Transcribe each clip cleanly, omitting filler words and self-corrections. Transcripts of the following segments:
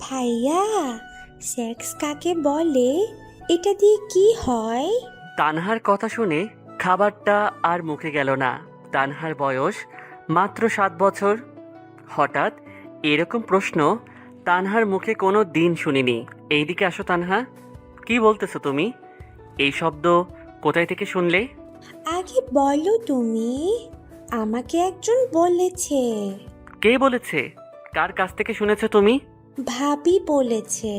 ভাইয়া, সেক্স কাকে বলে? এটা দিয়ে কি হয়? তানহার কথা শুনে খাবারটা আর মুখে গেল না। তানহার বয়স মাত্র 7 বছর। হঠাৎ এরকম প্রশ্ন তানহার মুখে কোনো দিন শুনিনি। এইদিকে আসো তানহা, কি বলতেছো তুমি? এই শব্দ কোথায় থেকে শুনলে? আগে বলো তুমি। আমাকে একজন বলেছে। কে বলেছে? কার কাছ থেকে শুনেছো তুমি? ভাবি বলেছে।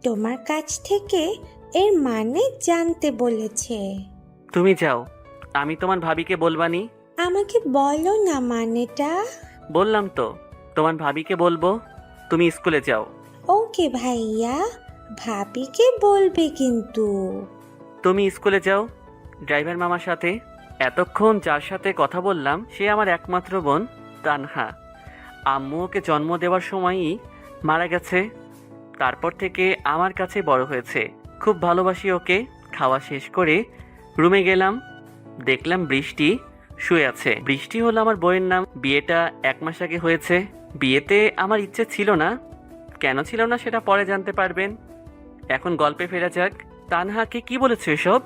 তোমার কাছ থেকে এর মানে জানতে বলেছে। তুমি যাও, আমি তোমার ভাবিকে বলবানি। আমাকে বলো না মানেটা। বললাম তো, তোমার ভাবিকে বলবো। তুমি স্কুলে যাও। ওকে ভাইয়া, ভাবিকে বলবে কিন্তু। তুমি স্কুলে যাও ড্রাইভার মামার সাথে। এতক্ষণ যার সাথে কথা বললাম সে আমার একমাত্র বোন তানহা। আম্মু ওকে জন্ম দেওয়ার সময়ই মারা গেছে। তারপর থেকে আমার কাছে বড় হয়েছে। খুব ভালোবাসি ওকে। খাওয়া শেষ করে রুমে গেলাম, দেখলাম বৃষ্টি শুয়ে আছে। বৃষ্টি হলো আমার বইয়ের নাম। বিয়েটা 1 মাস আগে হয়েছে। বিয়েতে আমার ইচ্ছে ছিল না। কেন ছিল না সেটা পরে জানতে পারবেন। এখন গল্পে ফেরা যাক। তানহাকে কি বলেছো এসব?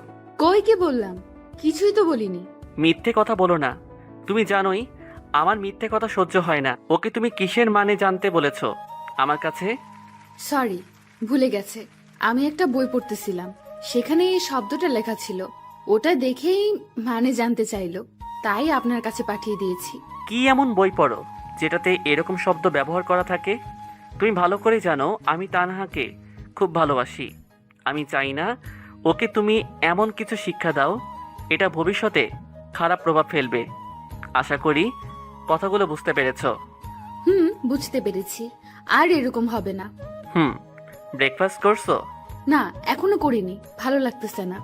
কই কি বললাম? কিছুই তো বলিনি। মিথ্যে কথা বলো না। তুমি জানোই আমার মিথ্যে কথা সহ্য হয় না। ওকে তুমি কিসের মানে জানতে বলেছো আমার কাছে? সরি, ভুলে গেছে। আমি একটা বই পড়তেছিলাম, সেখানে এই শব্দটা লেখা ছিল। ওটা দেখেই মানে জানতে চাইলো, তাই আপনার কাছে পাঠিয়ে দিয়েছি। কি এমন বই পড়ো যেটাতে এরকম শব্দ ব্যবহার করা থাকে? তুমি ভালো করে জানো আমি তানহাকে খুব ভালোবাসি। আমি চাই না ওকে তুমি এমন কিছু শিক্ষা দাও এটা ভবিষ্যতে খারাপ প্রভাব ফেলবে। আশা করি কথাগুলো বুঝতে পেরেছো। বুঝতে পেরেছি। আর এরকম হবে না। হুম। ব্রেকফাস্ট করছো? না, এখনো করিনি, ভালো লাগতেছে না।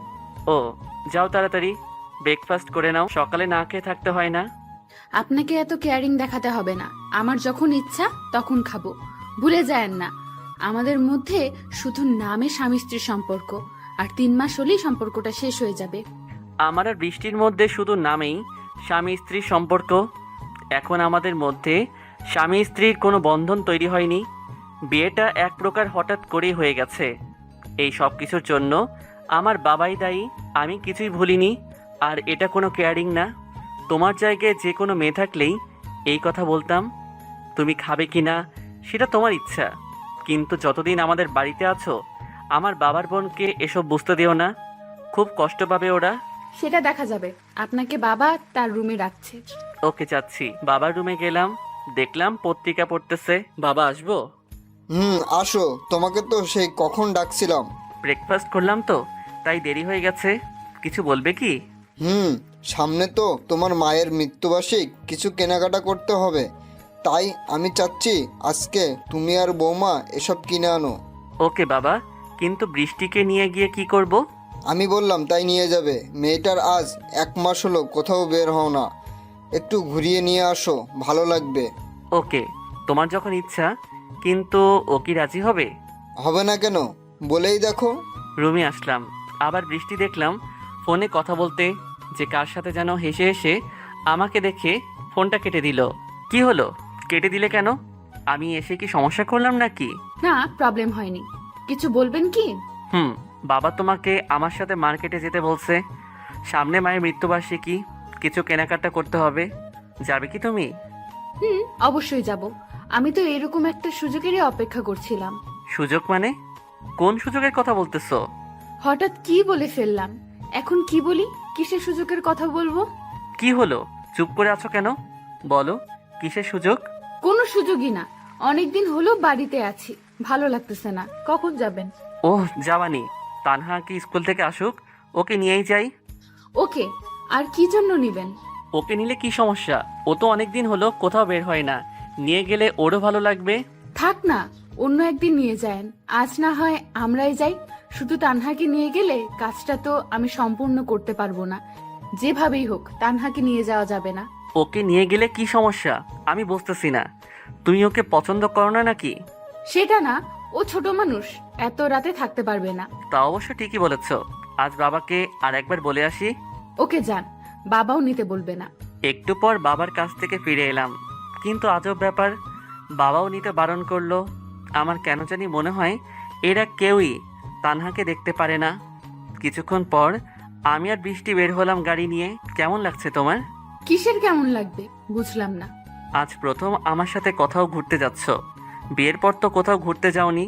ও, যাও তাড়াতাড়ি ব্রেকফাস্ট করে নাও। সকালে না খেয়ে থাকতে হয় না। আপনাকে এত কেয়ারিং দেখাতে হবে না। আমার যখন ইচ্ছা তখন খাবো। ভুলে যায়েন না, আমাদের মধ্যে শুধু নামে স্বামী স্ত্রীর সম্পর্ক, আর 3 মাস হলেই সম্পর্কটা শেষ হয়ে যাবে। আমার আর বৃষ্টির মধ্যে শুধু নামেই স্বামী স্ত্রীর সম্পর্ক। এখন আমাদের মধ্যে স্বামী স্ত্রীর কোনো বন্ধন তৈরি হয়নি। বিয়েটা এক প্রকার হঠাৎ করেই হয়ে গেছে। এই সব কিছুর জন্য আমার বাবাই দায়ী। আমি কিছুই ভুলিনি। আর এটা কোনো কেয়ারিং না। তোমার জায়গায় যে কোনো মেয়ে থাকলেই এই কথা বলতাম। তুমি খাবে কি না সেটা তোমার ইচ্ছা, কিন্তু যতদিন আমাদের বাড়িতে আছো আমার বাবার বোনকে এসব বুঝতে দিও না। খুব কষ্ট পাবে ওরা। সেটা দেখা যাবে। আপনাকে বাবা তার রুমে রাখছে। ওকে, যাচ্ছি। বাবার রুমে গেলাম, দেখলাম পত্রিকা পড়তেছে। বাবা, আসবো? আসো, তোমাকে তো সেই কখন ডাকছিলাম। ব্রেকফাস্ট করলাম তো, তাই দেরি হয়ে গেছে। কিছু বলবে কি? সামনে তো তোমার মায়ের মৃত্যুবার্ষিক, কিছু কেনাকাটা করতে হবে। তাই আমি চাচ্ছি আজকে তুমি আর বৌমা এসব কিনে আনো। ওকে বাবা, কিন্তু বৃষ্টিকে নিয়ে গিয়ে কি করব? আমি বললাম তাই নিয়ে যাবে। মেয়েটার আজ 1 মাস হলো কোথাও বের হও না। একটু ঘুরিয়ে নিয়ে আসো, ভালো লাগবে। ওকে, তোমার যখন ইচ্ছা। কিন্তু ও কি রাজি হবে? হবে না কেন, বলেই দেখো। রুমে আসলাম, আবার বৃষ্টি দেখলাম ফোনে কথা বলতে। যে কার সাথে যেন হেসে হেসে আমাকে দেখে ফোনটা কেটে দিল। কি হলো, কেটে দিলে কেন? আমি এসে কি সমস্যা করলাম নাকি? না, প্রবলেম হয়নি। কিছু বলবেন কি? বাবা তোমাকে আমার সাথে মার্কেটে যেতে বলছে। সামনে মায়ের মৃত্যুবার্ষিকী, কিছু কেনাকাটা করতে হবে। যাবে কি তুমি? অবশ্যই যাব। আমি তো এরকম একটা সুযোগেরই অপেক্ষা করছিলাম। সুযোগ মানে? কোন সুযোগের কথা বলতেছো? হঠাৎ কি বলে ফেললাম। এখন কি বলি? কিসের সুযোগের কথা বলবো? কি হলো, চুপ করে আছো কেন? বলো, কিসের সুযোগ? কোনো সুযোগই না। অনেকদিন হলো বাড়িতে আছি, ভালো লাগতেছে না। কখন যাবেন? ওহ, যাওয়ানি। তানহা কি স্কুল থেকে আসুক, ওকে নিয়েই যাই। ওকে, আর কি জন্য নিবেন? ওকে নিলে কি সমস্যা? ও তো অনেকদিন হলো কোথাও বের হয় না। নিয়ে গেলে ওরও ভালো লাগবে। থাক না, অন্য একদিন নিয়ে যায়েন। আজ না হয় আমরাই যাই। শুধু তানহাকে নিয়ে গেলে কাজটা তো আমি সম্পূর্ণ করতে পারবো না। যেভাবেই হোক তানহাকে নিয়ে যাওয়া যাবে না। ওকে নিয়ে গেলে কি সমস্যা আমি বুঝতেছি না। তুমি ওকে পছন্দ করো না নাকি? সেটা না, ও ছোট মানুষ, এত রাতে থাকতে পারবে না। তা অবশ্য ঠিকই বলেছ। আজ বাবাকে আর একবার বলে আসি। ওকে যান, বাবাও নিতে বলবে না। একটু পর বাবার কাছ থেকে ফিরে এলাম, কিন্তু আজব ব্যাপার, বাবাও নিতে বারণ করলো। আমার কেন জানি মনে হয় এরা কেউই তানহাকে দেখতে পারে না। কিছুক্ষণ পর আমি আর বৃষ্টি বের হলাম গাড়ি নিয়ে। কেমন লাগছে তোমার? কিসের কেমন লাগবে বুঝলাম না। আজ প্রথম আমার সাথে কোথাও ঘুরতে যাচ্ছ। বিয়ের পর তো কোথাও ঘুরতে যাওনি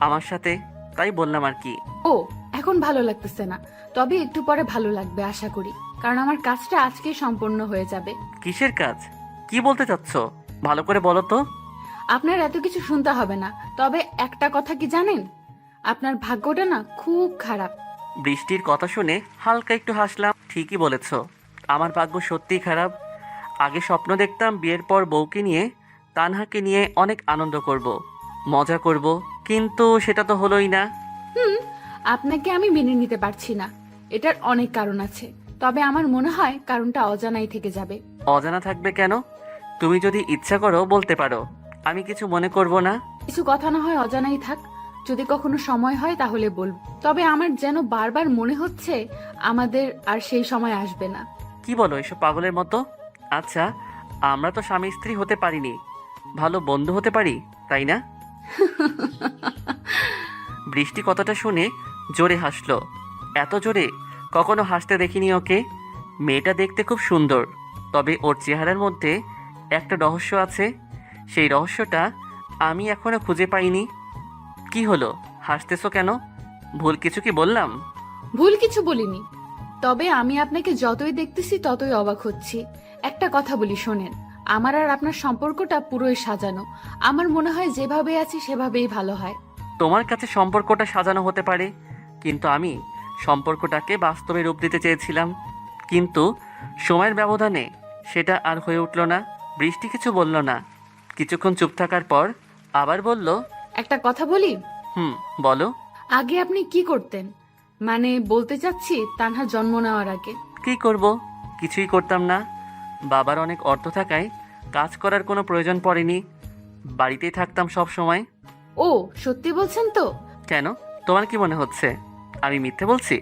আমার সাথে, তাই বললাম আর কি। ও, এখন ভালো লাগতেছে না, তবে একটু পরে ভালো লাগবে আশা করি, কারণ আমার কাজটা আজকে সম্পূর্ণ হয়ে যাবে। কিসের কাজ? কি বলতে চাচ্ছ ভালো করে বলো তো। আপনার এত কিছু শুনতে হবে না, তবে একটা কথা কি জানেন, আপনার ভাগ্যটা না খুব খারাপ। বৃষ্টির কথা শুনে হালকা একটু হাসলাম। ঠিকই বলেছ, আমার ভাগ্য সত্যিই খারাপ। আগে স্বপ্ন দেখতাম বিয়ের পর বউকে নিয়ে, তানহাকে নিয়ে অনেক আনন্দ করব, মজা করব, কিন্তু সেটা তো হলোই না। আপনাকে আমি মেনে নিতে পারছি না, এটার অনেক কারণ আছে, তবে আমার মনে হয় কারণটা অজানাই থেকে যাবে। অজানা থাকবে কেন? তুমি যদি ইচ্ছা করো বলতে পারো, আমি কিছু মনে করব না। কিছু কথা না হয় অজানাই থাক, যদি কখনো সময় হয় তাহলে বলব, তবে আমার যেন বারবার মনে হচ্ছে আমাদের আর সেই সময় আসবে না। কি বলো এসব পাগলের মতো? আচ্ছা, আমরা তো স্বামী স্ত্রী হতে পারিনি, ভালো বন্ধু হতে পারি, তাই না? বৃষ্টি কথাটা শুনে জোরে হাসলো। এত জোরে কখনো হাসতে দেখিনি ওকে। মেয়েটা দেখতে খুব সুন্দর, তবে ওর চেহারার মধ্যে একটা রহস্য আছে। সেই রহস্যটা আমি এখনো খুঁজে পাইনি। কি হলো, হাসতেছো কেন? ভুল কিছু কি বললাম? ভুল কিছু বলিনি, তবে আমি আপনাকে যতই দেখতেছি ততই অবাক হচ্ছি। একটা কথা বলি শোনেন, আমার আর আপনার সম্পর্কটা পুরোই সাজানো। আমার মনে হয় যেভাবে আছি সেভাবেই ভালো হয়। তোমার কাছে সম্পর্কটা সাজানো হতে পারে, কিন্তু আমি সম্পর্কটাকে বাস্তবে রূপ দিতে চেয়েছিলাম, কিন্তু সময়ের ব্যবধানে সেটা আর হয়ে উঠল না। বৃষ্টি কিছু বলল না। কিছুক্ষণ চুপ থাকার পর আবার বলল, একটা কথা বলি, বলো। আগে আপনি কি করতেন? মানে বলতে চাচ্ছি তানহা জন্ম নেওয়ার আগে। কি করব? কিছুই করতাম না। বাবার অনেক অর্থ থাকায় কাজ করার কোনো প্রয়োজন পড়েনি, বাড়িতেই থাকতাম সব সময়। ও, সত্যি বলছেন তো? কেন, তোমার কি মনে হচ্ছে আমি মিথ্যে বলছি?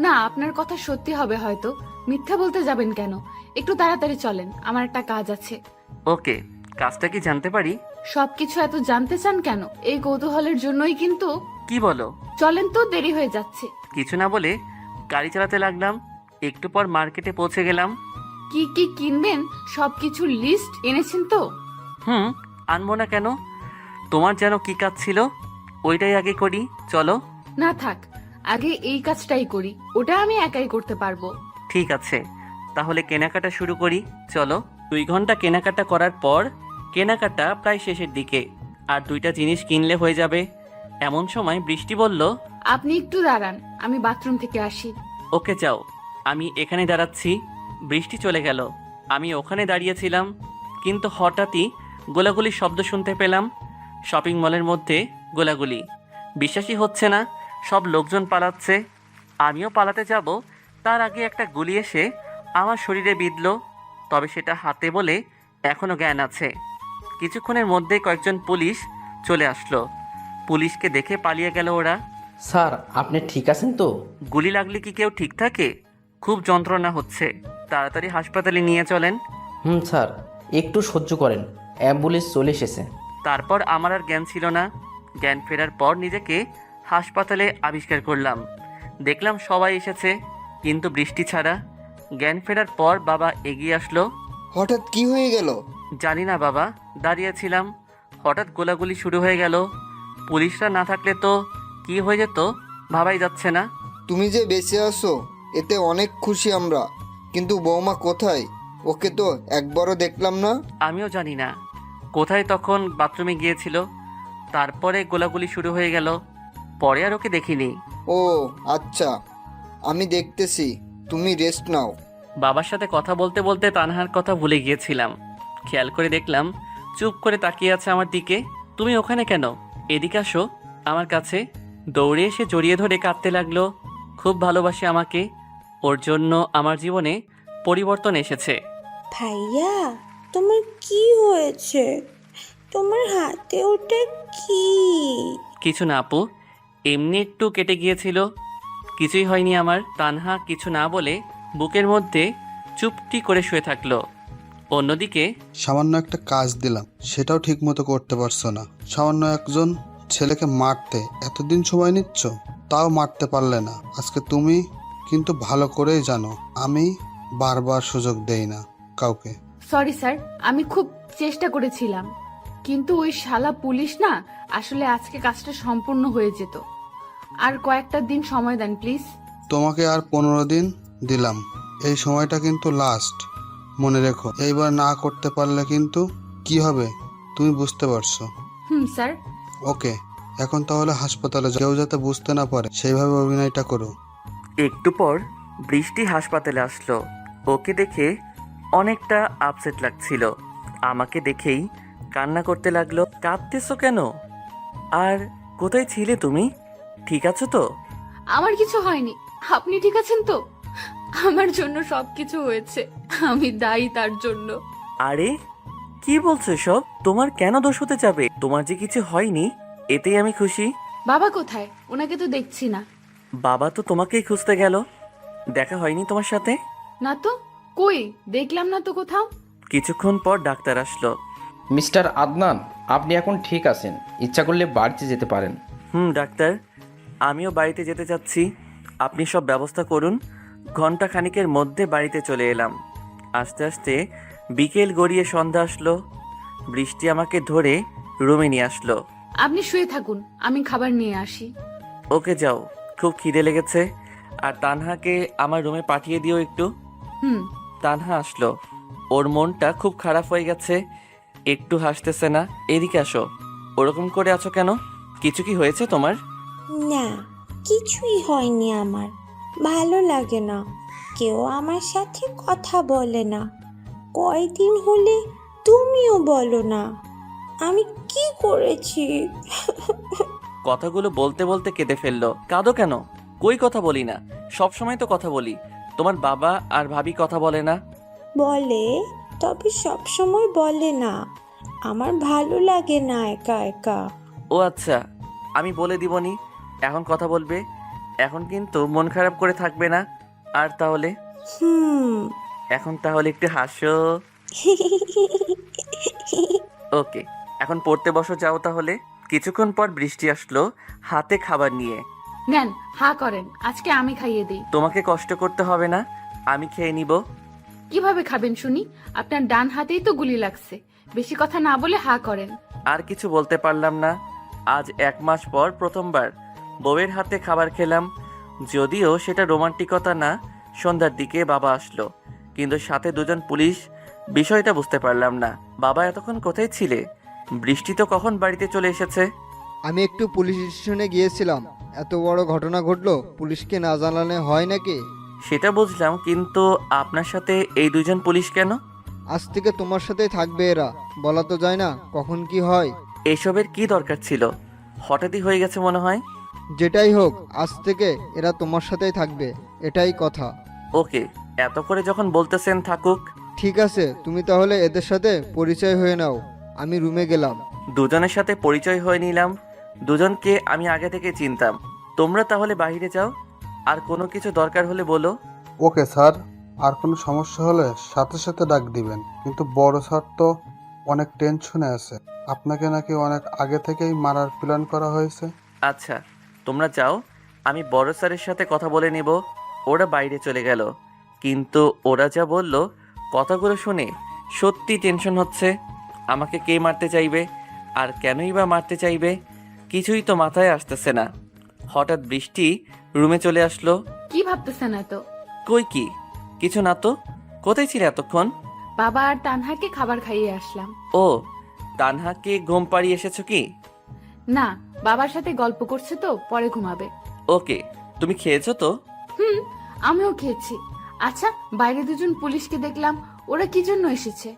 না, আপনার কথা সত্যি হবে হয়তো, মিথ্যা বলতে যাবেন কেন? একটু তাড়াতাড়ি চলেন, আমার একটা কাজ আছে। ওকে, কাজটা কি জানতে পারি? সবকিছু এত জানতে চান কেন? এই কৌতূহলের জন্যই কিন্তু। কি বলো? চলেন তো, দেরি হয়ে যাচ্ছে। কিছু না বলে গাড়ি চালাতে লাগলাম। একটু পর মার্কেটে পৌঁছে গেলাম। কি কি কিনবেন সবকিছু লিস্ট এনেছেন তো? আনবো না কেন? তোমার যেন কি কাজ ছিল, ওইটাই আগে করি, চলো। না থাক, আগে এই কাজটাই করি, ওটা আমি একাই করতে পারবো। ঠিক আছে, তাহলে কেনাকাটা শুরু করি, চলো। 2 ঘন্টা কেনাকাটা করার পর কেনাকাটা প্রায় শেষের দিকে, আর 2টা জিনিস কিনলে হয়ে যাবে। এমন সময় বৃষ্টি বলল, আপনি একটু দাঁড়ান, আমি বাথরুম থেকে আসি। ওকে যাও, আমি এখানে দাঁড়াচ্ছি। বৃষ্টি চলে গেল। আমি ওখানে দাঁড়িয়েছিলাম, কিন্তু হঠাৎই গোলাগুলির শব্দ শুনতে পেলাম। শপিং মলের মধ্যে গোলাগুলি। বিশ্বাসই হচ্ছে না, সব লোকজন পালাচ্ছে। আমিও পালাতে যাব, তার আগে একটা গুলি এসে আমার শরীরে বিঁধল, তবে সেটা হাতে বলে এখনও জ্ঞান আছে। কিছুক্ষণের মধ্যেই কয়েকজন পুলিশ চলে আসলো। পুলিশকে দেখে পালিয়ে গেল ওরা। স্যার, আপনি ঠিক আছেন তো? গুলি লাগলে কি কেউ ঠিক থাকে? খুব যন্ত্রণা হচ্ছে, তাড়াতাড়ি হাসপাতালে নিয়ে চলেন। স্যার, একটু সহ্য করেন, অ্যাম্বুলেন্স চলে এসেছে। তারপর আমার আর জ্ঞান ছিল না। জ্ঞান ফেরার পর নিজেকে হাসপাতালে আবিষ্কার করলাম। দেখলাম সবাই এসেছে, কিন্তু বৃষ্টি ছাড়া। জ্ঞান ফেরার পর বাবা এগিয়ে আসলো। হঠাৎ কি হয়ে গেল? জানি না বাবা, দাঁড়িয়েছিলাম, হঠাৎ গোলাগুলি শুরু হয়ে গেল। পুলিশরা না থাকলে তো কি হয়ে যেত ভাবাই যাচ্ছে না। তুমি যে বেঁচে আছো এতে অনেক খুশি আমরা, কিন্তু বৌমা কোথায়? ওকে তো একবারও দেখলাম না। আমিও জানি না কোথায়, তখন বাথরুমে গিয়েছিল, তারপরে গোলাগুলি শুরু হয়ে গেল, পরে আর ওকে দেখিনি। ও আচ্ছা, আমি দেখতেছি, তুমি রেস্ট নাও। বাবার সাথে কথা বলতে বলতে তানহার কথা ভুলে গিয়েছিলাম। খেয়াল করে দেখলাম চুপ করে তাকিয়ে আছে আমার দিকে। তুমি ওখানে কেন? এদিকে আসো আমার কাছে। দৌড়ে এসে জড়িয়ে ধরে কাঁদতে লাগলো। খুব ভালোবাসে আমাকে, ওর জন্য আমার জীবনে পরিবর্তন এসেছে। ভাইয়া, তোমার কি হয়েছে? তোমার হাতে ওটা কি? কিছু না আপু, এমনি একটু কেটে গিয়েছিল, কিছুই হয়নি আমার। তানহা কিছু না বলে বুকের মধ্যে চুপটি করে শুয়ে থাকলো। অন্যদিকে সামান্য একটা কাজ দিলাম, সেটাও ঠিক মতো করতে পারছো না। সামান্য একজন ছেলেকে মারতে এতদিন সময় নিচ্ছ, তাও মারতে পারলে না। আজকে তুমি কিন্তু ভালো করেই জানো আমি বারবার সুযোগ দেই না কাউকে। সরি স্যার, আমি খুব চেষ্টা করেছিলাম, কিন্তু ওই শালা পুলিশ না, আসলে আজকে কাজটা সম্পূর্ণ হয়ে যেত। আর কয়েকটা দিন সময় দেন প্লিজ। তোমাকে আর 15 দিন দিলাম, এই সময়টা কিন্তু লাস্ট, মনে রেখো। এইবার না করতে পারলে কিন্তু কি হবে তুমি বুঝতে পারছো। স্যার। ওকে, এখন তাহলে হাসপাতালে যাও। কেউ যাতে বুঝতে না পারে সেইভাবে অভিনয়টা করো। একটু পর বৃষ্টি হাসপাতালে আসলো। ওকে দেখে অনেকটা আপসেট লাগছিল। আমাকে দেখেই কান্না করতে লাগলো। কাঁদতেছো কেন? আর কোথায় ছিলে তুমি? ঠিক আছো তো? আমার কিছু হয়নি, আপনি ঠিক আছেন তো? আমার জন্য সবকিছু হয়েছে, আমি দায়ী তার জন্য। আরে কি বলছো সব? তোমার কেন দোষ হতে যাবে? তোমার যে কিছু হয়নি এতেই আমি খুশি। বাবা কোথায়? ওনাকে তো দেখছি না। বাবা তো তোমাকেই খুঁজতে গেল। দেখা হয়নি তোমার সাথে? না তো, কই দেখলাম না তো কোথাও। কিছুক্ষণ পর ডাক্তার আসলো। মিস্টার আদনান, আপনি এখন ঠিক আছেন, ইচ্ছা করলে বাড়িতে যেতে পারেন। ডাক্তার, আমিও বাড়িতে যেতে চাচ্ছি। আপনি সব ব্যবস্থা করুন। ঘন্টা খানিকের মধ্যে বাড়িতে চলে এলাম। আস্তে আস্তে বিকেল গড়িয়ে সন্ধ্যা আসলো। বৃষ্টি আমাকে ধরে রুমে নিয়ে আসলো। আপনি শুয়ে থাকুন, আমি খাবার নিয়ে আসি। ওকে যাও, খুব খিদে লেগেছে। আর তানহাকে আমার রুমে পাঠিয়ে দিও একটু। তানহা আসলো। ওর মনটা খুব খারাপ হয়ে গেছে, একটু হাসতেছে না। এদিকে আসো। ওরকম করে আছো কেন? কিছু কি হয়েছে তোমার? না, কিছুই হয়নি আমার। ভালো লাগে না, কেউ আমার সাথে কথা বলে না। কয়দিন হলে তুমিও বলো না। আমি কি করেছি? কথাগুলো বলতে বলতে কেঁদে ফেললো। কাঁদো কেন? কই কথা বলি না? সব সময় তো কথা বলি। তোমার বাবা আর ভাবি কথা বলে না? বলে, তবে সব সময় বলে না। আমার ভালো লাগে না একা একা। ও আচ্ছা, আমি বলে দিবনি। এখন কথা বলবে। এখন কিন্তু মন খারাপ করে থাকবে না। আর তাহলে এখন তাহলে একটু হাসো। ওকে, এখন পড়তে বসো যাও তাহলে। কিছুক্ষণ পর বৃষ্টি আসলো হাতে খাবার নিয়ে। নেন, হা করেন, আজকে আমি খাইয়ে দিই। তোমাকে কষ্ট করতে হবে না, আমি খেয়ে নিব। কিভাবে খাবেন শুনি? আপনার ডান হাতেই তো গুলি লাগছে। বেশি কথা না বলে হা করেন। আর কিছু বলতে পারলাম না। আজ 1 মাস পর প্রথমবার বউয়ের হাতে খাবার খেলাম। যদিও সেটা রোমান্টিকতা না। সন্ধ্যার দিকে বাবা আসলো, কিন্তু সাথে 2 জন পুলিশ। বিষয়টা বুঝতে পারলাম না। বাবা এতক্ষণ কোথায় ছিলে? বৃষ্টি তো কখন বাড়িতে চলে এসেছে। আমি একটু পুলিশ স্টেশনে গিয়েছিলাম। এত বড় ঘটনা ঘটলো, পুলিশকে না জানালে হয় নাকি? সেটা বুঝলাম, কিন্তু আপনার সাথে এই 2 জন পুলিশ কেন? আজ থেকে তোমার সাথেই থাকবে এরা। বলা তো যায় না কখন কি হয়। এসবের কি দরকার ছিল? হঠাৎই হয়ে গেছে মনে হয়। যেটাই হোক, আজ থেকে এরা তোমার সাথেই থাকবে, এটাই কথা। ওকে, এত করে যখন বলতেছেন থাকুক। ঠিক আছে, তুমি তাহলে এদের সাথে পরিচয় হয়ে নাও। আমি রুমে গেলাম। 2 জনের সাথে পরিচয় হয়ে নিলাম। 2 জনকে আমি আগে থেকে চিনতাম। তোমরা তাহলে বাইরে যাও, আর কোনো কিছু দরকার হলে বলো। ওকে স্যার, আর কোনো সমস্যা হলে সাথে সাথে ডাক দিবেন। কিন্তু বড় স্যার তো অনেক টেনশনে আছে, আপনাকে নাকি অনেক আগে থেকেই মারার প্ল্যান করা হয়েছে। আচ্ছা, তোমরা যাও, আমি বড় স্যারের সাথে কথা বলে নেব। ওরা বাইরে চলে গেল, কিন্তু ওরা যা বলল কথাগুলো শুনে সত্যি টেনশন হচ্ছে। আমাকে কে মারতে চাইবে, আর কেনই বা মারতে চাইবে? কিছুই তো মাথায় আসতেছে না। হঠাৎ বৃষ্টি রুমে চলে আসলো। কি ভাবতেছেন এত? কই কি কিছু না তো। কোথায় ছিলে এতক্ষণ? বাবা আর তানহাকে খাবার খাইয়ে আসলাম। ও, তানহাকে ঘুম পাড়িয়ে এসেছো কি? না, বাবার সাথে গল্প করছে তো, পরে ঘুমাবে। ওকে, তুমি খেয়েছো তো? আমিও খেয়েছি। আচ্ছা, বাইরে 2 জন পুলিশকে দেখলাম, ওরা কি জন্য এসেছে?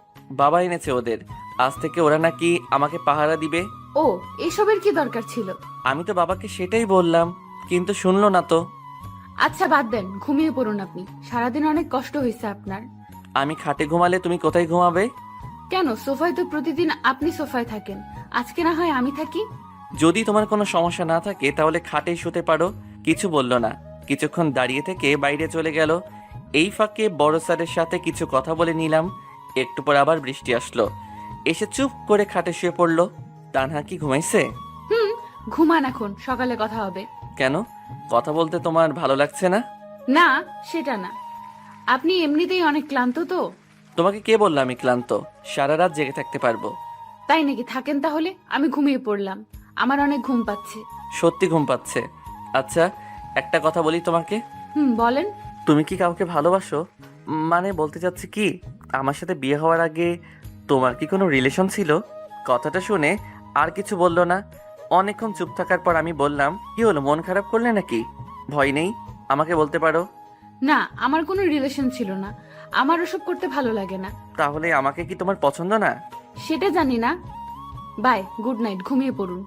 বাবা এনেছে ওদের। আজ থেকে ওরা নাকি আমাকে পাহারা দিবে। ও, এসবের কি দরকার ছিল? আমি তো বাবাকে সেটাই বললাম, কিন্তু শুনলো না তো। আচ্ছা বাদ দেন, ঘুমিয়ে পড়ুন আপনি। সারাদিন অনেক কষ্ট হয়েছে আপনার। আমি খাটে ঘুমালে তুমি কোথায় ঘুমাবে? কেন, সোফায় তো প্রতিদিন আপনি সোফায় থাকেন, আজকে না হয় আমি থাকি। যদি তোমার কোনো সমস্যা না থাকে তাহলে খাটেই শুতে পারো। কিছু বললো না। কিছুক্ষণ দাঁড়িয়ে থেকে বাইরে চলে গেল। এই ফাঁকে বড় স্যারের সাথে কিছু কথা বলে নিলাম। একটু পর আবার বৃষ্টি আসলো, এসে চুপ করে খাটে শুয়ে পড়লো। তানহা কি ঘুমাইছে? হুম, ঘুমান এখন, সকালে কথা হবে। কেন, কথা বলতে তোমার ভালো লাগছে না? না, সেটা না। আপনি এমনিতেই অনেক ক্লান্ত তো। তোমাকে কে বললো আমি ক্লান্ত? সারা রাত জেগে থাকতে পারবো। তাই নাকি? থাকেন তাহলে, আমি ঘুমিয়ে পড়লাম। আমার অনেক ঘুম পাচ্ছে। সত্যি ঘুম পাচ্ছে? আচ্ছা, একটা কথা বলি তোমাকে। বলেন। তুমি কি কাউকে ভালোবাসো? মানে বলতে চাচ্ছি কি, আমার সাথে বিয়ে হওয়ার আগে তোমার কি কোনো রিলেশন ছিল? কথাটা শুনে আর কিছু বললো না। অনেকক্ষণ চুপ থাকার পর আমি বললাম, কি হলো, মন খারাপ করলে নাকি? ভয় নেই, আমাকে বলতে পারো। না, আমার কোনো রিলেশন ছিল না। আমার ওসব করতে ভালো লাগে না। তাহলে আমাকে কি তোমার পছন্দ না? সেটা জানি না। বাই, গুড নাইট, ঘুমিয়ে পড়ুন।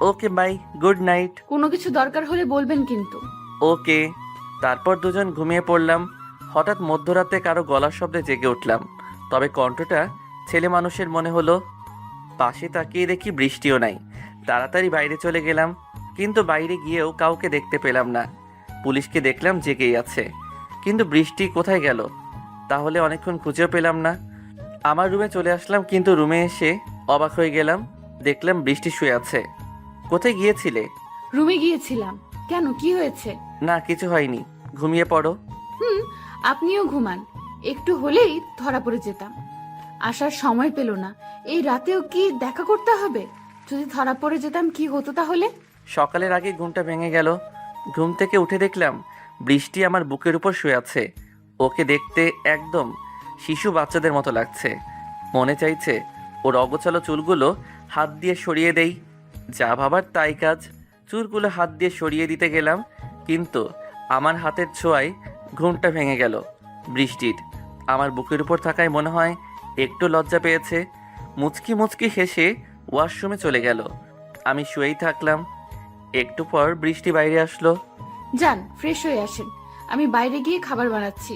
Okay bye, good night. কোনো কিছু দরকার হলে বলবেন কিন্তু। ওকে। তারপর দুজন ঘুমিয়ে পড়লাম। হঠাৎ মধ্যরাতে কারো গলার শব্দে জেগে উঠলাম, তবে কণ্ঠটা ছেলে মানুষের মনে হলো। পাশে তাকিয়ে দেখি বৃষ্টিও নাই। তাড়াতাড়ি বাইরে চলে গেলাম, কিন্তু বাইরে গিয়েও কাউকে দেখতে পেলাম না। পুলিশকে দেখলাম জেগেই আছে, কিন্তু বৃষ্টি কোথায় গেল? তাহলে অনেকক্ষণ খুঁজেও পেলাম না। আমার রুমে চলে আসলাম, কিন্তু রুমে এসে অবাক হয়ে গেলাম, দেখলাম বৃষ্টি শুয়ে আছে। কোথায় গিয়েছিলে? রুমে গিয়েছিলাম। কেন, কি হয়েছে? না, কিছু হয়নি, ঘুমিয়ে পড়ো। আপনিও ঘুমান। একটু হলেই ধরা পড়ে যেতাম। আসার সময় পেল না। এই রাতেও কি দেখা করতে হবে? যদি ধরা পড়ে যেতাম কি হতো তাহলে? সকালের আগে ঘুমটা ভেঙে গেল। ঘুম থেকে উঠে দেখলাম বৃষ্টি আমার বুকের উপর শুয়ে আছে। ওকে দেখতে একদম শিশু বাচ্চাদের মতো লাগছে। মনে চাইছে ওর অগোছালো চুলগুলো হাত দিয়ে সরিয়ে দেই। যা ভাবার তাই কাজ। চুলগুলো হাত দিয়ে সরিয়ে দিতে গেলাম, কিন্তু আমার হাতের ছোঁয়ায় ঘুমটা ভেঙে গেল। বৃষ্টির আমার বুকের উপর থাকায় মনে হয় একটু লজ্জা পেয়েছে। মুচকি মুচকি হেসে ওয়াশরুমে চলে গেল। আমি শুয়েই থাকলাম। একটু পর বৃষ্টি বাইরে আসলো। যান, ফ্রেশ হয়ে আসেন। আমি বাইরে গিয়ে খাবার বানাচ্ছি।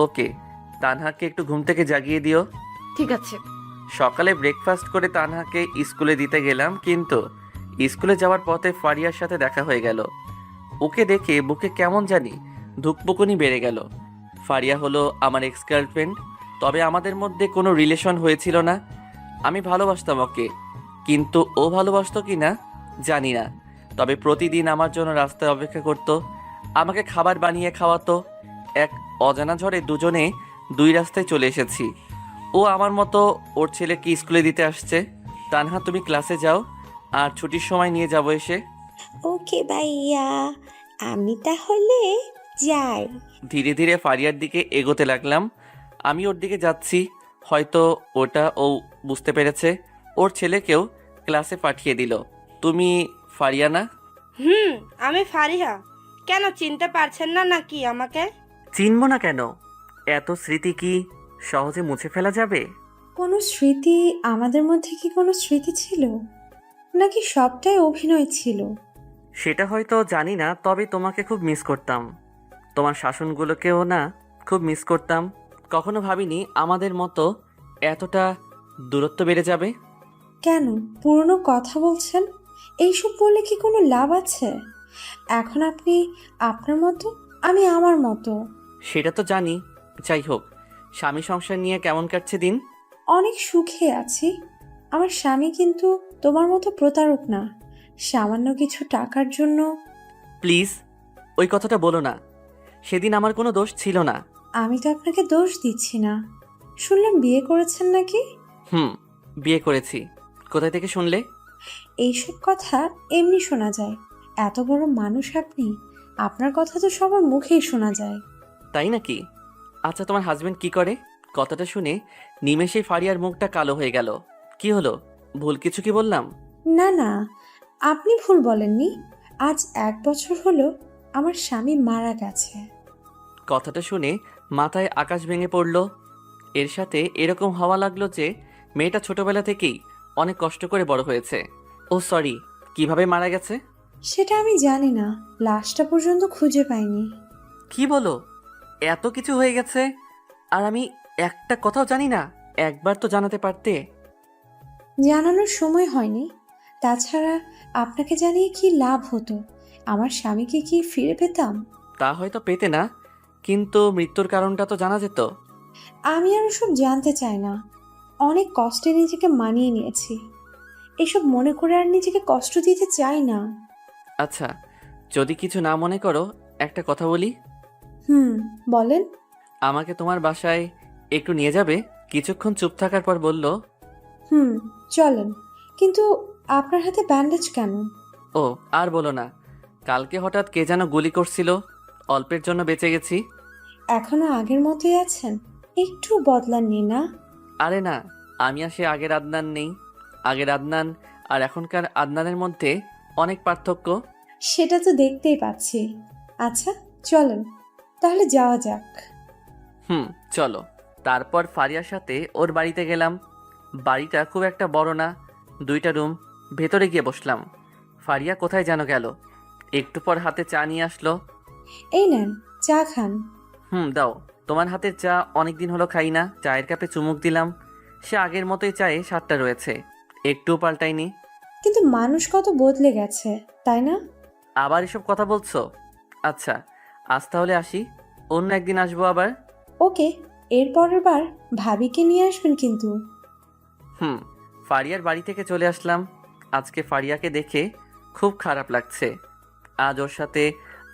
ওকে। তানহাকে একটু ঘুম থেকে জাগিয়ে দিও। ঠিক আছে। সকালে ব্রেকফাস্ট করে তানহাকে স্কুলে দিতে গেলাম, কিন্তু স্কুলে যাওয়ার পথে ফারিয়ার সাথে দেখা হয়ে গেল। ওকে দেখে বুকে কেমন জানি ধুকপুকুনি বেড়ে গেল। ফারিয়া হলো আমার এক্স গার্লফ্রেন্ড, তবে আমাদের মধ্যে কোনো রিলেশন হয়েছিল না। আমি ভালোবাসতাম ওকে, কিন্তু ও ভালোবাসতো কি না জানি না। তবে প্রতিদিন আমার জন্য রাস্তায় অপেক্ষা করতো, আমাকে খাবার বানিয়ে খাওয়াতো। এক অজানা ঝড়ে দুজনে দুই রাস্তায় চলে এসেছি। ও আমার মতো ওর ছেলেকে স্কুলে দিতে আসছে। তানহা, তুমি ক্লাসে যাও, আর ছুটির সময় নিয়ে যাবো এসে। ওকে ভাইয়া, আমি তাহলে যাই। ধীরে ধীরে ফারিয়ার দিকে এগোতে লাগলাম। আমি ওর দিকে যাচ্ছি, হয়তো ওটা ও বুঝতে পেরেছে, ওর ছেলেকেও ক্লাসে পাঠিয়ে দিল। তুমি ফারিয়া না? আমি ফারিহা। কেন, চিনতে পারছেন না নাকি আমাকে? চিনব না কেন? এত স্মৃতি কি সহজে মুছে ফেলা যাবে? কোনো স্মৃতি, আমাদের মধ্যে কি কোনো স্মৃতি ছিল, নাকি সবটাই অভিনয় ছিল? সেটা হয়তো জানি না, তবে তোমাকে খুব মিস করতাম। তোমার শাসনগুলোকেও না খুব মিস করতাম। কখনো ভাবিনি আমাদের মতো এতটা দূরত্ব বেড়ে যাবে। কেন পুরনো কথা বলছেন? এইসব বলে কি কোনো লাভ আছে? এখন আপনি আপনার মতো, আমি আমার মতো। সেটা তো জানি। যাই হোক, স্বামী সংসার নিয়ে কেমন কাটছে দিন? অনেক সুখে আছি। আমার স্বামী কিন্তু তোমার মতো প্রতারক না। সামান্য কিছু টাকার জন্য। প্লিজ ওই কথাটা বলো না। সেদিন আমার কোনো দোষ ছিল না। আমি তো আপনাকে দোষ দিচ্ছি না। শুনলাম বিয়ে করেছেন নাকি? বিয়ে করেছি। কোথায় থেকে শুনলে? এইসব কথা এমনি শোনা যায়। এত বড় মানুষ আপনি, আপনার কথা তো সবার মুখেই শোনা যায়। তাই নাকি? আচ্ছা, তোমার হাজবেন্ড কি করে? কথাটা শুনে নিমেষেই ফারিয়ার মুখটা কালো হয়ে গেল। কি হলো, ভুল কিছু কি বললাম? না না, আপনি ভুল বলেননি। আজ 1 বছর হলো আমার স্বামী মারা গেছে। কথাটা শুনে মাথায় আকাশ ভেঙে পড়ল। এর সাথে এরকম হওয়া লাগলো যে মেয়েটা ছোটবেলা থেকেই অনেক কষ্ট করে বড় হয়েছে। ও সরি, কিভাবে মারা গেছে? সেটা আমি জানি না, লাশটা পর্যন্ত খুঁজে পাইনি। কি বলো, এত কিছু হয়ে গেছে আর আমি একটা কথাও জানি না? একবার তো জানাতে পারতে। জানানোর সময় হয়নি। তাছাড়া আপনাকে জানিয়ে কি লাভ হতো? আমার স্বামীকে কি ফিরে পেতাম? তা হয়তো পেতে না, কিন্তু মৃত্যুর কারণটা তো জানা যেত। আমি আর ওসব জানতে চাই না। অনেক কষ্টে নিজেকে মানিয়ে নিয়েছি। এসব মনে করে আর নিজেকে কষ্ট দিতে চাই না। আচ্ছা, যদি কিছু না মনে করো একটা কথা বলি। বলেন। আমাকে তোমার বাসায় একটু নিয়ে যাবে? কিছুক্ষণ চুপ থাকার পর বলল, চলেন। কিন্তু আপনার হাতে ব্যান্ডেজ কেন? ও আর বলো না, কালকে হঠাৎ কে যেন গুলি করছিল, অল্পের জন্য বেঁচে গেছি। এখনো আগের মতোই আছেন? একটু বদলাননি না? আরে না, আমি আর সে আগের আদনান নেই। আগের আদনান আর এখনকার আদনানের মধ্যে অনেক পার্থক্য। সেটা তো দেখতেই পাচ্ছি। আচ্ছা চলেন, তাহলে যাওয়া যাক। চলো। তারপর ফারিয়ার সাথে ওর বাড়িতে গেলাম। বাড়িটা খুব একটা বড় না, 2টা রুম। ভেতরে গিয়ে বসলাম। ফারিয়া কোথায় যেন গেল। একটু পর হাতে চা নিয়ে আসলো। এই নেন, চা খান। দাও। তোমার হাতের চা অনেকদিন হলো খাই না। চায়ের কাপে চুমুক দিলাম। সে আগের মতোই চায়ে স্বাদটা রয়েছে, একটুও পাল্টায়নি। কিন্তু মানুষ কত বদলে গেছে, তাই না? আবার এসব কথা বলছো? আচ্ছা, আজ তাহলে আসি, অন্য একদিন আসবো আবার। ওকে, এর পরের বার ভাবিকে নিয়ে আসবেন কিন্তু। ফারিয়ার বাড়ি থেকে চলে আসলাম। আজকে ফারিয়াকে দেখে খুব খারাপ লাগছে। আজ ওর সাথে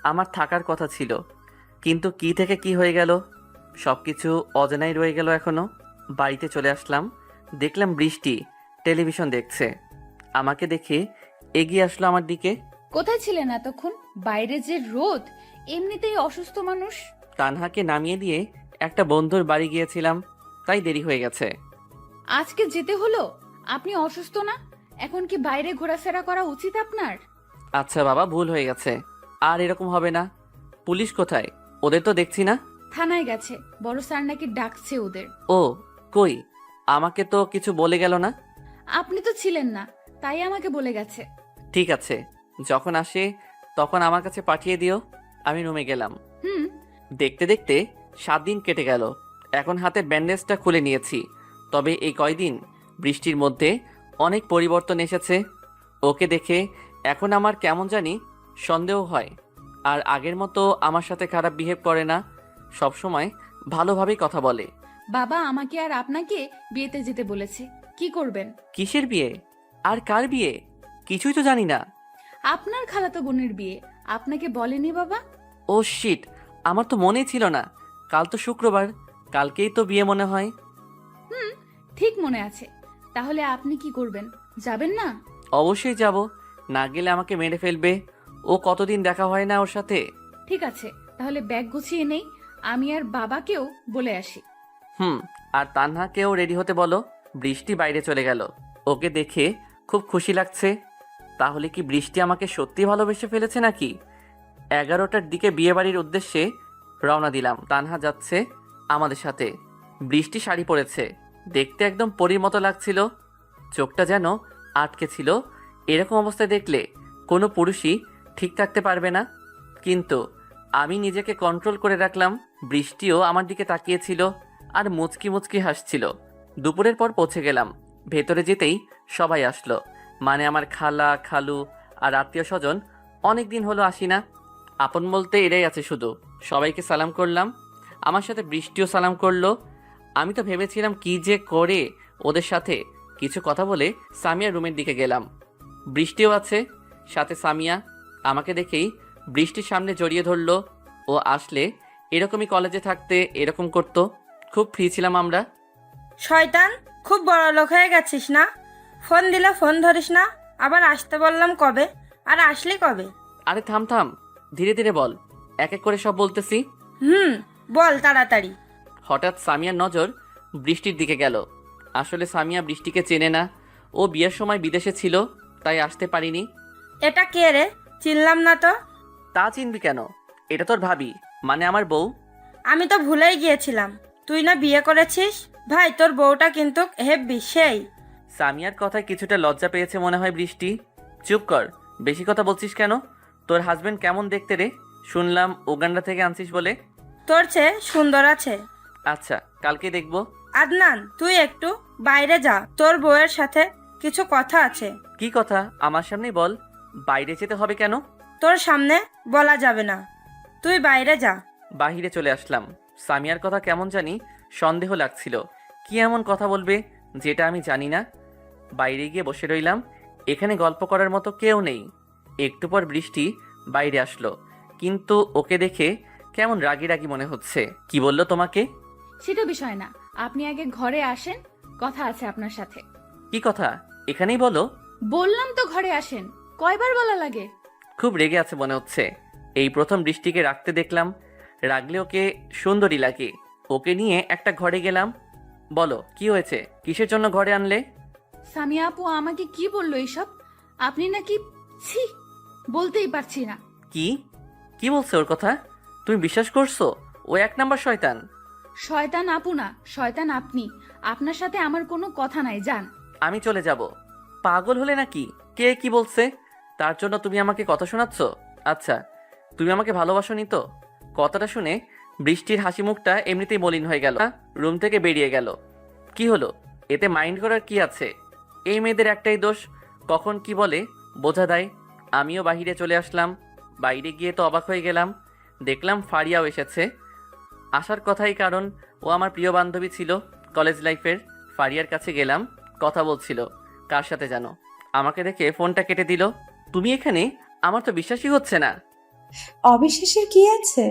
আমার থাকার কথা ছিল, কিন্তু কি থেকে কি হয়ে গেল, সব কিছু অজানাই রয়ে গেল এখনো। বাড়িতে চলে আসলাম, দেখলাম বৃষ্টি টেলিভিশন দেখছে। আমাকে দেখে এগিয়ে আসলো আমার দিকে। কোথায় ছিলেন এতক্ষণ? বাইরে যে রোদ, এমনিতেই অসুস্থ মানুষ। তানহাকে নামিয়ে দিয়ে একটা বন্ধুর বাড়ি গিয়েছিলাম, তাই দেরি হয়ে গেছে। আজকে যেতে হলো? আপনি অসুস্থ না? এখন কি বাইরে ঘোরাফেরা করা উচিত আপনার? আচ্ছা বাবা, ভুল হয়ে গেছে, আর এরকম হবে না। পুলিশ কোথায়? ওদের তো দেখছি না। থানায় গেছে, বড় স্যার নাকি ডাকছে ওদের। ও কই, আমাকে তো কিছু বলে গেল না। আপনি তো ছিলেন না, তাই আমাকে বলে গেছে। ঠিক আছে, যখন আসে তখন আমার কাছে পাঠিয়ে দিও। আমি রুমে গেলাম। হুম। দেখতে দেখতে 7 দিন কেটে গেল। এখন হাতের ব্যান্ডেজটা খুলে নিয়েছি। তবে এই কয়দিন বৃষ্টির মধ্যে অনেক পরিবর্তন এসেছে। ওকে দেখে এখন আমার কেমন জানি সন্দেহ হয়। আর আগের মতো আমার সাথে খারাপ বিহেভ করে না, সব সময় ভালোভাবেই কথা বলে। বাবা আমাকে আর আপনাকে বিয়েতে যেতে বলেছে। কি করবেন? কিসের বিয়ে? আর কার বিয়ে? কিছুই তো জানি না। আপনার খালাতো বোনের বিয়ে। আপনাকে বলেনি বাবা? ও শিট, আমার তো মনেই ছিল না। কাল তো শুক্রবার, কালকেই তো বিয়ে মনে হয়। ঠিক মনে আছে। তাহলে আপনি কি করবেন? যাবেন না? অবশ্যই যাব, না গেলে আমাকে মেরে ফেলবে। ও কতদিন দেখা হয় না ওর সাথে। ঠিক আছে, তাহলে ব্যাগ গুছিয়ে নেই, আমি আর বাবাকেও বলে আসি। আর তানহাকেও রেডি হতে বলো। বৃষ্টি বাইরে চলে গেল, ওকে দেখে খুব খুশি লাগছে। তাহলে কি বৃষ্টি আমাকে সত্যি ভালোবেসে ফেলেছে নাকি? 11টার দিকে বিয়েবাড়ির উদ্দেশ্যে রওনা দিলাম। তানহা যাচ্ছে আমাদের সাথে। বৃষ্টি শাড়ি পরেছে, দেখতে একদম পরীর মতো লাগছিল। চোখটা যেন আটকে ছিল। এরকম অবস্থায় দেখলে কোনো পুরুষই ঠিক থাকতে পারবে না। কিন্তু আমি নিজেকে কন্ট্রোল করে রাখলাম। বৃষ্টিও আমার দিকে তাকিয়েছিল আর মুচকি মুচকি হাসছিল। দুপুরের পর পৌঁছে গেলাম। ভেতরে যেতেই সবাই আসলো, মানে আমার খালা, খালু আর আত্মীয় স্বজন। অনেক দিন হলো আসি না। আপন বলতে এরাই আছে শুধু। সবাইকে সালাম করলাম, আমার সাথে বৃষ্টিও সালাম করলো। আমি তো ভেবেছিলাম কি যে করে ওদের সাথে কিছু কথা বলে সামিয়ার রুমের দিকে গেলাম। বৃষ্টিও আছে সাথে। সামিয়া আমাকে দেখেই বৃষ্টির সামনে জড়িয়ে ধরলো। ও আসলে এরকমই কলেজে থাকতে এরকম করতো। খুব ফ্রি ছিলাম আমরা। শয়তান, খুব বড় লোক হয়ে গেছিস না? ফোন দিলে ফোন ধরিস না, আবার আসতে বললাম কবে, আর আসলি কবে? আরে থাম থাম, ধীরে ধীরে বল, এক এক করে সব বলতেছি। বল তাড়াতাড়ি। হঠাৎ সামিয়ার নজর বৃষ্টির দিকে গেল। আসলে সামিয়া বৃষ্টিকে চেনে না। ও বিয়ের সময় বিদেশে ছিল, তাই আসতে পারিনি। এটা কে রে? চিনলাম না তো। তা চিনবি কেন? এটা তোর ভাবি, মানে আমার বউ। আমি তো ভুলেই গিয়েছিলাম, তুই না বিয়ে করেছিস। ভাই, তোর বউটা কিন্তু হেব্বি সেই। সামিয়ার কথায় কিছুটা লজ্জা পেয়েছে মনে হয় বৃষ্টি। চুপ কর, বেশি কথা বলছিস কেন? তোর হাজবেন্ড কেমন দেখতে রে? শুনলাম উগান্ডা থেকে আনছিস বলে। তোর চেয়ে সুন্দর আছে। আচ্ছা, কালকে দেখবো। আদনান, তুই একটু বাইরে যা, তোর বউয়ের সাথে কিছু কথা আছে। কি কথা? আমার সামনেই বল। বাইরে যেতে হবে কেন? তোর সামনে বলা যাবে না, তুই বাইরে যা। বাহিরে চলে আসলাম। সামিয়ার কথা কেমন জানি সন্দেহ লাগছিল। কি এমন কথা বলবে যেটা আমি জানি না। বাইরে গিয়ে বসে রইলাম। এখানে গল্প করার মতো কেউ নেই। একটু পর বৃষ্টি বাইরে আসলো, কিন্তু ওকে দেখে কেমন রাগী রাগী মনে হচ্ছে। কি বললো তোমাকে? সেটা বিষয় না, আপনি আগে ঘরে আসেন, কথা আছে আপনার সাথে। কি কথা? এখানেই বলো। বললাম তো ঘরে আসেন, কয়বার বলা লাগে? খুব রেগে আছে মনে হচ্ছে। এই প্রথম বৃষ্টিকে রাখতে দেখলাম। রাগলে ওকে সুন্দরী লাগে। ওকে নিয়ে একটা ঘরে গেলাম। বলো কি হয়েছে? কিসের জন্য ঘরে আনলে? সামিয়া আপু আমাকে কি বললো এইসব? আপনি নাকি, ছি, বলতেই পারছি না। কি কি বলছে ওর কথা? তুমি বিশ্বাস করছো? ও এক নাম্বার শয়তান। শয়তান আপু না, শয়তান আপনি। আপনার সাথে আমার কোনো কথা নাই, যান। আমি চলে যাব। পাগল হলে নাকি? কে কি বলছে তার জন্য তুমি আমাকে কথা শোনাচ্ছ? আচ্ছা, তুমি আমাকে ভালোবাসোনি তো? কথাটা শুনে বৃষ্টির হাসি মুখটা এমনিতেই মলিন হয়ে গেল। রুম থেকে বেরিয়ে গেল। কি হলো? এতে মাইন্ড করার কি আছে? এই মেয়েদের একটাই দোষ, কখন কি বলে বোঝা দেয়। আমিও বাইরে চলে আসলাম। বাইরে গিয়ে তো অবাক হয়ে গেলাম। দেখলাম ফারিয়াও এসেছে। আসার কথাই, কারণ ও আমার প্রিয় বান্ধবী ছিল কলেজ লাইফের। ফারিয়ার কাছে গেলাম, কথা বলছিল কার সাথে জানো। আমাকে দেখে ফোনটা কেটে দিল। তুমি এখানে? আমার তো বিশ্বাসই হচ্ছে না। অবিশ্বাসের কি আছে?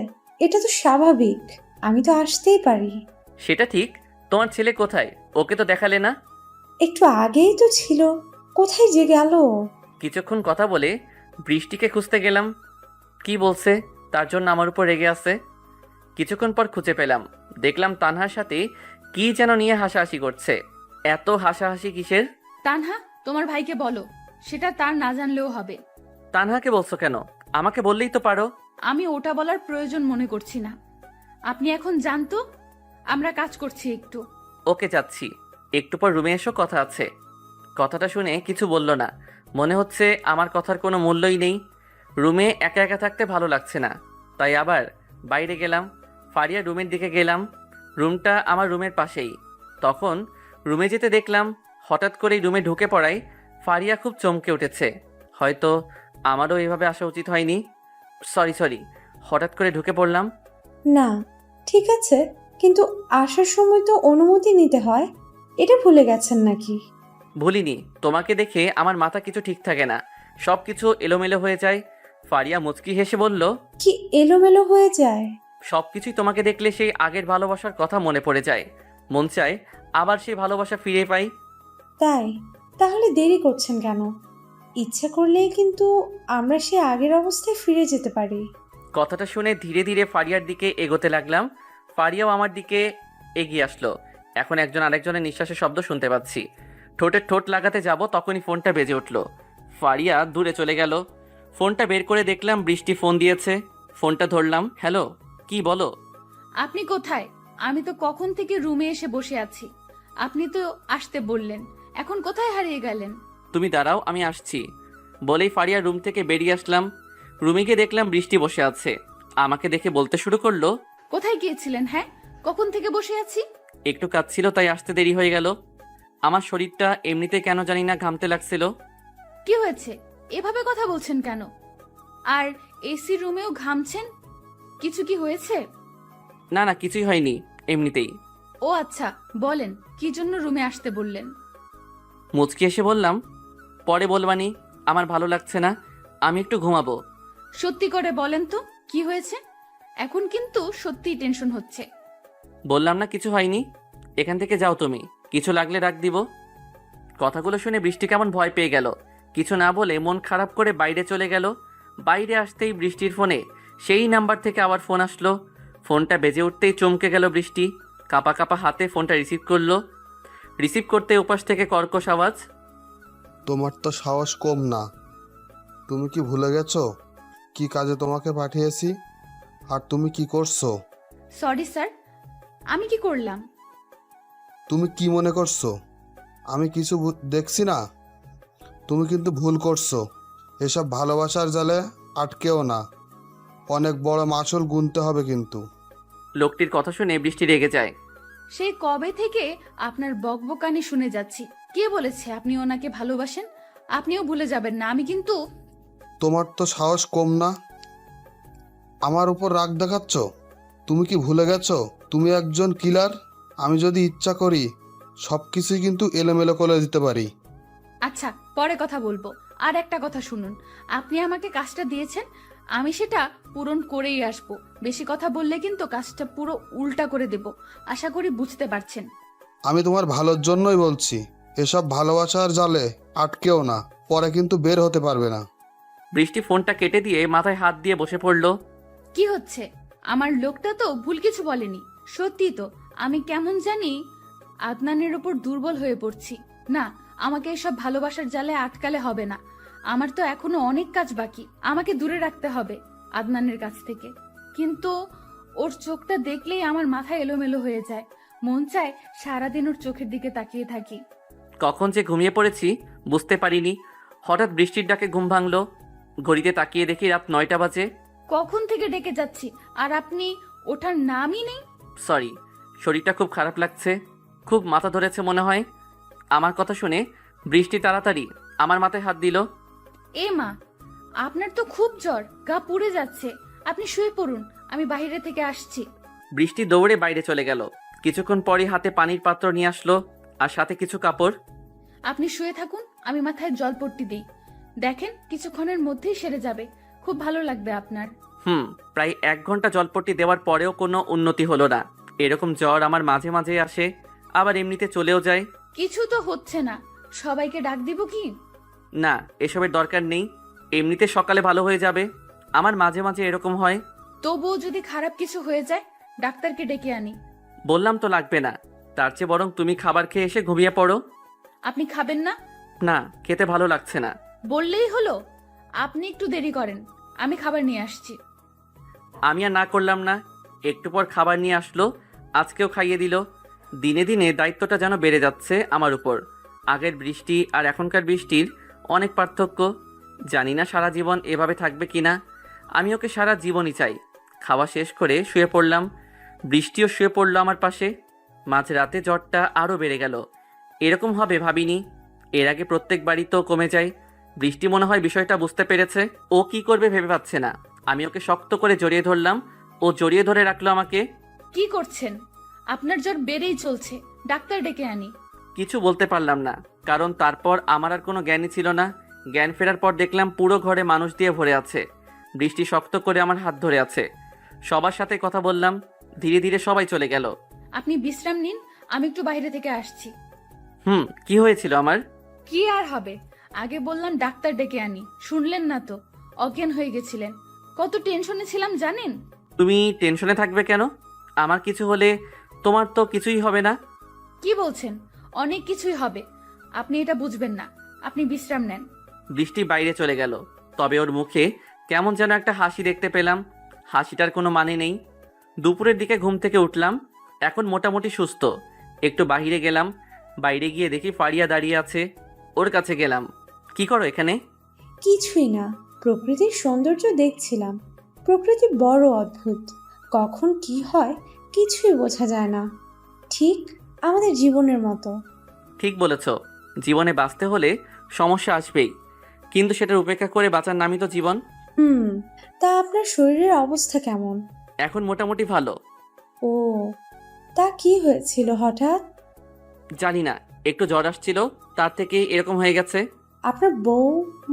এটা তো স্বাভাবিক, আমি তো আসতেই পারি। সেটা ঠিক, তোমার ছেলে কোথায়? ওকে তো দেখালে না। একটু আগেই তো ছিল, কোথায় যে গেল? কিছুক্ষণ কথা বলে বৃষ্টিকে খুঁজতে গেলাম। কি বলছে তার জন্য আমার উপর রেগে আছে। কিছুক্ষণ পর খুঁজে পেলাম। দেখলাম তানহার সাথে কি যেন নিয়ে হাসাহাসি করছে। এত হাসাহাসি কিসের? তানহা, তোমার ভাইকে বলো, সেটা তার না জানলেও হবে। তানহাকে বলছো কেন? আমাকে বললেই তো পারো। আমি ওটা বলার প্রয়োজন মনে করছি না। আপনি এখন জানতো, আমরা কাজ করছি একটু। ওকে যাচ্ছি, একটু পর রুমে এসো, কথা আছে। কথাটা শুনে কিছু বলল না। মনে হচ্ছে আমার কথার কোনো মূল্যই নেই। রুমে একা একা থাকতে ভালো লাগছে না, তাই আবার বাইরে গেলাম। ফারিয়া রুমের দিকে গেলাম। রুমটা আমার রুমের পাশেই। তখন রুমে যেতে দেখলাম হঠাৎ করেই রুমে ঢুকে পড়ায় ফারিয়া খুব চমকে উঠেছে। হয়তো আমারও এভাবে আসা উচিত হয়নি। সরি, হঠাৎ করে ঢুকে পড়লাম। না, ঠিক আছে, কিন্তু আসার সময় তো অনুমতি নিতে হয়, এটা ভুলে গেছেন নাকি? ভুলিনি। তোমাকে দেখে আমার মাথা কিছু ঠিক থাকে না, সব কিছু এলোমেলো হয়ে যায়। ফারিয়া মুচকি হেসে বলল, কি এলোমেলো হয়ে যায়? সব কিছুই তোমাকে দেখলে সেই আগের ভালোবাসার কথা মনে পড়ে যায়। মন চায় আবার সেই ভালোবাসা ফিরে পাই। তাই? তাহলে দেরি করছেন কেন? ইচ্ছে করলেই কিন্তু আমরা সে আগের অবস্থায় ফিরে যেতে পারি। কথাটা শুনে ধীরে ধীরে ফারিয়ার দিকে এগোতে লাগলাম। ফারিয়াও আমার দিকে এগিয়ে আসলো। এখন একজন আরেকজনের নিঃশ্বাসের শব্দ শুনতে পাচ্ছি। ঠোঁটে ঠোঁট লাগাতে যাব, তখনই ফোনটা বেজে উঠল। ফারিয়া দূরে চলে গেল। ফোনটা বের করে দেখলাম বৃষ্টি ফোন দিয়েছে। ফোনটা ধরলাম। হ্যালো, কি বলো? আপনি কোথায়? আমি তো কখন থেকে রুমে এসে বসে আছি। আপনি তো আসতে বললেন, এখন কোথায় হারিয়ে গেলেন? তুমি দাঁড়াও, আমি আসছি বলেই ফারিয়া রুম থেকে বেরিয়ে আসলাম। রুমে গিয়ে দেখলাম বৃষ্টি বসে আছে। আমাকে দেখে বলতে শুরু করলো, কোথায় গিয়েছিলেন? হ্যাঁ, কখন থেকে বসে আছি। একটু কাজ ছিল তাই আসতে দেরি হয়ে গেল। আমার শরীরটা এমনিতে কেন জানি না ঘামতে লাগছিল। কি হয়েছে? এভাবে কথা বলছেন কেন? আর এসি রুমেও ঘামছেন, কিছু কি হয়েছে? না, কিছুই হয়নি, এমনিতেই। ও আচ্ছা, বলেন কি জন্য রুমে আসতে বললেন? মুচকি এসে বললাম, পরে বলবানি, আমার ভালো লাগছে না, আমি একটু ঘুমাবো। সত্যি করে বলেন তো, কি হয়েছে? এখন কিন্তু সত্যিই টেনশন হচ্ছে। বললাম না কিছু হয়নি। এখান থেকে যাও তুমি, কিছু লাগলে ডাক দিব। কথাগুলো শুনে বৃষ্টি কেমন ভয় পেয়ে গেল। কিছু না বলে মন খারাপ করে বাইরে চলে গেল। বাইরে আসতেই বৃষ্টির ফোনে সেই নাম্বার থেকে আবার ফোন আসলো। ফোনটা বেজে উঠতেই চমকে গেল বৃষ্টি। কাপা কাপা হাতে ফোনটা রিসিভ করলো। রিসিভ করতে উপাস থেকে কর্কশ আওয়াজ, তোমার তো সাহস কম না। তুমি কি ভুলে গেছো কি কাজে তোমাকে পাঠিয়েছি আর তুমি কি করছো? সরি স্যার, আমি কি করলাম? তুমি কি মনে করছো আমি কিছু দেখছি না? তুমি কিন্তু ভুল করছো। এসব ভালোবাসার জালে আটকেও না, অনেক বড় মাসুল গুনতে হবে কিন্তু। লোকটির কথা শুনে বৃষ্টি রেগে যায়। সেই কবে থেকে আপনার বকবকানি শুনে যাচ্ছি। কে বলেছে আপনি ওনাকে ভালোবাসেন? আপনিও ভুলে যাবেন না, আমি কিন্তু। তোমার তো সাহস কম না, আমার উপর রাগ দেখাচ্ছ। তুমি কি ভুলে গেছো তুমি একজন কিলার? আমি যদি ইচ্ছা করি সব কিছুই কিন্তু এলোমেলো করে দিতে পারি। আচ্ছা, পরে কথা বলবো। আর একটা কথা শুনুন, আপনি আমাকে কাজটা দিয়েছেন, আমি সেটা পূরণ করেই আসবো। বেশি কথা বললে কিন্তু কাজটা পুরো উল্টা করে দেব। আশা করি বুঝতে পারছেন। আমি তোমার ভালোর জন্যই বলছি, এসব ভালোবাসার জালে আটকেও না, পরে কিন্তু বের হতে পারবে না। বৃষ্টি ফোনটা কেটে দিয়ে মাথায় হাত দিয়ে বসে পড়ল। কি হচ্ছে? আমার লোকটা তো ভুল কিছু বলেনি। সত্যি তো আমি কেমন জানি আদনানের ওপর দুর্বল হয়ে পড়ছি। না, আমাকে এসব ভালোবাসার জালে আটকালে হবে না। আমার তো এখনো অনেক কাজ বাকি। আমাকে দূরে রাখতে হবে আদনানের কাছ থেকে। কিন্তু ওর চোখটা দেখলেই আমার মাথা এলোমেলো হয়ে যায়। মন চায় সারাদিন ওর চোখের দিকে তাকিয়ে থাকি। কখন যে ঘুমিয়ে পড়েছি বুঝতে পারিনি। হঠাৎ বৃষ্টির ডাকে ঘুম ভাঙলো। ঘড়িতে তাকিয়ে দেখি রাত 9টা বাজে। কখন থেকে ডেকে যাচ্ছি আর আপনি ওঠার নামই নেই। সরি, শরীরটা খুব খারাপ লাগছে, খুব মাথা ধরেছে মনে হয়। আমার কথা শুনে বৃষ্টি তাড়াতাড়ি আমার মাথায় হাত দিল। এ মা, আপনার তো খুব জ্বর, গা পুড়ে যাচ্ছে। আপনি শুয়ে পড়ুন, আমি বাইরে থেকে আসছি। বৃষ্টি দৌড়ে বাইরে চলে গেল। কিছুক্ষণ পরই হাতে পানির পাত্র নিয়ে আসলো আর সাথে কিছু কাপড়। আপনি শুয়ে থাকুন, আমি মাথায় জলপট্টি দিই। দেখেন কিছুক্ষণের মধ্যেই সেরে যাবে, খুব ভালো লাগবে আপনার। প্রায় 1 ঘন্টা জলপট্টি দেওয়ার পরেও কোনো উন্নতি হলো না। এরকম জ্বর আমার মাঝে মাঝে আসে, আবার এমনিতে চলেও যায়। কিছু তো হচ্ছে না, সবাইকে ডাক দিব কি? না, এসবের দরকার নেই, এমনিতে সকালে ভালো হয়ে যাবে। আমার মাঝে মাঝে এরকম হয়। তবুও যদি খারাপ কিছু হয়ে যায়, ডাক্তারকে ডেকে আনি। বললাম তো লাগবে না, তার চেয়ে বরং তুমি খাবার খেয়ে এসে ঘুমিয়ে পড়ো। আপনি খাবেন না? না, খেতে ভালো লাগছে না। বললেই হলো। আপনি একটু দেরি করেন, আমি খাবার নিয়ে আসছি। আমি আর না করলাম না। একটু পর খাবার নিয়ে আসলো, আজকেও খাইয়ে দিল। দিনে দিনে দায়িত্বটা যেন বেড়ে যাচ্ছে আমার উপর। আগের বৃষ্টি আর এখনকার বৃষ্টির অনেক পার্থক্য। জানি না সারা জীবন এভাবে থাকবে কিনা। আমি ওকে সারা জীবনই চাই। খাওয়া শেষ করে শুয়ে পড়লাম। বৃষ্টিও শুয়ে পড়লো আমার পাশে। মাঝরাতে জ্বরটা আরও বেড়ে গেল। এরকম হবে ভাবিনি। এর আগে প্রত্যেকবারই তো কমে যায়। বৃষ্টি মনে হয় বিষয়টা বুঝতে পেরেছে। ও কি করবে ভেবে পাচ্ছে না। আমি ওকে শক্ত করে জড়িয়ে ধরলাম, ও জড়িয়ে ধরে রাখলো আমাকে। কি করছেন? আপনার জ্বর বেড়েই চলছে, ডাক্তার ডেকে আনি। কিছু বলতে পারলাম না, কারণ তারপর আমার আর কোনো জ্ঞানই ছিল না। জ্ঞান ফেরার পর দেখলাম পুরো ঘরে মানুষ দিয়ে ভরে আছে। বৃষ্টি শক্ত করে আমার হাত ধরে আছে। সবার সাথে কথা বললাম। ধীরে ধীরে সবাই চলে গেল। আপনি বিশ্রাম নিন, আমি একটু বাইরে থেকে আসছি। কি হয়েছিল আমার? কি আর হবে, আগে বললাম ডাক্তার ডেকে আনি, শুনলেন না তো, অজ্ঞান হয়ে গেছিলেন। কত টেনশনে ছিলাম জানেন? তুমি টেনশনে থাকবে কেন? আমার কিছু হলে তোমার তো কিছুই হবে না। কি বলছেন? অনেক কিছুই হবে, আপনি এটা বুঝবেন না। আপনি বিশ্রাম নেন। বৃষ্টি বাইরে চলে গেল, তবে ওর মুখে কেমন যেন একটা হাসি দেখতে পেলাম। হাসিটার কোনো মানে নেই। দুপুরের দিকে ঘুম থেকে উঠলাম, এখন মোটামুটি সুস্থ। একটু বাইরে গেলাম। বাইরে গিয়ে দেখি ফারিয়া দাঁড়িয়ে আছে। ওর কাছে গেলাম। কি করো এখানে? কিছুই না, প্রকৃতির সৌন্দর্য দেখছিলাম। প্রকৃতি বড় অদ্ভুত, কখন কি হয় কিছুই বোঝা যায় না। ঠিক আমাদের জীবনের মতো। ঠিক বলেছ, জীবনে বাঁচতে হলে সমস্যা আসবেই, কিন্তু সেটার উপেক্ষা করে বাঁচার নামই তো জীবন। তা আপনার শরীরের অবস্থা কেমন? এখন মোটামুটি ভালো। ও, তা কি হয়েছিল হঠাৎ? জানি না, একটু জ্বর আসছিল, তার থেকে এরকম হয়ে গেছে। আপনার বউ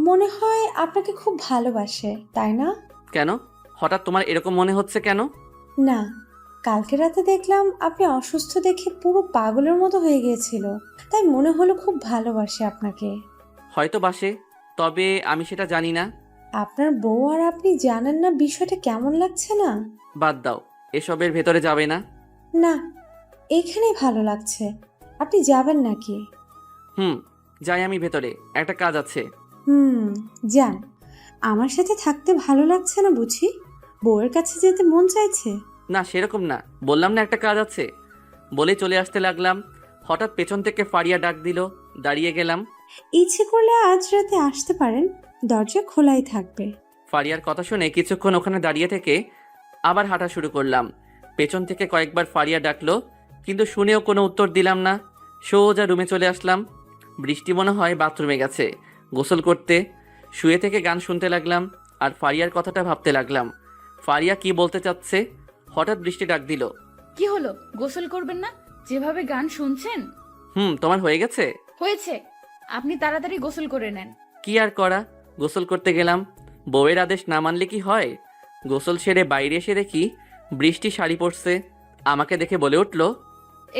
মনে হয় আপনাকে খুব ভালোবাসে, তাই না? কেন? হঠাৎ তোমার এরকম মনে হচ্ছে কেন? না, কালকে রাতে দেখলাম আপনি অসুস্থ দেখে পুরো পাগলের মতো হয়ে গিয়েছিল, তাই মনে হলো খুব ভালোবাসে আপনাকে। হয়তো বাসে, তবে আমি সেটা জানি না। আপনার বউ আর আপনি জানেন না বিষয়টা কেমন লাগছে না? বাদ দাও, এসবের ভেতরে যাবে না। না, এখানেই ভালো লাগছে। আপনি যাবেন নাকি? যাই আমি ভেতরে, একটা কাজ আছে। যান। আমার সাথে থাকতে ভালো লাগছে না বুঝি? বউয়ের কাছে যেতে মন চাইছে? না, সেরকম না, বললাম না একটা কাজ আছে। বলে চলে আসতে লাগলাম, হঠাৎ পেছন থেকে ফারিয়া ডাক দিল। দাঁড়িয়ে গেলাম। ইচ্ছে করলে আজ রাতে আসতে পারেন, দরজা খোলাই থাকবে। ফারিয়ার কথা শুনে কিছুক্ষণ ওখানে দাঁড়িয়ে থেকে আবার হাঁটা শুরু করলাম। পেছন থেকে কয়েকবার ফারিয়া ডাকলো, কিন্তু শুনেও কোনো উত্তর দিলাম না। সোজা রুমে চলে আসলাম। বৃষ্টি মনে হয় বাথরুমে গেছে গোসল করতে। শুয়ে থেকে গান শুনতে লাগলাম আর ফারিয়ার কথাটা ভাবতে লাগলাম। ফারিয়া কি বলতে চাচ্ছে। হঠাৎ বৃষ্টি ডাক দিল। কি হলো, গোসল করবেন না? যেভাবে গান শুনছেন। তোমার হয়ে গেছে? হয়েছে। আপনি তাড়াতাড়ি গোসল করে নেন। কি আর করা, গোসল করতে গেলাম। বউয়ের আদেশ না মানলে কি হয়? গোসল সেরে বাইরে এসে দেখি বৃষ্টি শাড়ি পরছে। আমাকে দেখে বলে উঠল,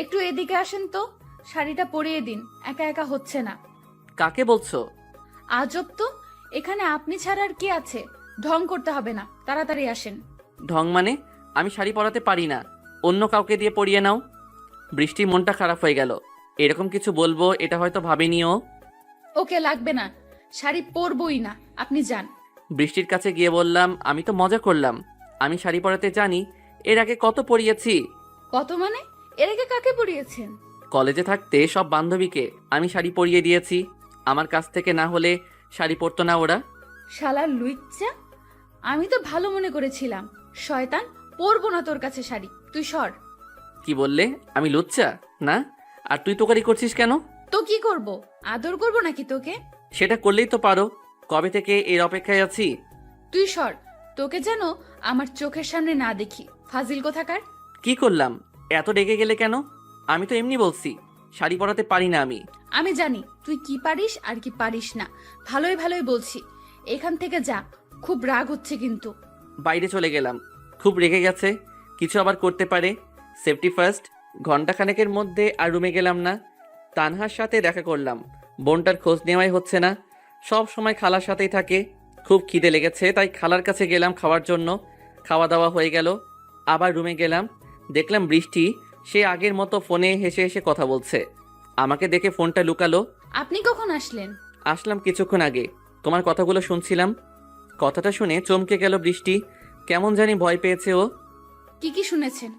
একটু এদিকে আসেন তো, শাড়িটা পরিয়ে দিন, একা একা হচ্ছে না। কাকে বলছো? আজব তো, এখানে আপনি ছাড়া আর কি আছে? ঢং করতে হবে না, তাড়াতাড়ি আসেন। ঢং মানে? আমি শাড়ি পরাতে পারি না, অন্য কাউকে দিয়ে পরিয়ে নাও। বৃষ্টির মনটা খারাপ হয়ে গেল। এরকম কিছু বলবো এটা হয়তো ভাবিনিও। ওকে, লাগবে না, শাড়ি পরবই না, আপনি যান। বৃষ্টির কাছে গিয়ে বললাম, আমি তো মজা করলাম, আমি শাড়ি পরাতে জানি, এর আগে কত পরিয়েছি। কত মানে? এর আগে কাকে পরিয়েছেন? কলেজে থাকতে সব বান্ধবীকে আমি শাড়ি পরিয়ে দিয়েছি। আমার কাছ থেকে না হলে শাড়ি পরতো না ওরা। শালার লুইচ্চা, আমি তো ভালো মনে করেছিলাম। শয়তান, পরবো না তোর কাছে শাড়ি, তুই সর। কি বললে? আমি লুচ্চা না? আর তুই তোকারি করছিস কেন? তো কি করব? আদর করব নাকি তোকে? সেটা করলেই তো পারো। কবে থেকে এর অপেক্ষায় আছি। তুই সর, তোকে যেন আমার চোখের সামনে না দেখি, ফাজিল কোথাকার। কি করলাম? এত রেগে গেলে কেন? আমি তো এমনি বলছি, শাড়ি পরাতে পারি না আমি। আমি জানি তুই কি পারিস আর কি পারিস না, ভালোই ভালোই বলছি। এখান থেকে যা, খুব রাগ হচ্ছে কিন্তু। বাইরে চলে গেলাম, খুব রেগে গেছে। কিছু আবার করতে পারে। Safety first. ঘন্টাখানেকের মধ্যে আর রুমে গেলাম না। তানহার সাথে দেখা করলাম। বোনটার খোঁজ নেওয়াই হচ্ছে না, সব সময় খালার সাথেই থাকে। খুব খিদে লেগেছে, তাই খালার কাছে গেলাম খাওয়ার জন্য। খাওয়া দাওয়া হয়ে গেল। আবার রুমে গেলাম, দেখলাম বৃষ্টি সে আগের মতো ফোনে হেসে হেসে কথা বলছে। আমাকে দেখে ফোনটা লুকালো। আপনি কখন আসলেন? আসলাম কিছুক্ষণ আগে, তোমার কথাগুলো শুনছিলাম। কথাটা শুনে চমকে গেল বৃষ্টি, কেমন জানি ভয় পেয়েছে ও। কি কি শুনেছেন?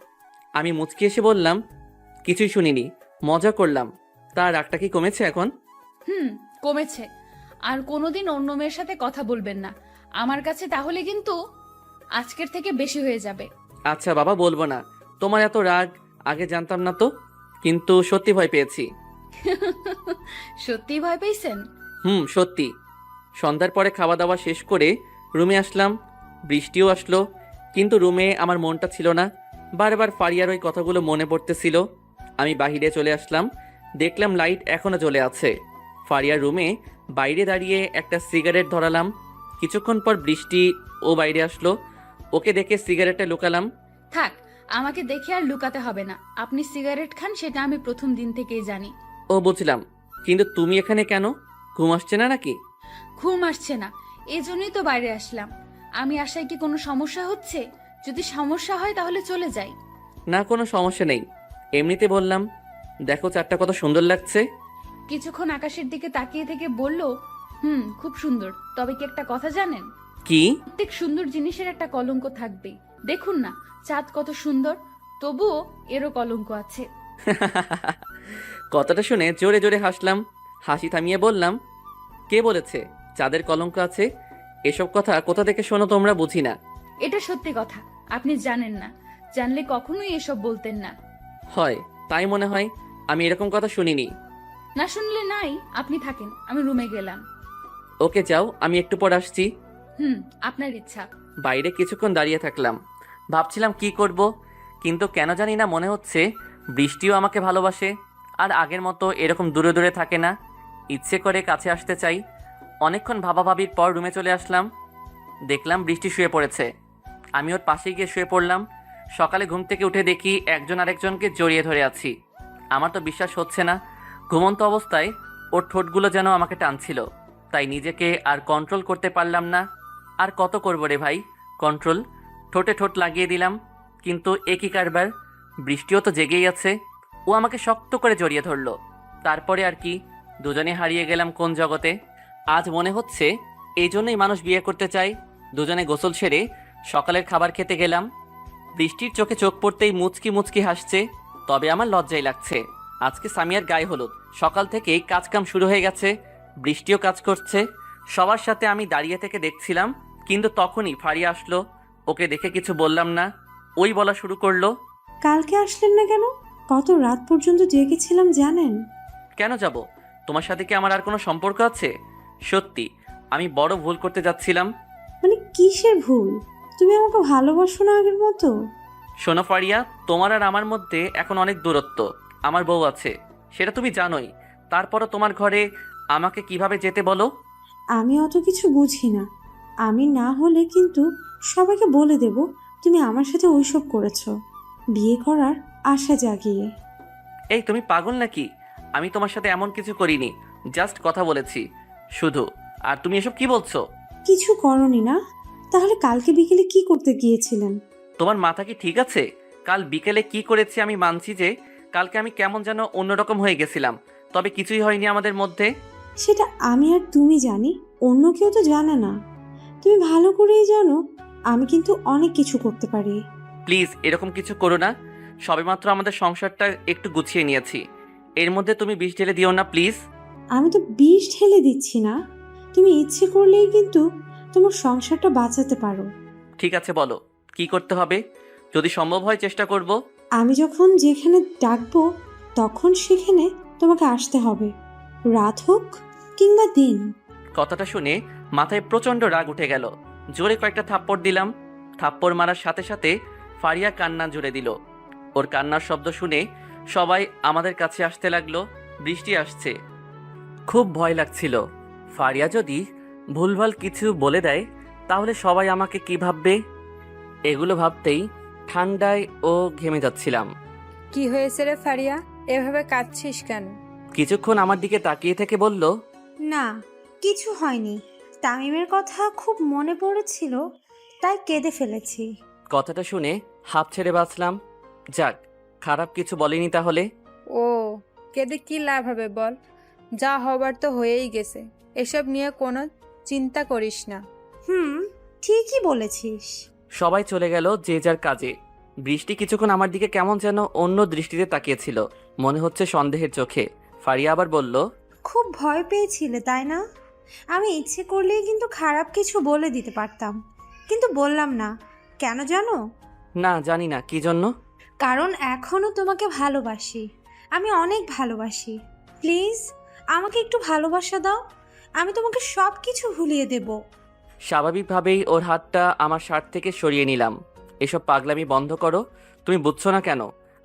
আমি মুচকি এসে বললাম, কিছুই শুনিনি, মজা করলাম। তার রাগটা কি কমেছে এখন? কমেছে। আর কোনোদিন অন্য মেয়ের সাথে কথা বলবেন না আমার কাছে, তাহলে কিন্তু আজকের থেকে বেশি হয়ে যাবে। আচ্ছা বাবা, বলবো না। তোমার এত রাগ আগে জানতাম না তো, কিন্তু সত্যি ভয় পেয়েছি। সত্যি ভয় পেয়েছেন? সত্যি। সন্ধ্যার পরে খাওয়া দাওয়া শেষ করে রুমে আসলাম। বৃষ্টিও আসলো, কিন্তু রুমে আমার মনটা ছিল না। বারবার ফারিয়ার ওই কথাগুলো মনে পড়তেছিল। আমি বাহিরে চলে আসলাম, দেখলাম লাইট এখনো জ্বলে আছে। ফারিয়ার রুমে বাইরে দাঁড়িয়ে একটা সিগারেট ধরালাম। কিছুক্ষণ পর বৃষ্টি ও বাইরে আসলো, ওকে দেখে সিগারেটটা লুকালাম। থাক, আমাকে দেখে আর লুকাতে হবে না, আপনি সিগারেট খান, সেটা আমি প্রথম দিন থেকেই জানি। ও বুঝলাম, কিন্তু তুমি এখানে কেন? ঘুম আসছে না নাকি? ঘুম আসছে না, এজন্যই তো বাইরে আসলাম। আমি আসায় কি কোনো সমস্যা হচ্ছে? যদি সমস্যা হয় তাহলে চলে যাই। না, কোনো সমস্যা নেই, এমনিতে বললাম। দেখো চারটা কত সুন্দর লাগছে। কিছুক্ষণ আকাশের দিকে তাকিয়ে থেকে বলল, খুব সুন্দর। তবে কি একটা কথা জানেন? কি? প্রত্যেক সুন্দর জিনিসের একটা কলঙ্ক থাকবেই। দেখুন না, চাঁদ কত সুন্দর, তবুও এরও কলঙ্ক আছে। কথাটা শুনে জোরে জোরে হাসলাম। হাসি থামিয়ে বললাম, কে বলেছে চাঁদের কলঙ্ক আছে? এসব কথা কোথা থেকে শোনো তোমরা? বুঝি না। এটা সত্যি কথা, আপনি জানেন না, জানলে কখনোই এসব বলতেন না। হয়, তাই মনে হয়। আমি এরকম কথা শুনিনি। না শুনলে নাই, আপনি থাকেন, আমি রুমে গেলাম। ওকে যাও, আমি একটু পর আসছি। আপনার ইচ্ছা। বাইরে কিছুক্ষণ দাঁড়িয়ে থাকলাম, ভাবছিলাম কি করব, কিন্তু কেন জানি না মনে হচ্ছে বৃষ্টিও আমাকে ভালোবাসে, আর আগের মতো এরকম দূরে দূরে থাকে না। ইচ্ছে করে কাছে আসতে চাই। অনেকক্ষণ ভাবাভাবির পর রুমে চলে আসলাম, দেখলাম বৃষ্টি শুয়ে পড়েছে। আমি ওর পাশে গিয়ে শুয়ে পড়লাম। সকালে ঘুম থেকে উঠে দেখি একজন আরেকজনকে জড়িয়ে ধরে আছি। আমার তো বিশ্বাস হচ্ছে না, ঘুমন্ত অবস্থায় ওর ঠোঁটগুলো যেন আমাকে টানছিল। তাই নিজেকে আর কন্ট্রোল করতে পারলাম না। আর কত করবো রে ভাই কন্ট্রোল? ঠোঁটে ঠোঁট লাগিয়ে দিলাম, কিন্তু একই কারবার। বৃষ্টিও তো জেগেই আছে। ও আমাকে শক্ত করে জড়িয়ে ধরলো। তারপরে আর কি, দুজনে হারিয়ে গেলাম কোন জগতে। আজ মনে হচ্ছে এই জন্যই মানুষ বিয়ে করতে চায়। দুজনে গোসল সেরে সকালের খাবার খেতে গেলাম। বৃষ্টির চোখে চোখ পড়তেই মুচকি মুচকি হাসছে। তবে আমার লজ্জাই লাগছে। আজকে সামিয়ার গায়ে হলুদ, সকাল থেকেই কাজকাম শুরু হয়ে গেছে। বৃষ্টিও কাজ করছে। সবার সাথে আমি দাঁড়িয়ে থেকে দেখছিলাম, কিন্তু তখনই ফারিয়া আসলো। ওকে দেখে কিছু বললাম না, ওই বলা শুরু করলো, কালকে আসলেন না কেন? কত রাত পর্যন্ত জেগেছিলাম জানেন? কেন যাব? তোমার সাথে কি আমার আর কোনো সম্পর্ক আছে? সত্যি আমি বড় ভুল করতে যাচ্ছিলাম। মানে কিসের ভুল? তুমি আমাকে ভালোবাসো না আগের মতো? শোনো ফারিয়া, তোমার আর আমার মধ্যে এখন অনেক দূরত্ব। আমার বউ আছে, সেটা তুমি জানোই। তারপরও তোমার ঘরে আমাকে কিভাবে যেতে বলো? আমি অত কিছু বুঝি না। আমি না হলে কিন্তু সবাইকে বলে দেব তুমি আমার সাথে ওইসব করেছো, বিয়ে করার আশা জাগিয়ে। এই তুমি পাগল নাকি? আমি তোমার সাথে এমন কিছু করিনি, জাস্ট কথা বলেছি শুধু। আর তুমি এসব কি বলছো? কিছু করনি না? তাহলে কালকে বিকেলে কি করতে গিয়েছিলেন? তোমার মাথা কি ঠিক আছে? কাল বিকেলে কি করেছি আমি মানছি যে কালকে আমি কেমন যেন অন্যরকম হয়ে গেছিলাম, তবে কিছুই হয়নি আমাদের মধ্যে। সেটা আমি আর তুমি জানি, অন্য কেউ তো জানে না। তুমি ভালো করেই জানো আমি কিন্তু অনেক কিছু করতে পারি। প্লিজ এরকম কিছু করো না। সবেমাত্র আমাদের সংসারটা একটু গুছিয়ে নিয়েছি, এর মধ্যে তুমি বিষ ঢেলে দিও না প্লিজ। আমি তো বিষ ঢেলে দিচ্ছি না, তুমি ইচ্ছে করলেই কিন্তু তোমার সংসারটা বাঁচাতে পারো। ঠিক আছে বলো কি করতে হবে, যদি সম্ভব হয় চেষ্টা করব। আমি যখন যেখানে ডাকবো তখন সেখানে তোমাকে আসতে হবে, রাত হোক কিংবা দিন। কথাটা শুনে মাথায় প্রচণ্ড রাগ উঠে গেল। জোরে কয়েকটা থাপ্পড় দিলাম। থাপ্পড় মারার সাথে সাথে ফারিয়া কান্না জুড়ে দিল। ওর কান্নার শব্দ শুনে সবাই আমাদের কাছে আসতে লাগলো। বৃষ্টি আসছে, খুব ভয় লাগছিল। ফারিয়া যদি ভুলভাল কিছু বলে দেয় তাহলে সবাই আমাকে কি ভাববে, এগুলো ভাবতেই ঠান্ডায় ও ঘেমে যাচ্ছিলাম। কি হয়েছে রে ফারিয়া, এভাবে কাঁদছিস কেন? কিছুক্ষণ আমার দিকে তাকিয়ে থেকে বলল, না, কিছু হয়নি। তামিমের কথা খুব মনে পড়েছিল, তাই কেঁদে ফেলেছি। কথাটা শুনে হাঁপ ছেড়ে বাঁচলাম। যাক, খারাপ কিছু বলেনি তাহলে। ও, কেঁদে কি লাভ হবে বল, যা হবার তো হয়েই গেছে। এসব নিয়ে কোনো চিন্তা করিস না। ঠিকই বলেছিস। সবাই চলে গেল যে যার কাজে। বৃষ্টি কিছুক্ষণ আমার দিকে কেমন যেন অন্য দৃষ্টিতে তাকিয়েছিল, মনে হচ্ছে সন্দেহের চোখে। ফারিয়া আবার বলল, খুব ভয় পেয়েছিলে তাই না? আমি ইচ্ছে করলেই কিন্তু খারাপ কিছু বলে দিতে পারতাম, কিন্তু বললাম না। কেন জানো? না জানি না কি জন্য। কারণ এখনো তোমাকে ভালোবাসি, আমি অনেক ভালোবাসি। প্লিজ আমাকে একটু ভালোবাসা দাও, আমি তোমাকে সব কিছু ভুলিয়ে দেব। স্বাভাবিকভাবেই ওর হাতটা আমার শার্ট থেকে সরিয়ে নিলাম। এসব পাগলামি বন্ধ করো। তুমি বুঝছো না কেন?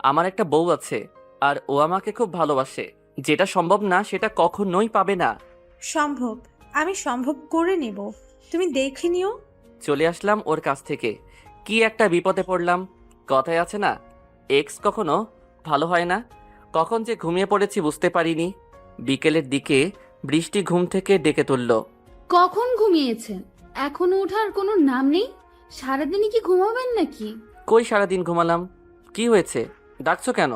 আমার একটা বউ আছে আর ও আমাকে খুব ভালোবাসে। যেটা সম্ভব না সেটা কখনোই পাবে না। সম্ভব, আমি সম্ভব করে নেব, তুমি দেখে নিও। চলে আসলাম ওর কাছ থেকে। কি একটা বিপদে পড়লাম। কথায় আছে না, এক্স কখনো ভালো হয় না। কখন যে ঘুমিয়ে পড়েছি বুঝতে পারিনি। বিকেলের দিকে বৃষ্টি ঘুম থেকে ডেকে তুলল। কখন ঘুমিয়েছেন? এখনো ওঠার কোনো নাম নেই? সারাদিনই কি ঘুমাবেন নাকি? কই সারাদিন ঘুমালাম। কি হয়েছে, ডাকছো কেন?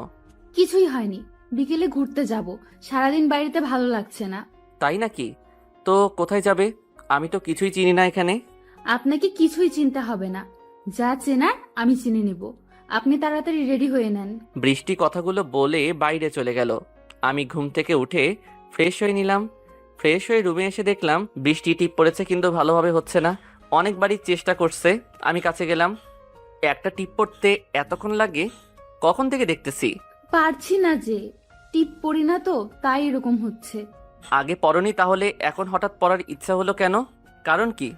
কিছুই হয়নি, বিকেলে ঘুরতে যাব। সারাদিন বাড়িতে ভালো লাগছে না। তাই নাকি? তো কোথায় যাবে? আমি তো কিছুই চিনি না এখানে। আপনাকে কিছুই চিনতে হবে না, যা চেনার আমি চিনে নেব। আপনি তাড়াতাড়ি রেডি হয়ে নেন। বৃষ্টি কথাগুলো বলে বাইরে চলে গেল। আমি ঘুম থেকে উঠে ফ্রেশ হয়ে নিলাম। ফ্রেশ হয়ে রুমে এসে দেখলাম বৃষ্টি টিপ পড়েছে কিন্তু ভালোভাবে হচ্ছে না। অনেকবারই চেষ্টা করছে। আমি কাছে গেলাম। একটা টিপ পড়তে এতক্ষণ লাগে কখন থেকে দেখতেছি। পারছি না যে, টিপ পড়ি না তো তাই এরকম হচ্ছে। আগে পড়নি তাহলে এখন হঠাৎ পড়ার ইচ্ছা হলো কেন? কারণ কি?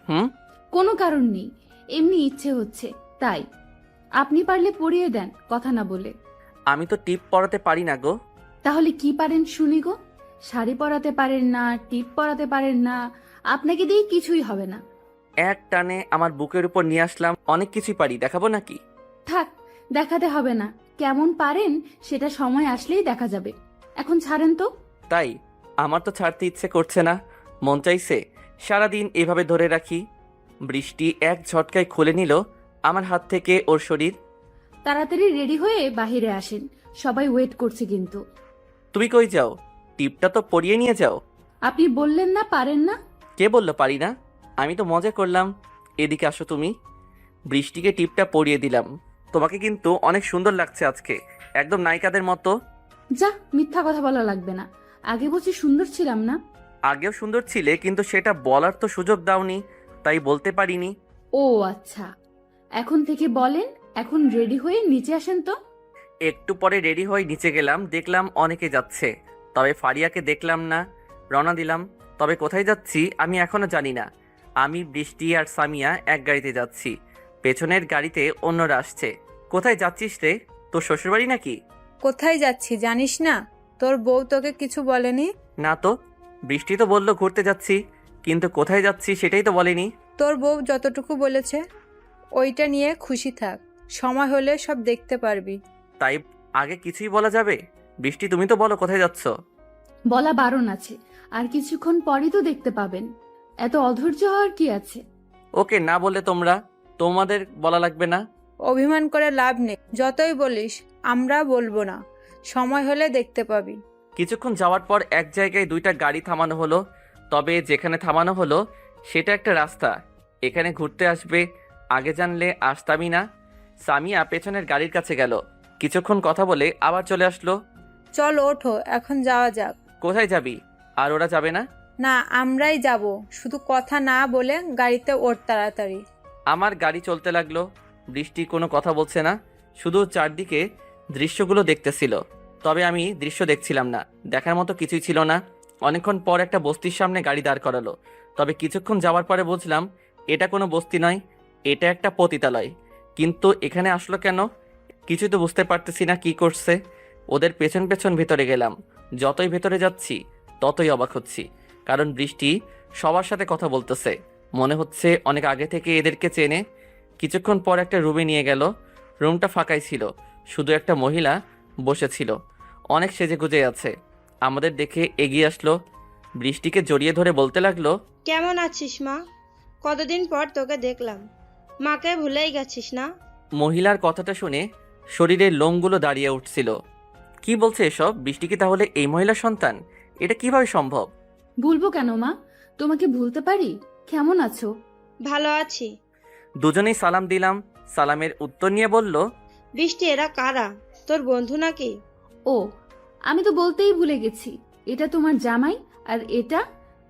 কোনো কারণ নেই, এমনি ইচ্ছে হচ্ছে তাই। আপনি পারলে পড়িয়ে দেন, কথা না বলে। আমি তো টিপ পড়াতে পারি না গো। তাহলে কি পারেন শুনি গো? শাড়ি পরাতে পারেন না, টিপ পরাতে পারেন না, আপনাকে দিয়ে কিছুই হবে না। এক টানে আমার বুকের উপর নিয়ে আসলাম। অনেক কিছুই পারি, দেখাবো নাকি? থাক, দেখাতে হবে না। কেমন পারেন সেটা সময় আসলেই দেখা যাবে। এখন ছাড়েন তো। তাই? আমার তো ছাড়তে ইচ্ছে করছে না, মন চাইছে সারাদিন এভাবে ধরে রাখি। বৃষ্টি এক ঝটকায় খুলে নিল আমার হাত থেকে ওর শরীর। তাড়াতাড়ি রেডি হয়ে বাহিরে আসেন, সবাই ওয়েট করছে কিন্তু। তুমি কই যাও? টিপটা তো পরিয়ে নিয়ে যাও। আপনি বললেন না পারেন না। কে বললো পারি না? আমি তো মজা করলাম। এদিকে আসো তুমি। বৃষ্টিকে টিপটা পরিয়ে দিলাম। তোমাকে কিন্তু অনেক সুন্দর লাগছে আজকে, একদম নায়িকাদের মতো। যা, মিথ্যা কথা বলা লাগবে না। আগে বুঝি সুন্দর ছিলাম না? আগেও সুন্দর ছিলে কিন্তু সেটা বলার তো সুযোগ দাওনি, তাই বলতে পারিনি। ও আচ্ছা, এখন থেকে বলেন। এখন রেডি হয়ে নিচে আসেন তো। একটু পরে রেডি হয়ে নিচে গেলাম, দেখলাম অনেকে যাচ্ছে, তবে ফারিয়াকে দেখলাম না। রওনা দিলাম। তবে কোথায় যাচ্ছি আমি এখনো জানি না। আমি, বৃষ্টি আর সামিয়া এক গাড়িতে যাচ্ছি, পেছনের গাড়িতে অন্যরা আসছে। কোথায় যাচ্ছিস রে? তোর শ্বশুরবাড়ি নাকি? কোথায় যাচ্ছি জানিস না? তোর বউ তোকে কিছু বলেনি? না তো, বৃষ্টি তো বললো ঘুরতে যাচ্ছি, কিন্তু কোথায় যাচ্ছি সেটাই তো বলেনি। তোর বউ যতটুকু বলেছে ওইটা নিয়ে খুশি থাক, সময় হলে সব দেখতে পারবি। তাই আগে কিছুই বলা যাবে? বৃষ্টি তুমি তো বলো কোথায় যাচ্ছ। বলা বারণ আছে, আর কিছুক্ষণ পরই তো দেখতে পাবেন। এত অধৈর্য হওয়ার কি আছে? ওকে, না বললে তোমাদের বলা লাগবে না। অভিমান করে লাভ নেই, যতই বলিস আমরা বলবো না, সময় হলে দেখতে পাবি। কিছুক্ষণ যাওয়ার পর এক জায়গায় দুইটা গাড়ি থামানো হলো। তবে যেখানে থামানো হলো সেটা একটা রাস্তা। এখানে ঘুরতে আসবে আগে জানলে আসতামই না। সামিয়া পেছনের গাড়ির কাছে গেল, কিছুক্ষণ কথা বলে আবার চলে আসলো। চল ওঠো, এখন যাওয়া যাক। কোথায় যাবি? আর ওরা যাবে না? না, আমরাই যাব, শুধু কথা না বলে গাড়িতে ওঠ তাড়াতাড়ি। আমার গাড়ি চলতে লাগলো। বৃষ্টি কোনো কথা বলছে না, শুধু চারদিকে দৃশ্যগুলো দেখতেছিল। তবে আমি দৃশ্য দেখছিলাম না, দেখার মতো কিছুই ছিল না। অনেকক্ষণ পর একটা বস্তির সামনে গাড়ি দাঁড় করালো। তবে কিছুক্ষণ যাওয়ার পরে বুঝলাম এটা কোনো বস্তি নয়, এটা একটা পতিতালয়। কিন্তু এখানে আসলো কেন কিছুই তো বুঝতে পারতেছি না কি করছে। ওদের পেছন পেছন ভেতরে গেলাম। যতই ভেতরে যাচ্ছি ততই অবাক হচ্ছি, কারণ বৃষ্টি সবার সাথে কথা বলতেছে। মনে হচ্ছে অনেক আগে থেকে এদেরকে চেনে। কিছুক্ষণ পর একটা রুমে নিয়ে গেল। রুমটা ফাঁকাই ছিল, শুধু একটা মহিলা বসেছিল, অনেক সেজেগুজে আছে। আমাদের দেখে এগিয়ে আসলো, বৃষ্টিকে জড়িয়ে ধরে বলতে লাগলো, কেমন আছিস মা? কতদিন পর তোকে দেখলাম, মাকে ভুলেই গেছিস না? মহিলার কথাটা শুনে শরীরের লোমগুলো দাঁড়িয়ে উঠছিল। কি বলছে এসব? বৃষ্টি কি তাহলে এই মহিলার সন্তান? এটা কিভাবে সম্ভব? ভুলবো কেন মা, তোমাকে ভুলতে পারি? কেমন আছো? ভালো আছি। দুজনেই সালাম দিলাম। সালামের উত্তর নিয়ে বলল, বৃষ্টি, এরা কারা? তোর বন্ধু নাকি? ও, আমি তো বলতেই ভুলে গেছি, এটা তোমার জামাই আর এটা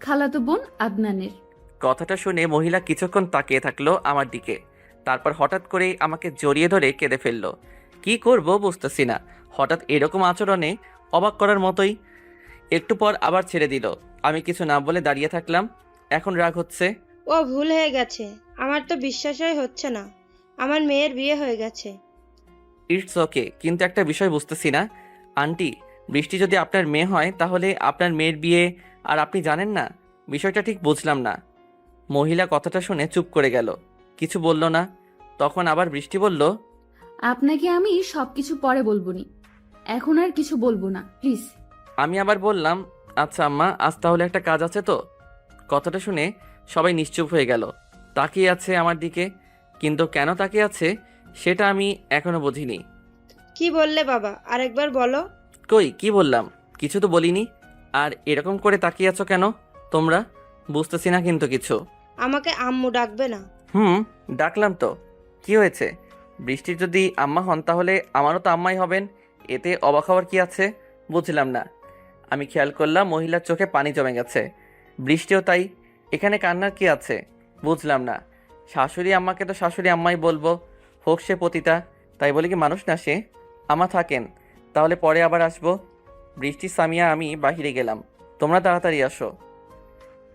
খালাতো বোন আদনানের। কথাটা শুনে মহিলা কিছুক্ষণ তাকিয়ে থাকলো আমার দিকে, তারপর হঠাৎ করেই আমাকে জড়িয়ে ধরে কেঁদে ফেললো। কি করব বুঝতেছি না, হঠাৎ এরকম আচরণে অবাক করার মতোই। একটু পর আবার ছেড়ে দিল। আমি কিছু না বলে দাঁড়িয়ে থাকলাম। এখন রাগ হচ্ছে। ও ভুল হয়ে গেছে, আমার তো বিশ্বাসই হচ্ছে না। আমার মেয়ের বিয়ে হয়ে গেছে। ইটস ওকে, কিন্তু একটা বিষয় বুঝতেছি না আন্টি, বৃষ্টি যদি আপনার মেয়ে হয় তাহলে আপনার মেয়ের বিয়ে আর আপনি জানেন না? বিষয়টা ঠিক বুঝলাম না। মহিলা কথাটা শুনে চুপ করে গেল, কিছু বলল না। তখন আবার বৃষ্টি বলল, আপনাকে আমি সবকিছু পরে বলবো নি, এখন আর কিছু বলবো না, প্লিজ। আমি আবার বললাম, আচ্ছা আম্মা, আজ তাহলে একটা কাজ আছে তো। কথাটা শুনে সবাই নিশ্চুপ হয়ে গেল, তাকিয়ে আছে আমার দিকে। কিন্তু কেন তাকিয়ে আছে সেটা আমি এখনো বুঝিনি। কি বললে বাবা, আরেকবার বলো। কই কি বললাম? কিছু তো বলিনি। আর এরকম করে তাকিয়ে আছো কেন তোমরা? বুঝতেছি না কিন্তু কিছু। আমাকে আম্মু ডাকবে না? ডাকলাম তো, কি হয়েছে? বৃষ্টির যদি আম্মা হন তাহলে আমারও তো আম্মাই হবেন, এতে অবাক হওয়ার কি আছে? বুঝলাম না। আমি খেয়াল করলাম মহিলার চোখে পানি জমে গেছে, বৃষ্টিও তাই। এখানে কান্নার কি আছে? বুঝলাম না। শাশুড়ি আম্মাকে তো শাশুড়ি আম্মাই বলবো, হোক সে পতিতা, তাই বলে কি মানুষ না সে? আম্মা থাকেন, তাহলে পরে আবার আসবো। বৃষ্টি, সামিয়া, আমি বাহিরে গেলাম, তোমরা তাড়াতাড়ি আসো।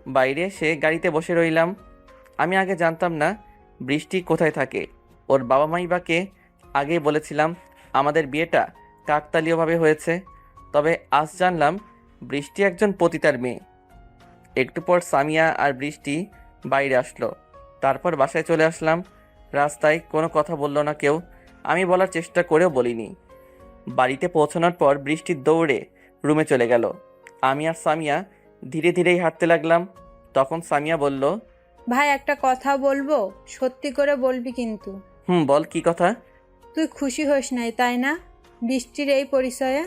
বাইরে এসে গাড়িতে বসে রইলাম। আমি আগে জানতাম না বৃষ্টি কোথায় থাকে। ওর বাবা মাই বাকে আগেই বলেছিলাম আমাদের বিয়েটা কাকতালীয়ভাবে হয়েছে। তবে আজ জানলাম বৃষ্টি একজন পতিতার মেয়ে। একটু পর সামিয়া আর বৃষ্টি বাইরে আসলো, তারপর বাসায় চলে আসলাম। রাস্তায় কোনো কথা বলল না কেউ, আমি বলার চেষ্টা করেও বলিনি। বাড়িতে পৌঁছানোর পর বৃষ্টি দৌড়ে রুমে চলে গেল। আমি আর সামিয়া ধীরে ধীরেই হাঁটতে লাগলাম। তখন সামিয়া বলল, ভাই, একটা কথা বলবো, সত্যি করে বলবি কিন্তু। বল, কি কথা? তুই খুশি হোস নাই তাই না বৃষ্টির এই পরিচয়ে?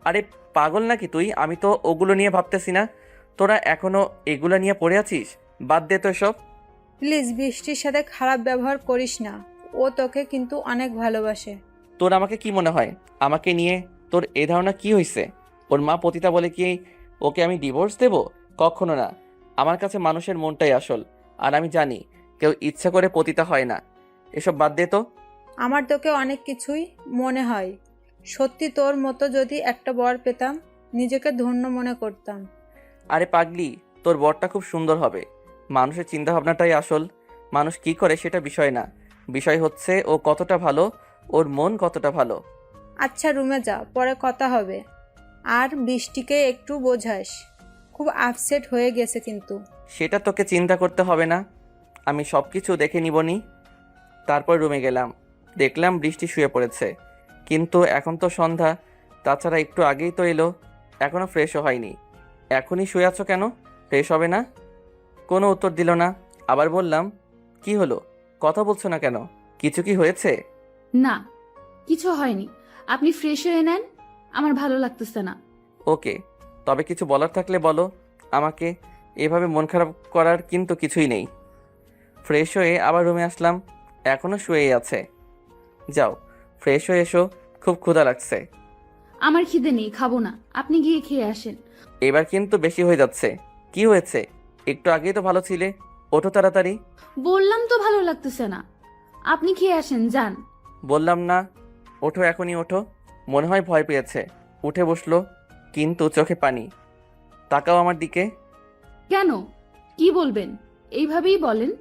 আরে পাগল নাকি তুই? আমি তো ওগুলো নিয়ে ভাবতেছি না। তোরা এখনো এগুলো নিয়ে পড়ে আছিস? বাদ দে তো এসব। প্লিজ বৃষ্টির সাথে খারাপ ব্যবহার করিস না, ও তোকে কিন্তু অনেক ভালোবাসে। তোর আমাকে কি মনে হয়? আমাকে নিয়ে তোর এ ধারণা কি হয়েছে? ওর মা পতিতা বলে কি ওকে আমি ডিভোর্স দেব? কখনো না। আমার কাছে মানুষের মনটাই আসল, আর আমি জানি কেউ ইচ্ছা করে পতিতা হয় না। এসব বাদ দে তো। আমার তোকে অনেক কিছুই মনে হয়, সত্যি তোর মতো যদি একটা বর পেতাম নিজেকে ধন্য মনে করতাম। আরে পাগলি, তোর বরটা খুব সুন্দর হবে। মানুষের চিন্তাভাবনাটাই আসল, মানুষ কি করে সেটা বিষয় না। বিষয় হচ্ছে ও কতটা ভালো, ওর মন কতটা ভালো। আচ্ছা রুমে যা, পরে কথা হবে। আর বৃষ্টিকে একটু বোঝাস, খুব আপসেট হয়ে গেছে কিন্তু। সেটা তোকে চিন্তা করতে হবে না, আমি সব কিছু দেখে নিবনি। তারপর রুমে গেলাম, দেখলাম বৃষ্টি শুয়ে পড়েছে, কিন্তু এখন তো সন্ধ্যা, তাছাড়া একটু আগেই তো এলো, এখনও ফ্রেশও হয়নি। এখনই শুয়ে আছো কেন, ফ্রেশ হবে না? কোনো উত্তর দিল না। আবার বললাম, কি হলো, কথা বলছো না কেন, কিছু কি হয়েছে? না, কিছু হয়নি। আপনি ফ্রেশ হয়ে নেন, আমার ভালো লাগতেছে না। ওকে, তবে কিছু বলার থাকলে বলো আমাকে, এভাবে মন খারাপ করার কিন্তু কিছুই নেই। ফ্রেশ হয়ে আবার রুমে আসলাম, এখনও শুয়েই আছে। যাও ফ্রেশ হয়ে এসো, খুব ক্ষুধা লাগছে। আমার খিদে নেই, খাবো না, আপনি গিয়ে খেয়ে আসেন। এবার কিন্তু বেশি হয়ে যাচ্ছে। কি হয়েছে, একটু আগেই তো ভালো ছিলে, ওঠো তাড়াতাড়ি। বললাম তো ভালো লাগতেছে না, আপনি খেয়ে আসেন, যান। বললাম না, ওঠো, এখনই ওঠো। মনে হয় ভয় পেয়েছে, উঠে বসলো, কিন্তু চোখে পানি। তাকাও আমার দিকে। কেন, কি বলবেন, এইভাবেই বলেন।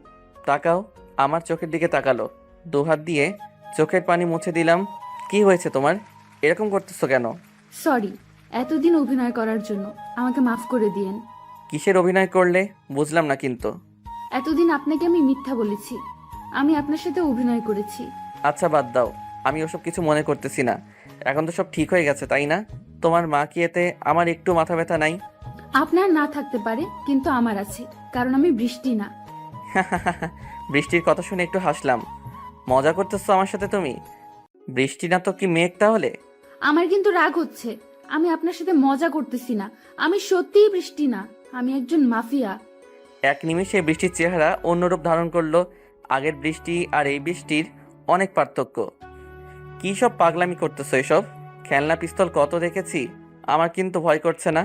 তাকাও, আমার চোখের দিকে তাকালো, দুহাত দিয়ে চোখের পানি মুছে দিলাম। কি হয়েছে তোমার, এরকম করতেছো কেন? সরি, এতদিন অভিনয় করার জন্য আমাকে মাফ করে দিয়েন। কিসের অভিনয় করলে, বুঝলাম না কিন্তু। এতদিন আপনাকে আমি মিথ্যা বলেছি, আমি আপনার সাথে অভিনয় করেছি। আচ্ছা বাদ দাও, আমি ওসব কিছু মনে করতেছি না। এখন তো সব ঠিক হয়ে গেছে, তাই না? তোমার মা কি এতে আমার একটু মাথা ব্যথা নাই? আপনার না থাকতে পারে, কিন্তু আমার আছে, কারণ আমি বৃষ্টি না। বৃষ্টির কথা শুনে একটু হাসলাম। মজা করতেছো আমার সাথে তুমি? বৃষ্টি না তো কি মেঘ তাহলে? আমার কিন্তু রাগ হচ্ছে, আমি আপনার সাথে মজা করতেছি না, আমি সত্যিই বৃষ্টি না, আমি একজন মাফিয়া। এক নিমেষে বৃষ্টির চেহারা অন্যরূপ ধারণ করলো। আগের বৃষ্টি আর এই বৃষ্টির অনেক পার্থক্য। কি সব পাগলামি করতেছো এসব? খেলনা পিস্তল কত দেখেছি, আমার কিন্তু ভয় করছে না।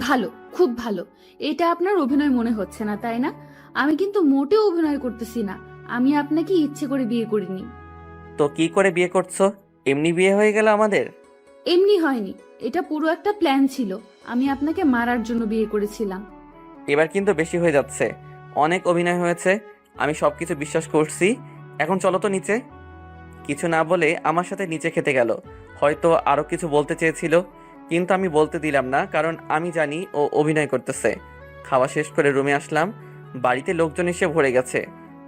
ভালো, খুব ভালো। এটা আপনার অভিনয় মনে হচ্ছে না, তাই না? আমি কিন্তু মোটেও অভিনয় করতেছি না, আমি আপনাকে ইচ্ছে করে বিয়ে করিনি। তো কি করে বিয়ে করছো, এমনি বিয়ে হয়ে গেল আমাদের? এমনি হয়নি, এটা পুরো একটা প্ল্যান ছিল, আমি আপনাকে মারার জন্য বিয়ে করেছিলাম। এবার কিন্তু বেশি হয়ে যাচ্ছে, অনেক অভিনয় হয়েছে, আমি সবকিছু বিশ্বাস করছি। এখন চলো তো নিচে। কিছু না বলে আমার সাথে নিচে খেতে গেল। হয়তো আরো কিছু বলতে চেয়েছিল, কিন্তু আমি বলতে দিলাম না, কারণ আমি জানি ও অভিনয় করতেছে। খাওয়া শেষ করে রুমে আসলাম, বাড়িতে লোকজন এসে ভরে গেছে,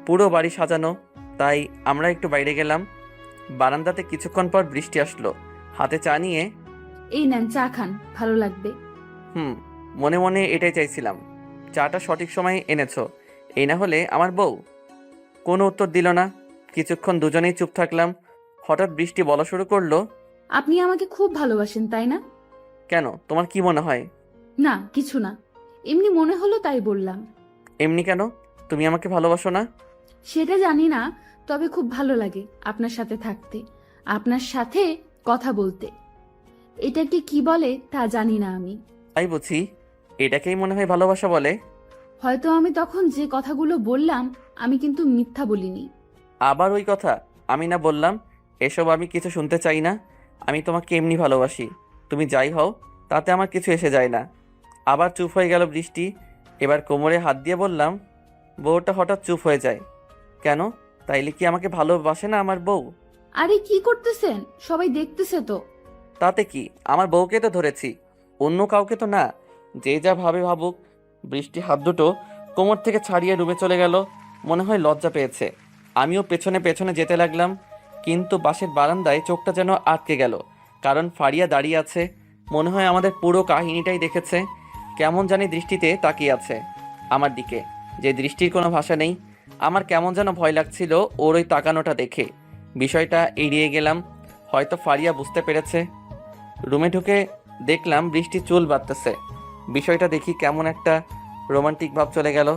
পুরো বাড়ি সাজানো। তাই আমরা একটু বাইরে গেলাম। বারান্দাতে কিছুক্ষণ পর বৃষ্টি আসলো, হাতে চা নিয়ে। এই নেন, চা খান, ভালো লাগবে। মনে মনে এটাই চাইছিলাম, চাটা সঠিক সময়ে এনেছো, এই না হলে আমার বউ। কোনো উত্তর দিল না, কিছুক্ষণ দুজনেই চুপ থাকলাম। হঠাৎ বৃষ্টি বলা শুরু করলো, আপনি আমাকে খুব ভালোবাসেন, তাই না? কেন, তোমার কি মনে হয়? না, কিছু না, এমনি মনে হলো তাই বললাম। এমনি কেন, তুমি আমাকে ভালোবাসো না? সেটা জানি না, তবে খুব ভালো লাগে আপনার সাথে থাকতে, আপনার সাথে কথা বলতে। এটাকে কি বলে তা জানি না আমি। তাই বুঝি, এটাকেই মনে হয় ভালোবাসা বলে। হয়তো আমি তখন যে কথাগুলো বললাম, আমি কিন্তু মিথ্যা বলিনি। আবার ওই কথা, আমি না বললাম এসব আমি কিছু শুনতে চাই না। আমি তোমাকে এমনি ভালোবাসি, তুমি যাই হও তাতে আমার কিছু এসে যায় না। আবার চুপ হয়ে গেল বৃষ্টি। এবার কোমরে হাত দিয়ে বললাম, বউটা হঠাৎ চুপ হয়ে যায় কেন? তাইলে কি আমাকে ভালোবাসে না আমার বউ? আরে কি করতেছেন, সবাই দেখতেছে তো। তাতে কি, আমার বউকে তো ধরেছি, অন্য কাউকে তো না। যে যা ভাবে ভাবুক। বৃষ্টি হাত দুটো কোমর থেকে ছাড়িয়ে রুমে চলে গেল, মনে হয় লজ্জা পেয়েছে। আমিও পেছনে পেছনে যেতে লাগলাম, কিন্তু বাসের বারান্দায় চোখটা যেন আটকে গেল, কারণ ফারিয়া দাঁড়িয়ে আছে। মনে হয় আমাদের পুরো কাহিনীটাই দেখেছে, কেমন জানি দৃষ্টিতে তাকিয়ে আছে আমার দিকে, যে দৃষ্টির কোনো ভাষা নেই। আমার কেমন যেন ভয় লাগছিল ওর ওই তাকানোটা দেখে। বিষয়টা এড়িয়ে গেলাম, হয়তো ফারিয়া বুঝতে পেরেছে। রুমে ঢুকে দেখলাম বৃষ্টি চুল বাঁধতেছে। বিষয়টা দেখি কেমন একটা রোমান্টিক ভাব চলে গেল,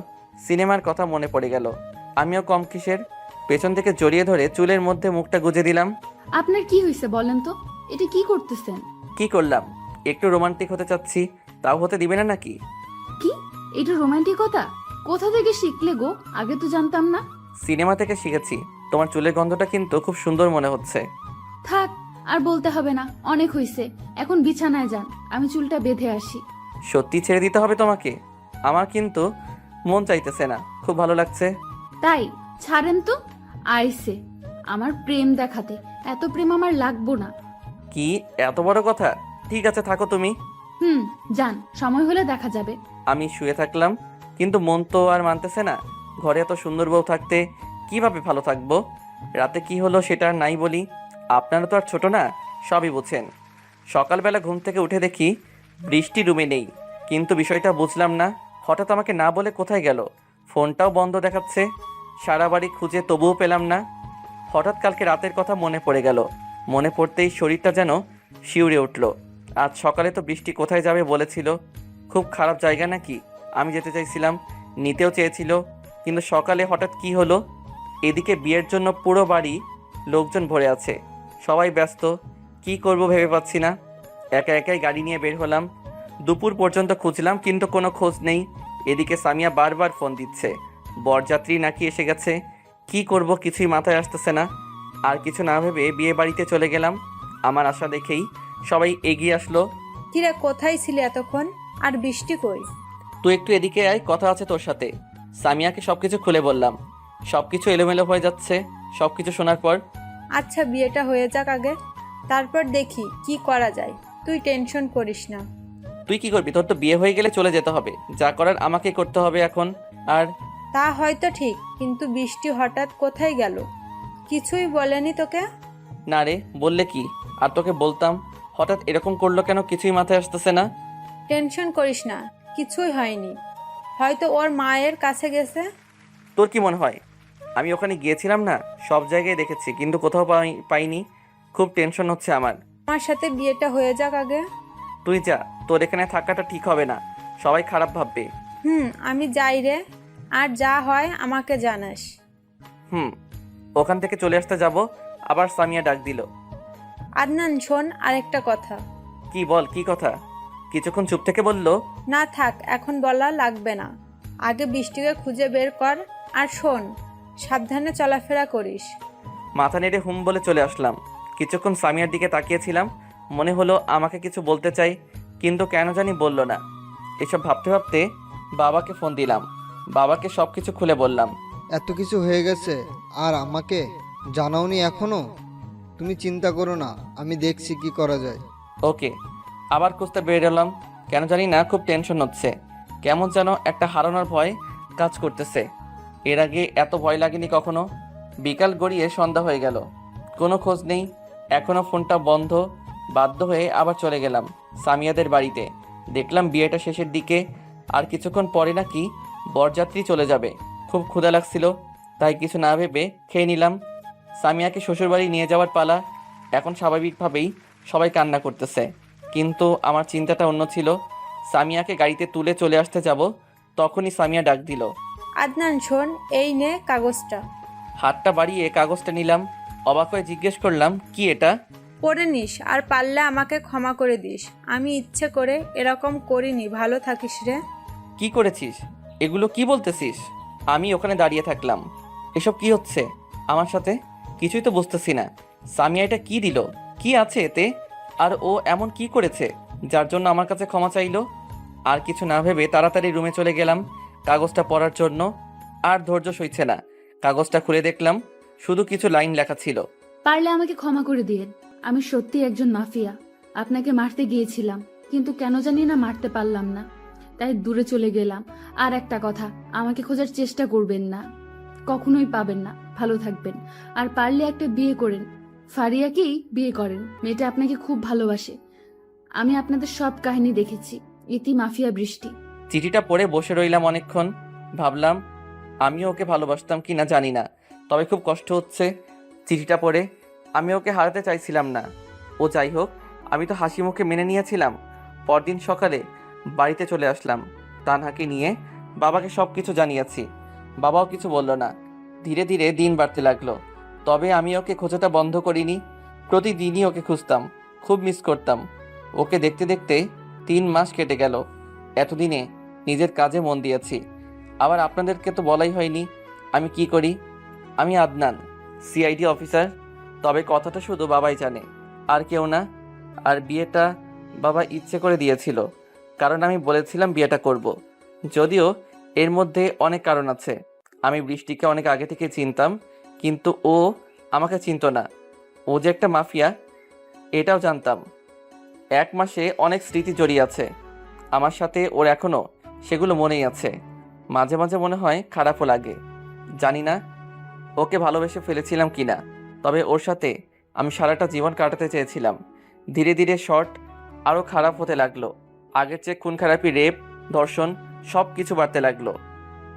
সিনেমার কথা মনে পড়ে গেল। আমিও কম কিসের, পেছন থেকে জড়িয়ে ধরে চুলের মধ্যে মুখটা গুজে দিলাম। আপনার কি হয়েছে বলেন তো, এটা কি করতেছেন? কি করলাম, একটু রোমান্টিক হতে চাচ্ছি, তাও হতে দিবে না নাকি? কি, এটা রোমান্টিকতা? কোথা থেকে শিখলে গো, আগে তো জানতাম না। সিনেমা থেকে শিখেছি। তোমার চুলের গন্ধটা কিন্তু খুব সুন্দর মনে হচ্ছে। থাক, আর বলতে হবে না, অনেক হয়েছে, এখন বিছানায় যান, আমি চুলটা বেঁধে আসি। সত্যি ছেড়ে দিতে হবে তোমাকে? আমার কিন্তু মন চাইতেছে না, খুব ভালো লাগছে। তাই ছাড়েন তো, আইসে আমার প্রেম দেখাতে, এত প্রেম আমার লাগবো না। কি এত বড় কথা? ঠিক আছে, থাকো তুমি। যান, সময় হলে দেখা যাবে। আমি শুয়ে থাকলাম, কিন্তু মন তো আর মানতেছে না। ঘরে এত সুন্দর বউ থাকতে কিভাবে ভালো থাকবো? রাতে কি হলো সেটা আর নাই বলি, আপনারা তো আর ছোট না, সবই বুঝেন। সকালবেলা ঘুম থেকে উঠে দেখি বৃষ্টি রুমে নেই, কিন্তু বিষয়টা বুঝলাম না। হঠাৎ আমাকে না বলে কোথায় গেল? ফোনটাও বন্ধ দেখাচ্ছে। সারা বাড়ি খুঁজে তবুও পেলাম না। হঠাৎ কালকে রাতের কথা মনে পড়ে গেল। মনে পড়তেই শরীরটা যেন শিউরে উঠল। আজ সকালে তো বৃষ্টি কোথায় যাবে বলেছিল। খুব খারাপ জায়গা নাকি? আমি যেতে চাইছিলাম, নিতেও চেয়েছিল, কিন্তু সকালে হঠাৎ কি হলো? এদিকে বিয়ের জন্য পুরো বাড়ি লোকজন ভরে আছে, সবাই ব্যস্ত। কি করব ভেবে পাচ্ছি না। একা একাই গাড়ি নিয়ে বের হলাম। দুপুর পর্যন্ত খুঁজলাম, কিন্তু কোনো খোঁজ নেই। এদিকে সামিয়া বারবার ফোন দিচ্ছে, বরযাত্রী নাকি এসে গেছে। কি করব কিছুই মাথায় আসতেছে না। আর কিছু না ভেবে বিয়ে বাড়িতে চলে গেলাম। আমার আশা দেখেই সবাই এগিয়ে আসলো। কিরে, কোথায় ছিলি এতক্ষণ? আর বৃষ্টি কই? তুই একটু এদিকে আয়, কথা আছে তোর সাথে। সামিয়াকে সবকিছু খুলে বললাম। সবকিছু এলোমেলো হয়ে যাচ্ছে সবকিছু শোনার পর। আচ্ছা, বিয়েটা হয়ে যাক আগে, তারপর দেখি কি করা যায়। তুই টেনশন করিস না। তুই কি করবি? তোর তো বিয়ে হয়ে গেলে চলে যেতে হবে, যা করার আমাকেই করতে হবে এখন। আর তা হয়তো ঠিক, কিন্তু বৃষ্টি হঠাৎ কোথায় গেল? কিছুই বলেনি তোকে? না রে, বললে কি আর তোকে বলতাম। হঠাৎ এরকম করলো কেন কিছুই মাথায় আসতেছে না। টেনশন করিস না, কিছুই হয়নি। হয়তো ওর মায়ের কাছে গেছে। তোর কি মনে হয়? আমি ওখানে গিয়েছিলাম না, সব জায়গায় দেখেছি, কিন্তু কোথাও পাইনি। খুব টেনশন হচ্ছে আমার। আমার সাথে বিয়েটা হয়ে যাক আগে। তুই যা, তোর এখানে থাকাটা ঠিক হবে না, সবাই খারাপ ভাববে। আমি যাই রে, আর যা হয় আমাকে জানাস। ওখান থেকে চলে আসতে যাব, আবার সামিয়া ডাক দিল। আদনান শোন, আরেকটা কথা। কি বল, কি কথা? কিছুক্ষণ চুপ থেকে বলল। না থাক, এখন বলা লাগবে না। আগে বৃষ্টিকে খুঁজে বের কর। আর শোন, সাবধানে চলাফেরা করিস। মাথা নেড়ে হুম বলে চলে আসলাম। কিছুক্ষণ সামিয়ার দিকে তাকিয়েছিলাম, মনে হলো আমাকে কিছু বলতে চাই, কিন্তু কেন জানি বলল না। এসব ভাবতে ভাবতে বাবাকে ফোন দিলাম। বাবাকে সব কিছু খুলে বললাম। এত কিছু হয়ে গেছে আর আমাকে জানাওনি এখনো? তুমি চিন্তা করো না, আমি দেখছি কি করা যায়। ওকে। আবার খুঁজতে বেরোলাম। কেন জানি না খুব টেনশন হচ্ছে, কেমন যেন একটা হারানোর ভয় কাজ করতেছে। এর আগে এত ভয় লাগেনি কখনো। বিকাল গড়িয়ে সন্ধ্যা হয়ে গেল, কোনো খোঁজ নেই। এখনও ফোনটা বন্ধ। বাধ্য হয়ে আবার চলে গেলাম সামিয়াদের বাড়িতে। দেখলাম বিয়েটা শেষের দিকে, আর কিছুক্ষণ পরে নাকি বরযাত্রী চলে যাবে। খুব ক্ষুধা লাগছিল, তাই কিছু না ভেবে খেয়ে নিলাম। সামিয়াকে শ্বশুরবাড়ি নিয়ে যাওয়ার পালা। এখন স্বাভাবিকভাবেই সবাই কান্না করতেছে, কিন্তু আমার চিন্তাটা অন্য ছিল। সামিয়াকে গাড়িতে তুলে চলে আসতে যাব, তখনই সামিয়া ডাক দিল। আদনান শোন, এই নে কাগজটা। হাতটা বাড়িয়ে কাগজটা নিলাম। অবাক হয়ে জিজ্ঞেস করলাম, কি এটা? পড়ে নিস, আর পারলে আমাকে ক্ষমা করে দিস। আমি ইচ্ছে করে এরকম করিনি। ভালো থাকিস রে। কি করেছিস? এগুলো কি বলতেছিস? আমি ওখানে দাঁড়িয়ে থাকলাম। এসব কি হচ্ছে আমার সাথে? কিছুই তো বুঝতেছি না। সামিয়া এটা কি দিল? কি আছে এতে? আর ও এমন কি করেছে যার জন্য আমার কাছে ক্ষমা চাইলো? আর কিছু না ভেবে তাড়াতাড়ি রুমে চলে গেলাম কাগজটা পড়ার জন্য। আর ধৈর্য সইছে না। কাগজটা খুলে দেখলাম শুধু কিছু লাইন লেখা ছিল। পারলে আমাকে ক্ষমা করে দিন। আমি সত্যি একজন মাফিয়া। আপনাকে মারতে গিয়েছিলাম, কিন্তু কেন জানি না মারতে পারলাম না, তাই দূরে চলে গেলাম। আর একটা কথা, আমাকে খোঁজার চেষ্টা করবেন না, কখনোই পাবেন না। ভালো থাকবেন। আর পারলে একটা বিয়ে করেন, ফারিয়াকেই বিয়ে করেন। মেয়েটা আপনাকে খুব ভালোবাসে। আমি আপনাদের সব কাহিনী দেখেছি। ইতি মাফিয়া বৃষ্টি। চিঠিটা পড়ে বসে রইলাম অনেকক্ষণ। ভাবলাম আমিও ওকে ভালোবাসতাম কি না জানি না, তবে খুব কষ্ট হচ্ছে। চিঠিটা পড়ে আমি ওকে হারাতে চাইছিলাম না। ও যাই হোক, আমি তো হাসি মুখে মেনে নিয়েছিলাম। পরদিন সকালে বাড়িতে চলে আসলাম তানহাকে নিয়ে। বাবাকে সব কিছু জানিয়েছি। বাবাও কিছু বলল না। ধীরে ধীরে দিন বাড়তে লাগলো, তবে আমি ওকে খোঁজাটা বন্ধ করিনি। প্রতিদিনই ওকে খুঁজতাম, খুব মিস করতাম। ওকে দেখতে দেখতে 3 মাস কেটে গেল। এতদিনে নিজের কাজে মন দিয়েছি। আবার আপনাদেরকে তো বলাই হয়নি আমি কি করি। আমি আদনান, সিআইডি অফিসার। তবে কথাটা শুধু বাবাই জানে, আর কেউ না। আর বিয়েটা বাবা ইচ্ছে করে দিয়েছিল, কারণ আমি বলেছিলাম বিয়েটা করব। যদিও এর মধ্যে অনেক কারণ আছে। আমি বৃষ্টিকে অনেক আগে থেকে চিনতাম, কিন্তু ও আমাকে চিনতো না। ও যে একটা মাফিয়া এটাও জানতাম। 1 মাসে অনেক স্মৃতি জড়িয়ে আছে আমার সাথে, ওর এখনও সেগুলো মনেই আছে। মাঝে মাঝে মনে হয় খারাপও লাগে। জানি না ওকে ভালোবেসে ফেলেছিলাম কিনা, তবে ওর সাথে আমি সারাটা জীবন কাটাতে চেয়েছিলাম। ধীরে ধীরে শর্ট আরও খারাপ হতে লাগলো। আগের চেয়ে খুন খারাপি, রেপ, ধর্ষণ সব কিছু বাড়তে লাগলো।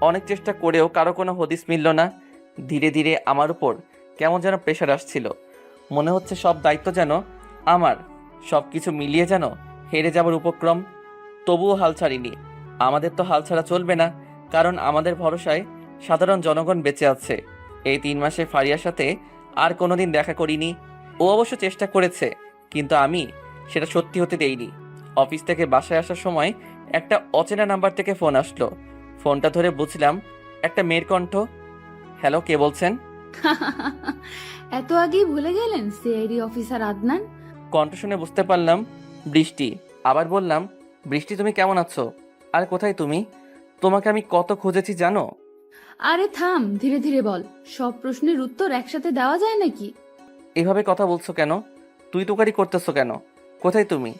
অনেক চেষ্টা করেও কারো কোনো হদিস মিলল না। ধীরে ধীরে আমার উপর কেমন যেন প্রেশার আসছিল। মনে হচ্ছে সব দায়িত্ব যেন আমার, সব কিছু মিলিয়ে যেন হেরে যাবার উপক্রম। তবুও হাল ছাড়িনি। আমাদের তো হাল ছাড়া চলবে না, কারণ আমাদের ভরসায় সাধারণ জনগণ বেঁচে আছে। এই 3 মাসে ফারিয়ার সাথে আর কোনোদিন দেখা করিনি। ও অবশ্য চেষ্টা করেছে, কিন্তু আমি সেটা সত্যি হতে দেইনি। অফিস থেকে বাসায় আসার সময় একটা অচেনা নাম্বার থেকে ফোন আসলো। ফোনটা ধরে বুঝলাম একটা মেয়ের কণ্ঠ। হ্যালো, কে বলছেন? এত আগেই ভুলে গেলেন সিআইডি অফিসার আদনান? কণ্ঠ শুনে বুঝতে পারলাম বৃষ্টি। আবার বললাম, বৃষ্টি তুমি কেমন আছো? আর কোথায় তুমি? তোমাকে আমি কত খুঁজেছি জানো? আরে থাম, ধীরে ধীরে বল। সব প্রশ্নের উত্তর একসাথে দেওয়া যায় নাকি? এভাবে কথা বলছো কেন? তুই তোকারি করতেছো কেন? কোথায় তুমি?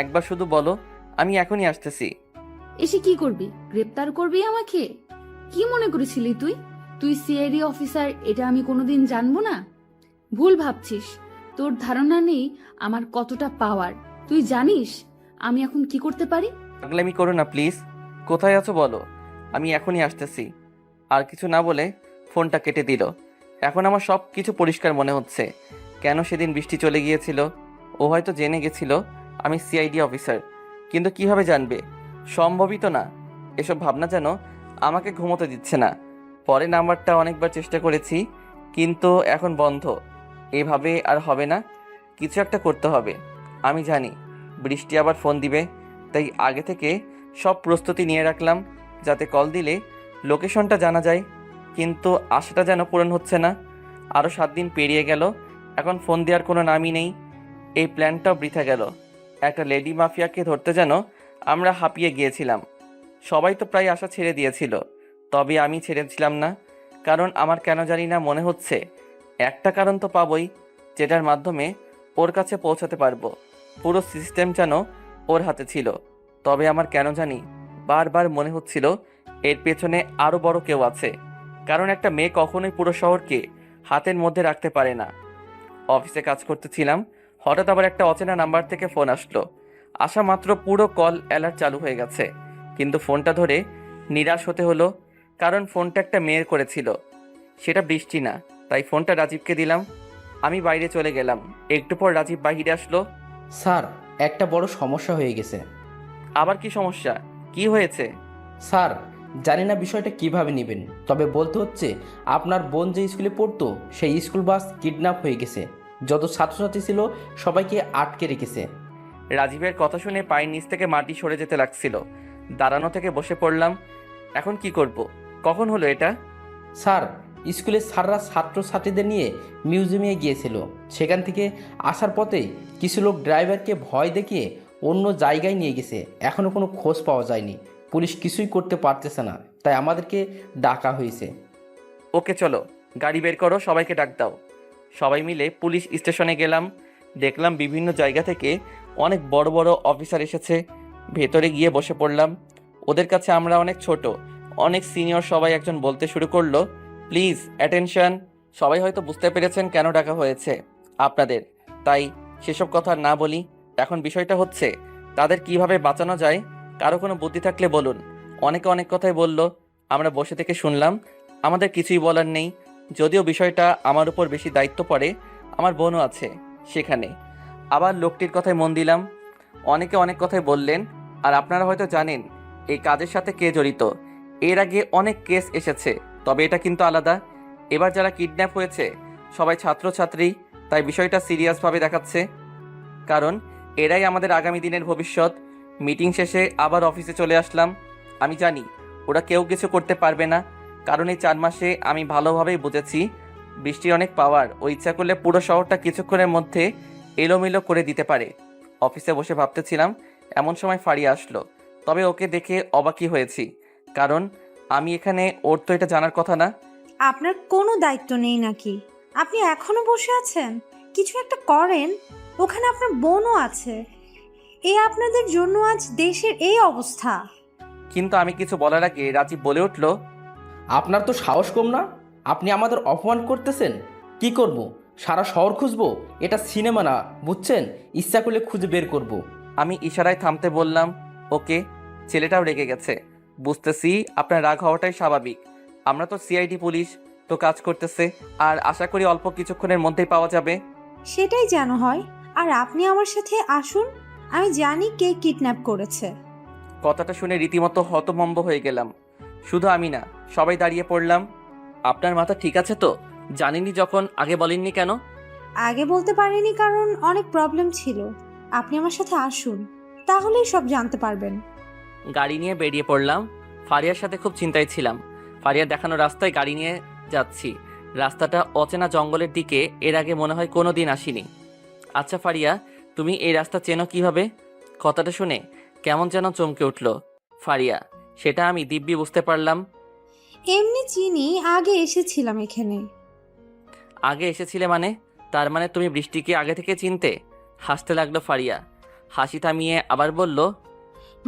একবার শুধু বলো, আমি এখনই আসতেছি। এসে কি করবি? গ্রেপ্তার করবি আমাকে? কি মনে করেছিলি তুই? তুই সিআইডি অফিসার, এটা আমি কোনোদিন জানবো না? ভুল ভাবছিস। তোর ধারণা নেই আমার কতটা পাওয়ার। তুই জানিস আমি এখন কি করতে পারি? পাগলামি করো না প্লিজ। কোথায় আছো বলো, আমি এখনই আসতেছি। আর কিছু না বলে ফোনটা কেটে দিল। এখন আমার সব কিছু পরিষ্কার মনে হচ্ছে। কেন সেদিন বৃষ্টি চলে গিয়েছিল? ও হয়তো জেনে গেছিল আমি সিআইডি অফিসার, কিন্তু কিভাবে জানবে? সম্ভবই তো না। এসব ভাবনা যেন আমাকে ঘুমোতে দিচ্ছে না। পরে নাম্বারটা অনেকবার চেষ্টা করেছি, কিন্তু এখন বন্ধ। এভাবে আর হবে না, কিছু একটা করতে হবে। আমি জানি বৃষ্টি আবার ফোন দিবে, তাই আগে থেকে সব প্রস্তুতি নিয়ে রাখলাম, যাতে কল দিলে লোকেশনটা জানা যায়। কিন্তু আশাটা যেন পূরণ হচ্ছে না। আরও 7 দিন পেরিয়ে গেল, এখন ফোন দেওয়ার কোনো নামই নেই। এই প্ল্যানটাও বৃথা গেল। একটা লেডি মাফিয়াকে ধরতে যেন আমরা হাঁপিয়ে গিয়েছিলাম। সবাই তো প্রায় আশা ছেড়ে দিয়েছিল, তবে আমি ছেড়েছিলাম না। কারণ আমার কেন জানি না মনে হচ্ছে একটা কারণ তো পাবই, যেটার মাধ্যমে ওর কাছে পৌঁছাতে পারবো। পুরো সিস্টেম যেন ওর হাতে ছিল। তবে আমার কেন জানি বারবার মনে হচ্ছিল এর পেছনে আরও বড় কেউ আছে। কারণ একটা মেয়ে কখনোই পুরো শহরকে হাতের মধ্যে রাখতে পারে না। অফিসে কাজ করতেছিলাম, হঠাৎ আবার একটা অচেনা নাম্বার থেকে ফোন আসলো। আসা মাত্র পুরো কল অ্যালার্ট চালু হয়ে গেছে, কিন্তু ফোনটা ধরে নিরাশ হতে হলো। কারণ ফোনটা একটা মেয়ের করেছিল, সেটা বৃষ্টি না। তাই ফোনটা রাজীবকে দিলাম। আমি বাইরে চলে গেলাম। একটু পর রাজীব বাহিরে আসলো। স্যার, একটা বড় সমস্যা হয়ে গেছে। আবার কি সমস্যা? কি হয়েছে? স্যার, জানি না বিষয়টা কিভাবে নেবেন, তবে বলতে হচ্ছে আপনার বোন যে স্কুলে পড়তো সেই স্কুল বাস কিডন্যাপ হয়ে গেছে। যত ছাত্রছাত্রী ছিল সবাইকে আটকে রেখেছে। রাজীবের কথা শুনে পায়ের নিচ থেকে মাটি সরে যেতে লাগছিল। দাঁড়ানো থেকে বসে পড়লাম। এখন কি করব? কখন হলো এটা? স্যার, স্কুলের স্যাররা ছাত্রছাত্রীদের নিয়ে মিউজিয়ামে গিয়েছিল। সেখান থেকে আসার পথে কিছু লোক ড্রাইভারকে ভয় দেখিয়ে অন্য জায়গায় নিয়ে গেছে। এখনও কোনো খোঁজ পাওয়া যায়নি। পুলিশ কিছুই করতে পারতেছে না, তাই আমাদেরকে ডাকা হয়েছে। ওকে চলো, গাড়ি বের করো, সবাইকে ডাক দাও। সবাই মিলে পুলিশ স্টেশনে গেলাম। দেখলাম বিভিন্ন জায়গা থেকে অনেক বড় বড় অফিসার এসেছে। ভেতরে গিয়ে বসে পড়লাম। ওদের কাছে আমরা অনেক ছোট, অনেক সিনিয়র। সবাই একজন বলতে শুরু করলো, প্লিজ অ্যাটেনশন। সবাই হয়তো বুঝতে পেরেছেন কেন ডাকা হয়েছে আপনাদের, তাই সেসব কথা না বলি। এখন বিষয়টা হচ্ছে তাদের কিভাবে বাঁচানো যায়। কারো কোনো বুদ্ধি থাকলে বলুন। অনেকে অনেক কথাই বলল, আমরা বসে থেকে শুনলাম। আমাদের কিছুই বলার নেই। যদিও বিষয়টা আমার উপর বেশি দায়িত্ব পড়ে, আমার বোনও আছে সেখানে। আবার লোকটির কথায় মন দিলাম। অনেকে অনেক কথাই বললেন। আর আপনারা হয়তো জানেন এই কাজের সাথে কে জড়িত। এর আগে অনেক কেস এসেছে, তবে এটা কিন্তু আলাদা। এবার যারা কিডন্যাপ হয়েছে সবাই ছাত্রছাত্রী, তাই বিষয়টা সিরিয়াসভাবে দেখাচ্ছে। কারণ এরাই আমাদের আগামী দিনের ভবিষ্যৎ। মিটিং শেষে আবার অফিসে চলে আসলাম। আমি জানি ওরা কেউ কিছু করতে পারবে না, কারণ এই 4 মাসে আমি ভালোভাবেই বুঝেছি বৃষ্টির অনেক পাওয়ার। ও ইচ্ছা করলে পুরো শহরটা কিছুক্ষণের মধ্যে এলোমেলো করে দিতে পারে। অফিসে বসে ভাবতেছিলাম, এমন সময় ফারিয়া আসলো। তবে ওকে দেখে অবাকই হয়েছি, কারণ আমি এখানে, ওর তো এটা জানার কথা না। আপনার কোনো দায়িত্ব নেই নাকি? আপনি এখনো বসে আছেন? কিছু একটা করেন, ওখানে আপনার বোনও আছে। এই আপনাদের জন্য আজ দেশের এই অবস্থা। কিন্তু আমি কিছু বলার আগে রাজীব বলে উঠল, আপনার তো সাহস কম না? আপনি আমাদের অপমান করতেছেন। কি করব? সারা শহর খুঁজবো? এটা সিনেমা না, বুঝছেন? ইচ্ছা করলে খুঁজে বের করব। আমি ইশারায় থামতে বললাম। ওকে, ছেলেটাও রেগে গেছে। বুঝতেছি আপনার রাগ হওয়াটাই স্বাভাবিক। আমরা তো সিআইডি পুলিশ, তো কাজ করতেছে, আর আশা করি অল্প কিছুক্ষণের মধ্যেই পাওয়া যাবে। সেটাই যেন হয়। আর আপনি আমার সাথে আসুন, আমি জানি কে কিডন্যাপ করেছে। কথাটা শুনে রীতিমতো হতভম্ব হয়ে গেলাম। শুধু আমি না, সবাই দাঁড়িয়ে পড়লাম। আপনার মাথা ঠিক আছে তো? জানেননি যখন আগে বলেননি কেন? আগে বলতে পারিনি কারণ অনেক প্রবলেম ছিল। আপনি আমার সাথে আসুন, তাহলেই সব জানতে পারবেন। গাড়ি নিয়ে বেরিয়ে পড়লাম। ফারিয়ার সাথে খুব চিন্তায় ছিলাম। ফারিয়ার দেখানো রাস্তায় গাড়ি নিয়ে যাচ্ছি। রাস্তাটা অচেনা জঙ্গলের দিকে, এর আগে মনে হয় কোনো দিন আসিনি। আচ্ছা ফারিয়া, তুমি এই রাস্তা চেনো কিভাবে? কথাটা শুনে কেমন যেন চমকে উঠল ফারিয়া। সেটা আমি দিব্যি বুঝতে পারলাম। এমনি চিনি, আগে এসেছিলাম এখানে। আগে এসেছিলে মানে? তার মানে তুমি বৃষ্টিকে আগে থেকে চিনতে? হাসতে লাগলো ফারিয়া। হাসি থামিয়ে আবার বলল,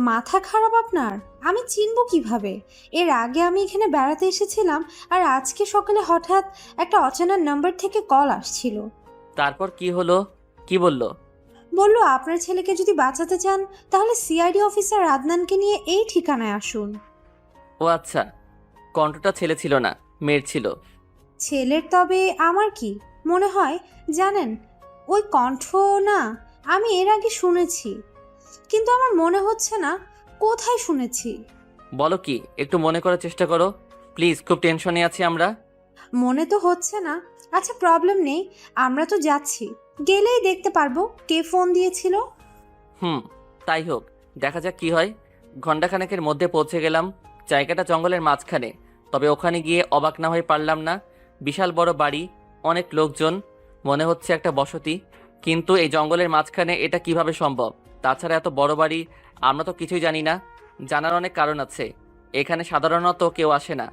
মাথা খারাপ আপনার? আমি চিনব কিভাবে? এর আগে আমি এখানে বেড়াতে এসেছিলাম, আর আজকে সকালে হঠাৎ একটা অচেনা নাম্বার থেকে কল আসছিল। তারপর কি হলো? কি বলল? বলল আপনার ছেলেকে যদি বাঁচাতে চান তাহলে সিআইডি অফিসার আদনানকে নিয়ে এই ঠিকানায় আসুন। ও আচ্ছা, কণ্ঠটা ছেলে ছিল না, মেয়ের ছিল। ছেলের তবে আমার কি মনে হয় জানেন? ওই কণ্ঠ না আমি এর আগে শুনেছি, কিন্তু আমার মনে হচ্ছে না কোথায় শুনেছি। বলো কি, একটু মনে করার চেষ্টা করো প্লিজ, খুব টেনশনে আছি আমরা। মনে তো হচ্ছে না। আচ্ছা প্রবলেম নেই, আমরা তো যাচ্ছি, গেলেই দেখতে পারবো কে ফোন দিয়েছিল। তাই হোক, দেখা যাক কি হয়। ঘণ্টাখানেকের মধ্যে পৌঁছে গেলাম। জায়গাটা জঙ্গলের মাঝখানে, তবে ওখানে গিয়ে অবাক না হয়ে পারলাম না। বিশাল বড় বাড়ি, অনেক লোকজন, মনে হচ্ছে একটা বসতি। কিন্তু এই জঙ্গলের মাঝখানে এটা কিভাবে সম্ভব? তাছাড়া এত বড় বাড়ি, আমরা তো কিছুই জানি না। জানার অনেক কারণ আছে। এখানে সাধারণত কেউ আসে না।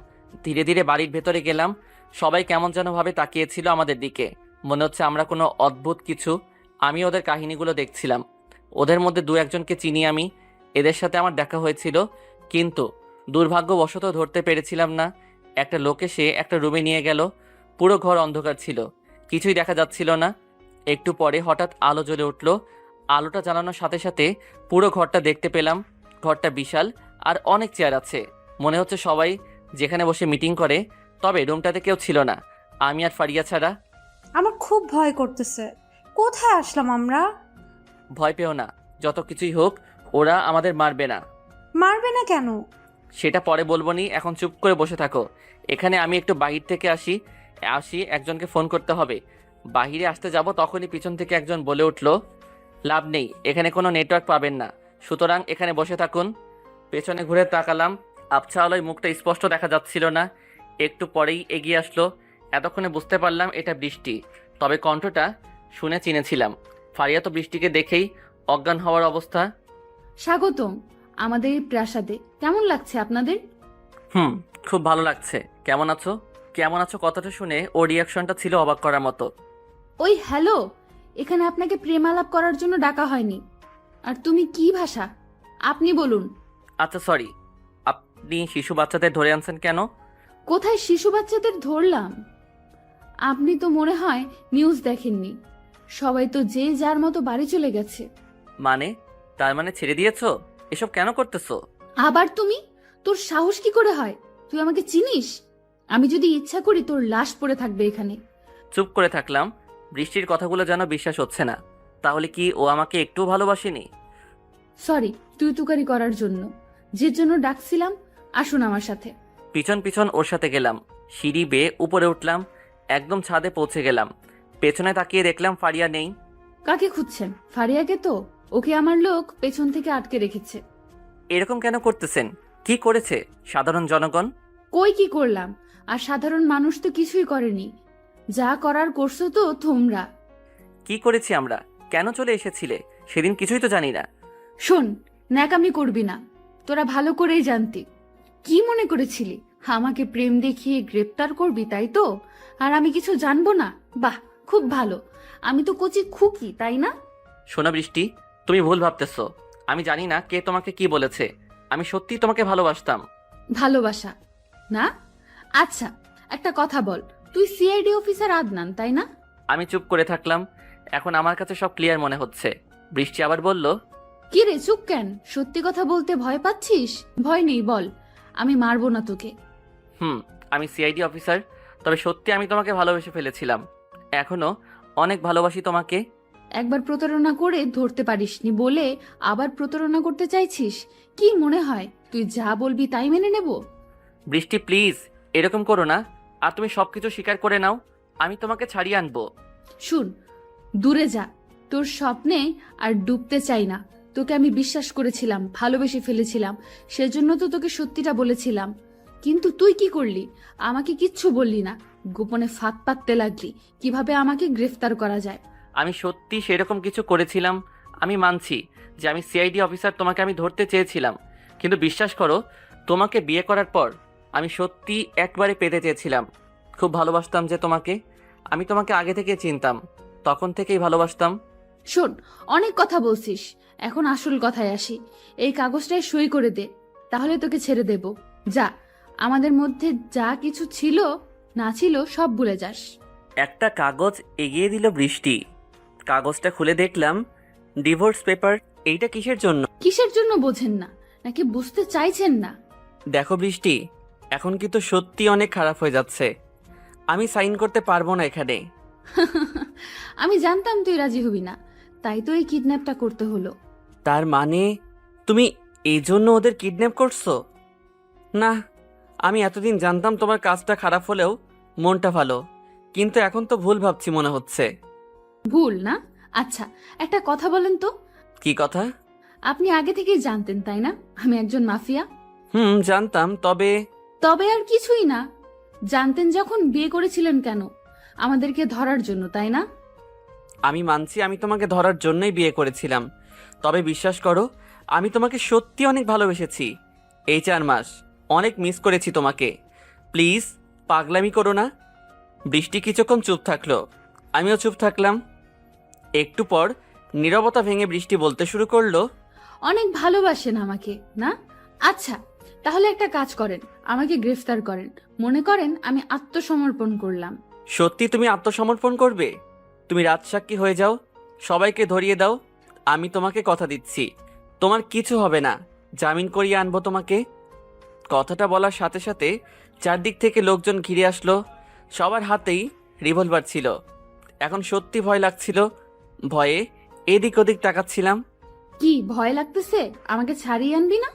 ধীরে ধীরে বাড়ির ভেতরে গেলাম। সবাই কেমন যেন ভাবে তাকিয়েছিল আমাদের দিকে। মনে হচ্ছে আমরা কোনো অদ্ভুত কিছু। আমি ওদের কাহিনীগুলো দেখছিলাম। ওদের মধ্যে দু একজনকে চিনি আমি, এদের সাথে আমার দেখা হয়েছিল, কিন্তু দুর্ভাগ্যবশত ধরতে পেরেছিলাম না। একটা লোক এসে একটা রুমে নিয়ে গেল। পুরো ঘর অন্ধকার ছিল, কিছুই দেখা যাচ্ছিল না। একটু পরে হঠাৎ আলো জ্বলে উঠল। আলোটা জ্বালানোর সাথে সাথে পুরো ঘরটা দেখতে পেলাম। ঘরটা বিশাল, আর অনেক চেয়ার আছে। মনে হচ্ছে সবাই যেখানে বসে মিটিং করে। তবে রুমটাতে কেউ ছিল না, আমি আর ফারিয়া ছাড়া। আমার খুব ভয় করতেছে। কোথায় আসলাম আমরা? ভয় পেও না, যত কিছুই হোক ওরা আমাদের মারবে না। মারবে না কেন? সেটা পরে বলবো নি, এখন চুপ করে বসে থাকো। এখানে আমি একটু বাহির থেকে আসি একজনকে ফোন করতে হবে। বাহিরে আসতে যাব তখনই পিছন থেকে একজন বলে উঠল, লাভ নেই, এখানে কোনো নেটওয়ার্ক পাবেন না, সুতরাং এখানে বসে থাকুন। পেছনে ঘুরে তাকালাম। আবছা আলোয় মুখটা স্পষ্ট দেখা যাচ্ছিল না। একটু পরেই এগিয়ে আসলো। এতক্ষণে বুঝতে পারলাম এটা বৃষ্টি, তবে কণ্ঠটা শুনে চিনেছিলাম। ফারিয়া তো বৃষ্টিকে দেখেই অজ্ঞান হওয়ার অবস্থা। স্বাগতম আমাদের এই প্রাসাদে। কেমন লাগছে আপনাদের? খুব ভালো লাগছে। কেমন আছো? কেমন আছো কথাটা শুনে ওর রিয়াকশনটা ছিল অবাক করার মতো। ওই হ্যালো, এখানে আপনাকে প্রেমালাপ করার জন্য ডাকা হয়নি। আর তুমি কি ভাষা? আপনি বলুন। আচ্ছা সরি, আপনি শিশু বাচ্চাদের ধরে আনছেন কেন? কোথায় শিশু বাচ্চাদের ধরলাম? আপনি তো মনে হয় নিউজ দেখেননি। সবাই তো যে যার মতো বাড়ি চলে গেছে। মানে? তার মানে ছেড়ে দিয়েছো? এসব কেন করতেছো? আবার তুমি? তোর সাহস কি করে হয়? তুই আমাকে চিনিস? আমি যদি ইচ্ছা করি তোর লাশ পড়ে থাকবে এখানে। চুপ করে থাকলাম। বৃষ্টির কথাগুলো যেন বিশ্বাস হচ্ছে না। তাহলে কি ও আমাকে একটু ভালোবাসেনি? সরি তুই তুকারি করার জন্য। যে জন্য ডাকছিলাম, আসুন আমার সাথে। পিছন পিছন ওর সাথে গেলাম। সিঁড়ি বেয়ে উপরে উঠলাম। একদম ছাদে পৌঁছে গেলাম। পেছনে তাকিয়ে দেখলাম ফারিয়া নেই। কাকে খুঁজছেন? ফারিয়াকে তো। ওকে আমার লোক পেছন থেকে আটকে রেখেছে। এরকম কেন করতেছেন? কি করেছে সাধারণ জনগণ? কই কি করলাম? আর সাধারণ মানুষ তো কিছুই করেনি। যা করার করছো তো তোমরা। কি করেছি আমরা? কেন চলে এসেছিলে? সেদিন কিছুই তো জানি না। শোন, ন্যাকামি করবি না। তোরা ভালো করেই জানতি। কি মনে করেছিলি আমাকে প্রেম দেখিয়ে গ্রেপ্তার করবি, তাই তো? আর আমি কিছু জানবো না? বাহ, খুব ভালো। আমি তো কচি খুকি, তাই না? শোনো বৃষ্টি, তুমি ভুল ভাবতেছো। আমি জানি না কে তোমাকে কি বলেছে, আমি সত্যিই তোমাকে ভালোবাসতাম। ভালোবাসা না? আচ্ছা, একটা কথা বল, তুই সিআইডি অফিসার আদনান, তাই না? আমি চুপ করে থাকলাম। এখন আমার কাছে সব ক্লিয়ার মনে হচ্ছে। বৃষ্টি আবার বলল, কি রে, চুপ কেন? সত্যি কথা বলতে ভয় পাচ্ছিস? ভয় নেই, বল, আমি মারবো না তোকে। আমি সিআইডি অফিসার, তবে সত্যি আমি তোমাকে ভালোবেসে ফেলেছিলাম। এখনো অনেক ভালোবাসি তোমাকে। একবার প্রতারণা করে ধরতে পারিসনি বলে আবার প্রতারণা করতে চাইছিস? কি মনে হয় তুই যা বলবি তাই মেনে নেব? বৃষ্টি প্লিজ এরকম করো না। আর তুমি সবকিছু স্বীকার করে নাও, আমি তোমাকে ছাড়িয়ে আনবো। শুন, দূরে যা, তোর স্বপ্নে আর ডুবতে চাই না। তোকে আমি বিশ্বাস করেছিলাম, ভালোবেসে ফেলেছিলাম, সেজন্য তো তোকে সত্যিটা বলেছিলাম। কিন্তু তুই কি করলি? আমাকে কিচ্ছু বললি না, গোপনে ফাঁদ পাততে লাগলি কিভাবে আমাকে গ্রেফতার করা যায়। আমি সত্যি সেরকম কিছু করেছিলাম। আমি মানছি যে আমি সিআইডি অফিসার, তোমাকে আমি ধরতে চেয়েছিলাম। কিন্তু বিশ্বাস করো, তোমাকে বিয়ে করার পর আমি সত্যি একবারে পেতে চেয়েছিলাম। খুব ভালোবাসতাম যে তোমাকে। আমি তোমাকে আগে থেকে চিনতাম, তখন থেকেই ভালোবাসতাম। শোন, অনেক কথা বলছিস, এখন আসল কথায় আসি। এই কাগজটায় সই করে দে, তাহলে তোকে ছেড়ে দেব। যা, আমাদের মধ্যে যা কিছু ছিল না ছিল সব ভুলে যাস। একটা কাগজ এগিয়ে দিল বৃষ্টি। কাগজটা খুলে দেখলাম ডিভোর্স পেপার। এইটা কিসের জন্য? কিসের জন্য বোঝেন না নাকি বুঝতে চাইছেন না? দেখো বৃষ্টি, এখন কিন্তু সত্যি অনেক খারাপ হয়ে যাচ্ছে। আমি সাইন করতে পারবো না এখানে। আমি জানতাম তুই রাজি হবি না, তাই তো এই কিডন্যাপটা করতে হলো। তার মানে তুমি এই জন্য ওদের কিডন্যাপ করছো? না, আমি এতদিন জানতাম তোমার কাজটা খারাপ হলেও মনটা ভালো, কিন্তু এখন তো ভুল ভাবছি মনে হচ্ছে। ভুল না? আচ্ছা, একটা কথা বলেন তো, কি কথা? আপনি আগে থেকেই জানতেন তাই না আমি একজন মাফিয়া? জানতাম, তবে তবে আর কিছুই না। জানতেন যখন বিয়ে করেছিলেন কেন? আমাদেরকে ধরার জন্য, তাই না? আমি মানছি আমি তোমাকে ধরার জন্যই বিয়ে করেছিলাম। তবে বিশ্বাস করো, আমি তোমাকে সত্যি অনেক ভালোবেসেছি। এই 4 মাস অনেক মিস করেছি তোমাকে। প্লিজ পাগলামি করো না। বৃষ্টি কিছুক্ষণ চুপ থাকলো, আমিও চুপ থাকলাম। একটু পর নীরবতা ভেঙে বৃষ্টি বলতে শুরু করলো, অনেক ভালোবাসেন আমাকে না? আচ্ছা, তাহলে একটা কাজ করেন, আমাকে গ্রেফতার করেন, মনে করেন আমি আত্মসমর্পণ করলাম। সত্যি তুমি আত্মসমর্পণ করবে? তুমি রাজসাক্ষী হয়ে যাও, সবাইকে ধরিয়ে দাও। আমি তোমাকে কথা দিচ্ছি, তোমার কিছু হবে না। জামিন করিয়ে আনবো তোমাকে। কথাটা বলার সাথে সাথে চারদিক থেকে লোকজন ঘিরে আসলো। সবার হাতেই রিভলভার ছিল। এখন সত্যি ভয় লাগছিল। ভয়ে এদিক ওদিক তাকাচ্ছিলাম। কি ভয় লাগতেছে? আমাকে ছাড়িয়ে আনবি না?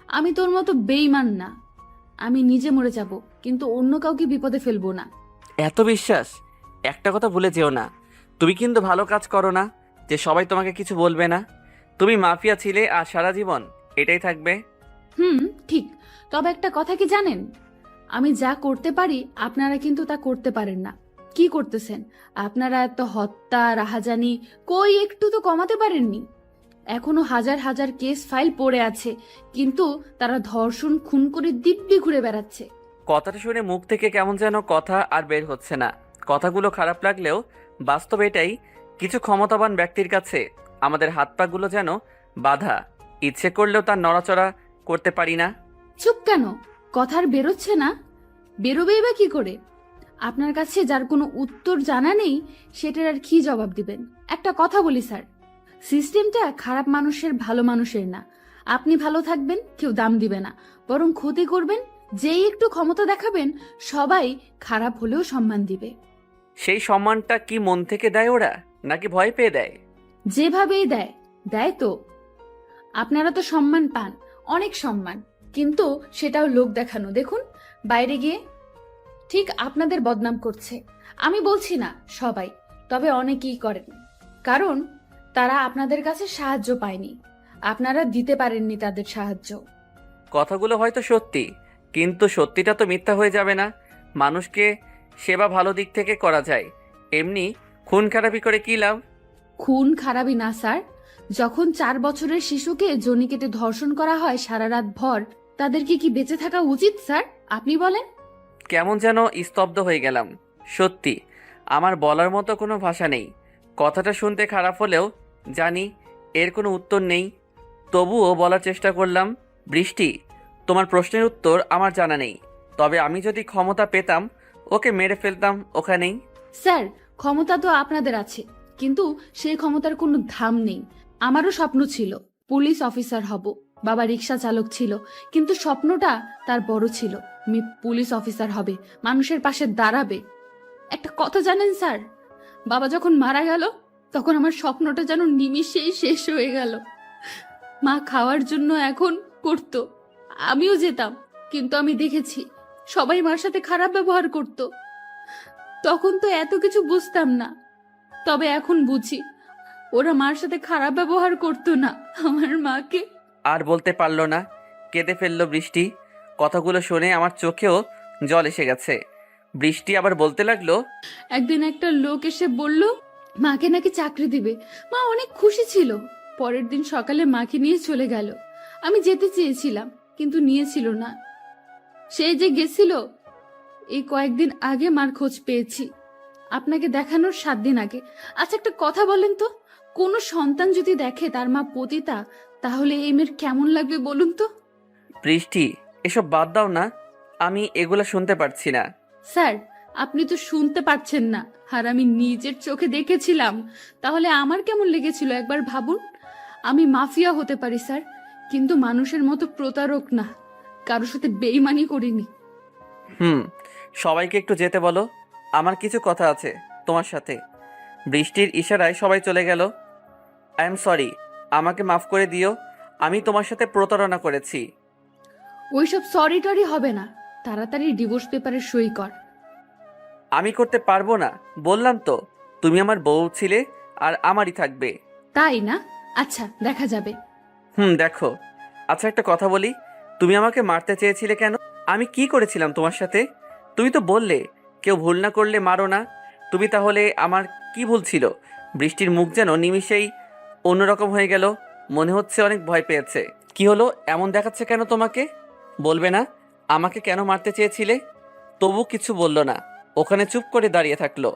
আমি তোর মতো বেইমান না। আমি নিজে মরে যাব, কিন্তু অন্য কাউকে বিপদে ফেলবো না। এত বিশ্বাস? একটা কথা ভুলে যেও না, তুমি কিন্তু ভালো কাজ করো না যে সবাই তোমাকে কিছু বলবে না। তুমি মাফিয়া ছিলে আর সারা জীবন এটাই থাকবে। ঠিক। তবে একটা কথা কি জানেন, আমি যা করতে পারি আপনারা কিন্তু তা করতে পারেন না। কি করতেছেন আপনারা? এত হত্যা, রাহাজানি, কই একটু তো কমাতে পারেননি? এখনো হাজার হাজার কেস ফাইল পড়ে আছে, কিন্তু তারা ধর্ষণ, খুন করে দিব্যি ঘুরে বেড়াচ্ছে। কথাটা শুনে মুখ থেকে কেমন যেন কথা আর বের হচ্ছে না। কথাগুলো খারাপ লাগলেও বাস্তব এটাই। কিছু ক্ষমতাবান ব্যক্তির কাছে আমাদের হাত পাগুলো যেন বাধা। ইচ্ছে করলেও তার নড়াচড়া করতে পারি না। চুপ কেন? কথা আর বেরোচ্ছে না? বেরোবেই বা কি করে? আপনার কাছে যার কোনো উত্তর জানা নেই, সেটার আর কি জবাব দিবেন? একটা কথা বলি স্যার, সিস্টেমটা খারাপ মানুষের ভালো মানুষের না। আপনি ভালো থাকবেন, কেউ দাম দিবে না, বরং ক্ষতি করবেন। যেই একটু ক্ষমতা দেখাবেন, সবাই খারাপ হলেও সম্মান দিবে। সেই সম্মানটা কি মন থেকে দেয় ওরা, নাকি ভয় পেয়ে দেয়? যেভাবেই দেয়, দেয় তো। আপনারা তো সম্মান পান, অনেক সম্মান, কিন্তু সেটাও লোক দেখানো। দেখুন বাইরে গিয়ে ঠিক আপনাদের বদনাম করছে। আমি বলছি না সবাই, তবে অনেকেই করেন, কারণ তারা আপনাদের কাছে সাহায্য পায়নি, আপনারা দিতে পারেননি তাদের সাহায্য। কথাগুলো হয়তো সত্যি, কিন্তু সত্যিটা তো মিথ্যা হয়ে যাবে না। মানুষকে সেবা ভালো দিক থেকে করা যায়, এমনি খুন খারাপি করে কি লাভ? খুন খারাপই না স্যার। যখন 4 বছরের শিশুকে জনি কেটে ধর্ষণ করা হয় সারা রাত ভর, তাদেরকে কি বেঁচে থাকা উচিত স্যার? আপনি বলেন। কেমন যেন স্তব্ধ হয়ে গেলাম। সত্যি আমার বলার মতো কোনো ভাষা নেই। কথাটা শুনতে খারাপ হলেও জানি এর কোনো উত্তর নেই। তবুও বলার চেষ্টা করলাম, বৃষ্টি, তোমার প্রশ্নের উত্তর আমার জানা নেই, তবে আমি যদি ক্ষমতা পেতাম ওকে মেরে ফেলতাম ওখানেই। স্যার, ক্ষমতা তো আপনাদের আছে, কিন্তু সেই ক্ষমতার কোনো ধাম নেই। আমারও স্বপ্ন ছিল পুলিশ অফিসার হব, বাবা রিক্সা চালক ছিল, কিন্তু স্বপ্নটা তার বড় ছিল। পুলিশ অফিসার হবে, মানুষের পাশে দাঁড়াবে। একটা কথা জানেন স্যার, বাবা যখন মারা গেল তখন আমার স্বপ্নটা যেন নিমিষেই শেষ হয়ে গেল। মা খাওয়ার জন্য এখন করতো, আমিও যেতাম, কিন্তু আমি দেখেছি সবাই মার সাথে খারাপ ব্যবহার করত। তখন তো এত কিছু বুঝতাম না, তবে এখন বুঝি ওরা মার সাথে খারাপ ব্যবহার করতো না, আমার মাকে। আর বলতে পারলো না, কেঁদে ফেললো বৃষ্টি। কথাগুলো শুনে আমার চোখেও জল এসে গেছে। বৃষ্টি আবার বলতে লাগলো, একদিন একটা লোক এসে বলল মাকে নাকি চাকরি দিবে। মা অনেক খুশি ছিল। পরের দিন সকালে মাকে নিয়ে চলে গেল। আমি যেতে চেয়েছিলাম, কিন্তু নিয়েছিল না। সে যে গেছিল এই কয়েকদিন আগে মার খোঁজ পেয়েছি, আপনাকে দেখানোর 7 দিন আগে। আচ্ছা, একটা কথা বলেন তো, কোনো সন্তান যদি দেখে তার মা পতিতা, তাহলে এই মেয়ের কেমন লাগবে বলুন তো? বৃষ্টি, এসব বাদ দাও না, আমি এগুলা শুনতে পারছি না। স্যার, আপনি তো শুনতে পাচ্ছেন না, আর আমি নিজের চোখে দেখেছিলাম। তাহলে আমার কেমন লেগেছিল একবার ভাবুন। আমি মাফিয়া হতে পারি স্যার, কিন্তু মানুষের মতো প্রতারক না, কারোর সাথে বেইমানি করিনি। সবাইকে একটু যেতে বলো, আমার কিছু কথা আছে তোমার সাথে। বৃষ্টির ইশারায় সবাই চলে গেল। আই এম সরি, আমাকে মাফ করে দিও, আমি তোমার সাথে প্রতারণা করেছি। ওইসব সরি টরি হবে না, তাড়াতাড়ি ডিভোর্স পেপারে সই কর। আমি করতে পারবো না, বললাম তো, তুমি আমার বউ ছিলে আর আমারই থাকবে। তাই না? আচ্ছা, দেখা যাবে। দেখো। আচ্ছা, একটা কথা বলি, তুমি আমাকে মারতে চেয়েছিলে কেন? আমি কি করেছিলাম তোমার সাথে? তুমি তো বললে কেউ ভুল না করলে মারো না। তুমি তাহলে আমার কি ভুল ছিল? বৃষ্টির মুখ যেন নিমিষেই অন্যরকম হয়ে গেল, মনে হচ্ছে অনেক ভয় পেয়েছে। কি হলো, এমন দেখাচ্ছে কেন তোমাকে? বলবে না আমাকে কেন মারতে চেয়েছিলে? তবু কিছু বলল না, ওখানে চুপ করে দাঁড়িয়ে থাকলো।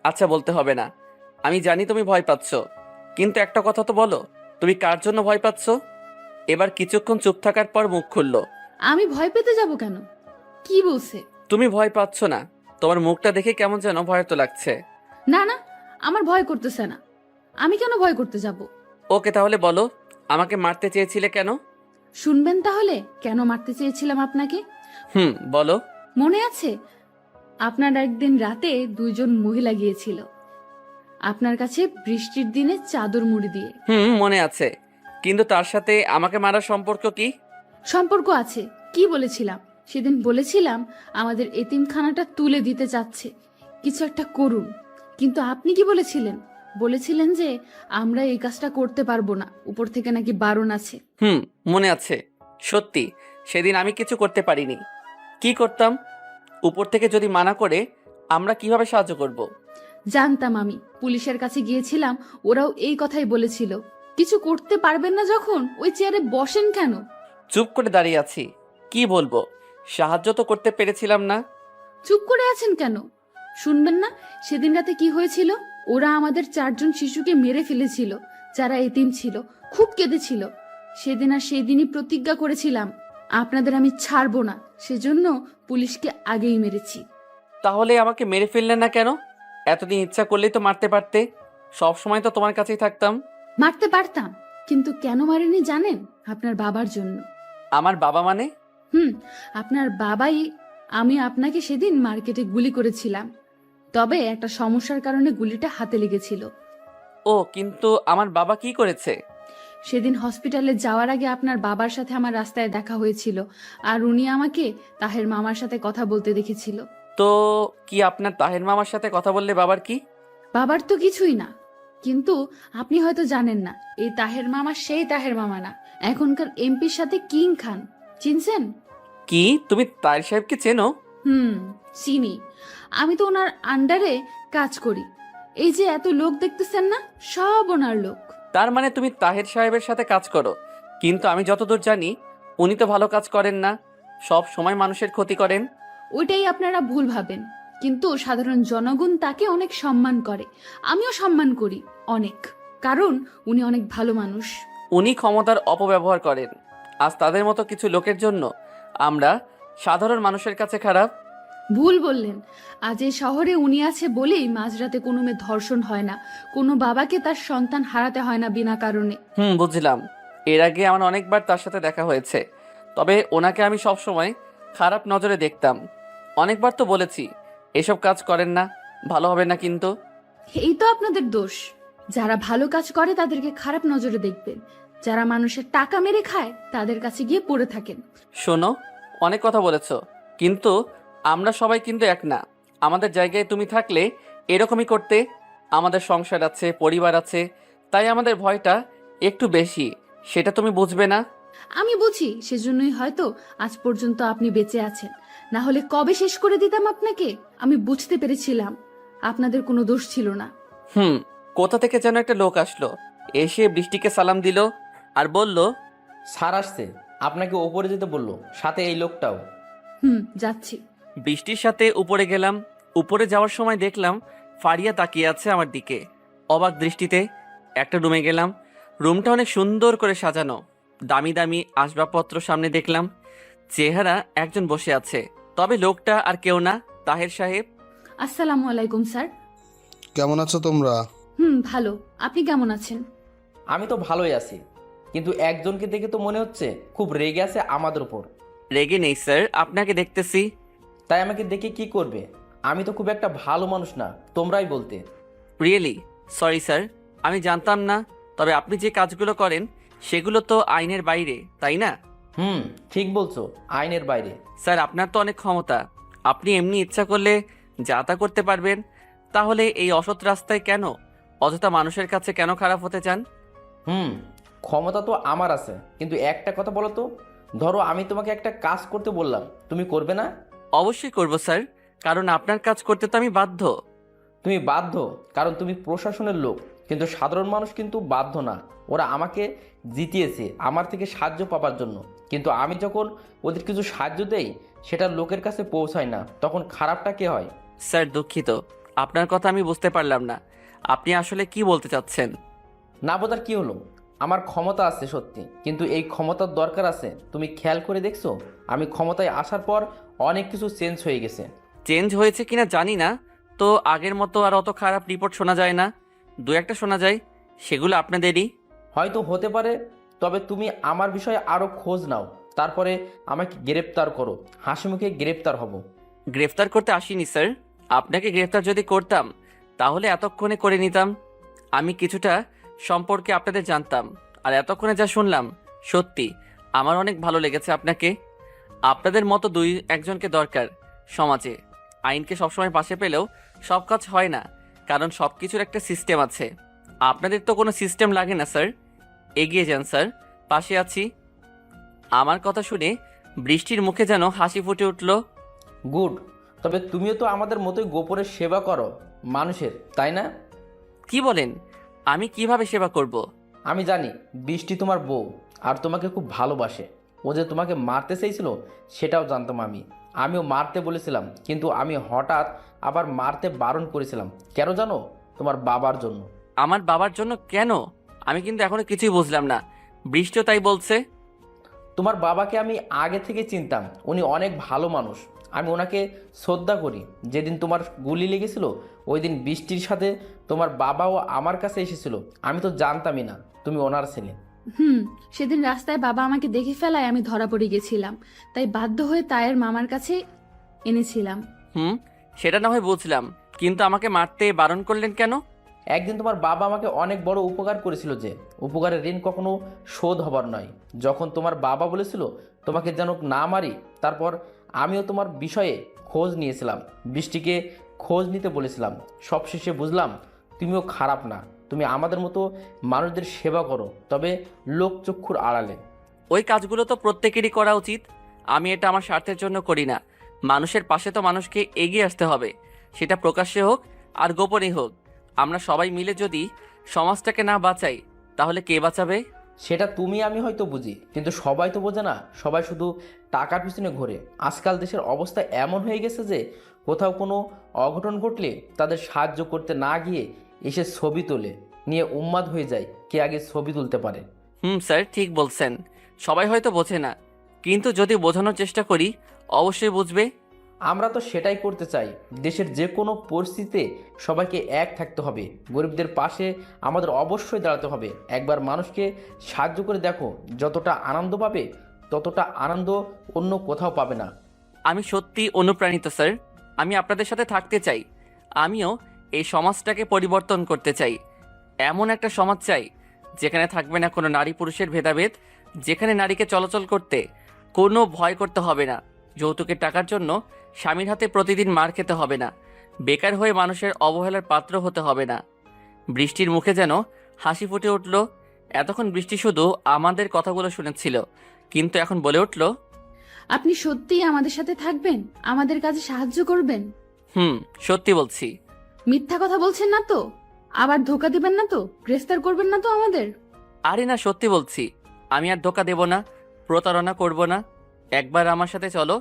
আচ্ছা, বলতে হবে না, আমি জানি তুমি ভয় পাচ্ছ, কিন্তু একটা কথা তো বলো, তুমি কার জন্য ভয় পাচ্ছ? এবার কিছুক্ষণ চুপ থাকার পর মুখ খুললো। আমি ভয় পেতে যাব কেন? কি বলছে? তুমি ভয় পাচ্ছ না, তোমার মুখটা দেখে কেমন যেন ভয় তো লাগছে। না না, আমার ভয় করতেছে না। আমি কেন ভয় করতে যাব? ওকে, তাহলে বলো, আমাকে মারতে চেয়েছিলে কেন? শুনবেন তাহলে কেন মারতে চেয়েছিলাম আপনাকে? বলো। মনে আছে আপনার একদিন রাতে 2 জন মহিলা গিয়েছিল আপনার কাছে বৃষ্টির দিনে চাদর মুড়ি দিয়ে? মনে আছে, কিন্তু তার সাথে আমাকে মারার সম্পর্ক কি? সম্পর্ক আছে। কি বলেছিলাম সেদিন? বলেছিলাম আমাদের এতিমখানাটা তুলে দিতে চাচ্ছে, কিছু একটা করুন। কিন্তু আপনি কি বলেছিলেন? বলেছিলেন যে আমরা এই কাজটা করতে পারবো না, উপর থেকে নাকি বারণ আছে। মনে আছে। সত্যি, সেদিন আমি কিছু করতে পারিনি। কি করতাম? উপর থেকে যদি মানা করে আমরা কিভাবে সাহায্য করব? জানতাম। আমি পুলিশের কাছে গিয়েছিলাম, ওরাও এই কথাই বলেছিল। কিছু করতে পারবেন না যখন ওই চেয়ারে বসেন কেন? চুপ করে দাঁড়িয়ে আছি, কি বলবো? সাহায্য তো করতে পেরেছিলাম না। চুপ করে আছেন কেন? শুনবেন না সেদিন রাতে কি হয়েছিল? ওরা আমাদের 4 জন শিশুকে মেরে ফেলেছিল, যারা এতিম ছিল, খুব কেঁদেছিল। সেদিন আর সেই দিনই প্রতিজ্ঞা করেছিলাম আপনাদের আমি ছাড়বো না, সেজন্য পুলিশকে আগেই মেরেছি। তাহলে আমাকে মেরে ফেললেন না কেন? এতদিন ইচ্ছা করলেই তো মারতে পারতে, সব সময় তো তোমার কাছেই থাকতাম। মারতে পারতাম, কিন্তু কেন মারেনি জানেন? আপনার বাবার জন্য। আমার বাবা মানে? আপনার বাবাই। আমি আপনাকে সেদিন মার্কেটে গুলি করেছিলাম, তবে একটা সমস্যার কারণে গুলিটা হাতে লেগেছিল। ও, কিন্তু আমার বাবা কি করেছে? সেদিন হসপিটালে যাওয়ার আগে আপনার বাবার সাথে আমার রাস্তায় দেখা হয়েছিল, আর উনি আমাকে তাহের মামার সাথে কথা বলতে দেখেছিল। তো কি আপনার তাহের মামার সাথে কথা বললে বাবার কি? বাবার তো কিছুই না, কিন্তু আপনি হয়তো জানেন না, এই তাহের মামা সেই তাহের মামা না, এখনকার এমপির সাথে কিং খান। চিনছেন? কি, তুমি তাহের সাহেবকে চেনো? চিনি। আমি তো ওনার আন্ডারে কাজ করি। এই যে এত লোক দেখতেছেন না, সব ওনার লোক। তার মানে তুমি তাহের সাহেবের সাথে কাজ করো? কিন্তু আমি যতদূর জানি উনি তো ভালো কাজ করেন না, সব সময় মানুষের ক্ষতি করেন। ওইটাই আপনারা ভুল ভাবেন, কিন্তু সাধারণ জনগণ তাকে অনেক সম্মান করে, আমিও সম্মান করি অনেক। কারণ উনি অনেক ভালো মানুষ। উনি ক্ষমতার অপব্যবহার করেন। আজ তাদের মতো কিছু লোকের জন্য আমরা সাধারণ মানুষের কাছে খারাপ। ভুল বললেন। আজ এই শহরে উনি আছে বলেই মাঝরাতে কোনো মেয়ে ধর্ষণ হয় না, কোনো বাবাকে তার সন্তান হারাতে হয় না বিনা কারণে। বুঝলাম। এর আগে আমার অনেকবার তার সাথে দেখা হয়েছে, তবে ওনাকে আমি সবসময় খারাপ নজরে দেখতাম। অনেকবার তো বলেছি এসব কাজ করেন না, ভালো হবে না, কিন্তু এই তো আপনাদের দোষ। যারা ভালো কাজ করে তাদেরকে খারাপ নজরে দেখবেন, যারা মানুষের টাকা মেরে খায় তাদের কাছে গিয়ে পড়ে থাকেন। শোনো, অনেক কথা বলেছো, কিন্তু আমরা সবাই কিন্তু এক না। আমাদের জায়গায় তুমি থাকলে এরকমই করতে। আমাদের সংসার আছে, পরিবার আছে, তাই আমাদের ভয়টা একটু বেশি। সেটা তুমি বুঝবে না? আমি বুঝি, সেজন্যই হয়তো আজ পর্যন্ত আপনি বেঁচে আছেন। না হলে কবে শেষ করে দিতাম আপনাকে। আমি বুঝতে পেরেছিলাম আপনাদের কোনো দোষ ছিল না। কোথা থেকে যেন একটা লোক আসলো, এসে বৃষ্টিকে সালাম দিল আর বলল, স্যার আসছে, আপনাকে ওপরে যেতে বললো, সাথে এই লোকটাও। যাচ্ছি। বৃষ্টির সাথে উপরে গেলাম। উপরে যাওয়ার সময় দেখলাম ফারিয়া তাকিয়ে আছে আমার দিকে অবাক দৃষ্টিতে। একটা রুমে গেলাম। রুমটা অনেক সুন্দর করে সাজানো, দামি দামি আসবাবপত্র সামনে দেখলাম। চেহারা একজন বসে আছে, তবে লোকটা আর কেউ না, তাহের সাহেব। আসসালামু আলাইকুম স্যার। কেমন আছো তোমরা? ভালো। আপনি কেমন আছেন? আমি তো ভালোই আছি, কিন্তু একজনকে দেখে তো মনে হচ্ছে খুব রেগে আছে আমাদের উপর। রেগে নেই স্যার, আপনাকে দেখতেছি। তাই আমাকে দেখে কি করবে? আমি তো খুব একটা ভালো মানুষ না, তোমরাই বলতে। রিয়েলি সরি স্যার, আমি জানতাম না। তবে আপনি যে কাজগুলো করেন সেগুলো তো আইনের বাইরে, তাই না? ঠিক বলছো, আইনের বাইরে। স্যার, আপনার তো অনেক ক্ষমতা। আপনি এমনি ইচ্ছা করলে যা তা করতে পারবেন। তাহলে এই অসৎ রাস্তায় কেন, অযথা মানুষের কাছে কেন খারাপ হতে চান? ক্ষমতা তো আমার আছে, কিন্তু একটা কথা বলো তো, ধরো আমি তোমাকে একটা কাজ করতে বললাম, তুমি করবে না? অবশ্যই করব স্যার, কারণ আপনার কাজ করতে তো আমি বাধ্য। তুমি বাধ্য কারণ তুমি প্রশাসনের লোক, কিন্তু সাধারণ মানুষ কিন্তু বাধ্য না। ওরা আমাকে জিতিয়েছে আমার থেকে সাহায্য পাবার জন্য, কিন্তু আমি যখন ওদের কিছু সাহায্য দেই সেটা লোকের কাছে পৌঁছায় না, তখন খারাপটা কে হয়? স্যার দুঃখিত, আপনার কথা আমি বুঝতে পারলাম না। আপনি আসলে কি বলতে চাচ্ছেন? না বোঝার কি হলো? আমার ক্ষমতা আছে সত্যি, কিন্তু এই ক্ষমতার দরকার আছে। তুমি খেয়াল করে দেখছো আমি ক্ষমতায় আসার পর অনেক কিছু চেঞ্জ হয়ে গেছে। চেঞ্জ হয়েছে কিনা জানি না, তো আগের মতো আর অত খারাপ রিপোর্ট শোনা যায় না। দু একটা শোনা যায়, সেগুলো আপনাদেরই। হয়তো হতে পারে, তবে তুমি আমার বিষয়ে আরও খোঁজ নাও, তারপরে আমাকে গ্রেপ্তার করো। হাসি মুখে গ্রেপ্তার হব। গ্রেফতার করতে আসিনি স্যার। আপনাকে গ্রেফতার যদি করতাম তাহলে এতক্ষণে করে নিতাম। আমি কিছুটা সম্পর্কে আপনাদের জানতাম, আর এতক্ষণে যা শুনলাম সত্যি আমার অনেক ভালো লেগেছে আপনাকে। আপনাদের মতো দুই একজনকে দরকার সমাজে। আইনকে সবসময় পাশে পেলেও সব কাজ হয় না, কারণ সব কিছুর একটা সিস্টেম আছে। আপনাদের তো কোনো সিস্টেম লাগে না স্যার। এগিয়ে যান স্যার, পাশে আছি। আমার কথা শুনে বৃষ্টির মুখে যেন হাসি ফুটে উঠল। গুড, তবে তুমিও তো আমাদের মতোই গোপনে সেবা করো মানুষের, তাই না? কি বলেন? আমি কিভাবে সেবা করব? আমি জানি বৃষ্টি তোমার বউ, আর তোমাকে খুব ভালোবাসে। ও যে তোমাকে মারতে চাইছিল সেটাও জানতাম আমিও মারতে বলেছিলাম, কিন্তু আমি হঠাৎ আবার মারতে বারণ করেছিলাম। কেন জানো? তোমার বাবার জন্য। আমার বাবার জন্য কেন? আমি কিন্তু এখনো কিছুই বুঝলাম না। বৃষ্টিও তাই বলছে। তোমার বাবাকে আমি আগে থেকে চিনতাম, উনি অনেক ভালো মানুষ। আমি ওনাকে শ্রদ্ধা করি। যেদিন তোমার গুলি লেগেছিল ওই দিন বৃষ্টির সাথে তোমার বাবাও আমার কাছে এসেছিল। আমি তো জানতামই না তুমি ওনার ছেলে। সেদিন রাস্তায় বাবা আমাকে দেখে ফেলায় আমি ধরা পড়ে গেছিলাম, তাই বাধ্য হয়ে তায়ের মামার কাছে এনেছিলাম। সেটা না হয় বুঝলাম, কিন্তু আমাকে মারতে বারণ করলেন কেন? একদিন তোমার বাবা আমাকে অনেক বড় উপকার করেছিল, যে উপকারের ঋণ কখনো শোধ হবার নয়। যখন তোমার বাবা বলেছিল তোমাকে যেন না মারি, তারপর আমিও তোমার বিষয়ে খোঁজ নিয়েছিলাম, বৃষ্টিকে খোঁজ নিতে বলেছিলাম। সবশেষে বুঝলাম তুমিও খারাপ না, তুমি আমাদের মতো মানুষদের সেবা করো, তবে লোকচক্ষুর আড়ালে। ওই কাজগুলো তো প্রত্যেকেরই করা উচিত। আমি এটা আমার স্বার্থের জন্য করি না। মানুষের পাশে তো মানুষকে এগিয়ে আসতে হবে, সেটা প্রকাশ্যে হোক আর গোপনে হোক। আমরা সবাই মিলে যদি সমাজটাকে না বাঁচাই তাহলে কে বাঁচাবে? সেটা তুমি আমি হয়তো বুঝি, কিন্তু সবাই তো বোঝে না। সবাই শুধু টাকার পিছনে ঘোরে। আজকাল দেশের অবস্থা এমন হয়ে গেছে যে কোথাও কোনো অঘটন ঘটলে তাদের সাহায্য করতে না গিয়ে এসে ছবি তোলে, নিয়ে উন্মাদ হয়ে যায় কে আগে ছবি তুলতে পারে। স্যার ঠিক বলছেন। সবাই হয়তো বোঝে না, কিন্তু যদি বোঝানোর চেষ্টা করি অবশ্যই বুঝবে। আমরা তো সেটাই করতে চাই। দেশের যে কোনো পরিস্থিতিতে সবাইকে এক থাকতে হবে, গরিবদের পাশে আমাদের অবশ্যই দাঁড়াতে হবে। একবার মানুষকে সাহায্য করে দেখো, যতটা আনন্দ পাবে ততটা আনন্দ অন্য কোথাও পাবে না। আমি সত্যি অনুপ্রাণিত স্যার। আমি আপনাদের সাথে থাকতে চাই। আমিও এই সমাজটাকে পরিবর্তন করতে চাই। এমন একটা সমাজ চাই যেখানে থাকবে না কোনো নারী পুরুষের ভেদাভেদ, যেখানে নারীকে চলাচল করতে কোনো ভয় করতে হবে না, যৌতুকের টাকার জন্য স্বামীর হাতে প্রতিদিন মার খেতে হবে না, বেকার হয়ে মানুষের অবহেলার পাত্র হতে হবে না। বৃষ্টির মুখে যেন হাসি ফুটে উঠল। এতক্ষণ বৃষ্টি শুধু আমাদের কথাগুলো শুনেছিল, কিন্তু এখন বলে উঠল, আপনি সত্যিই আমাদের সাথে থাকবেন, আমাদের কাজে সাহায্য করবেন? সত্যি বলছি। মিথ্যা কথা বলছেন না তো? আবার ধোকা দিবেন না তো? গ্রেফতার করবেন না তো আমাদের? আরে না, সত্যি বলছি। আমি আর ধোকা দেব না, প্রতারণা করব না। একবার আমার সাথে চলো,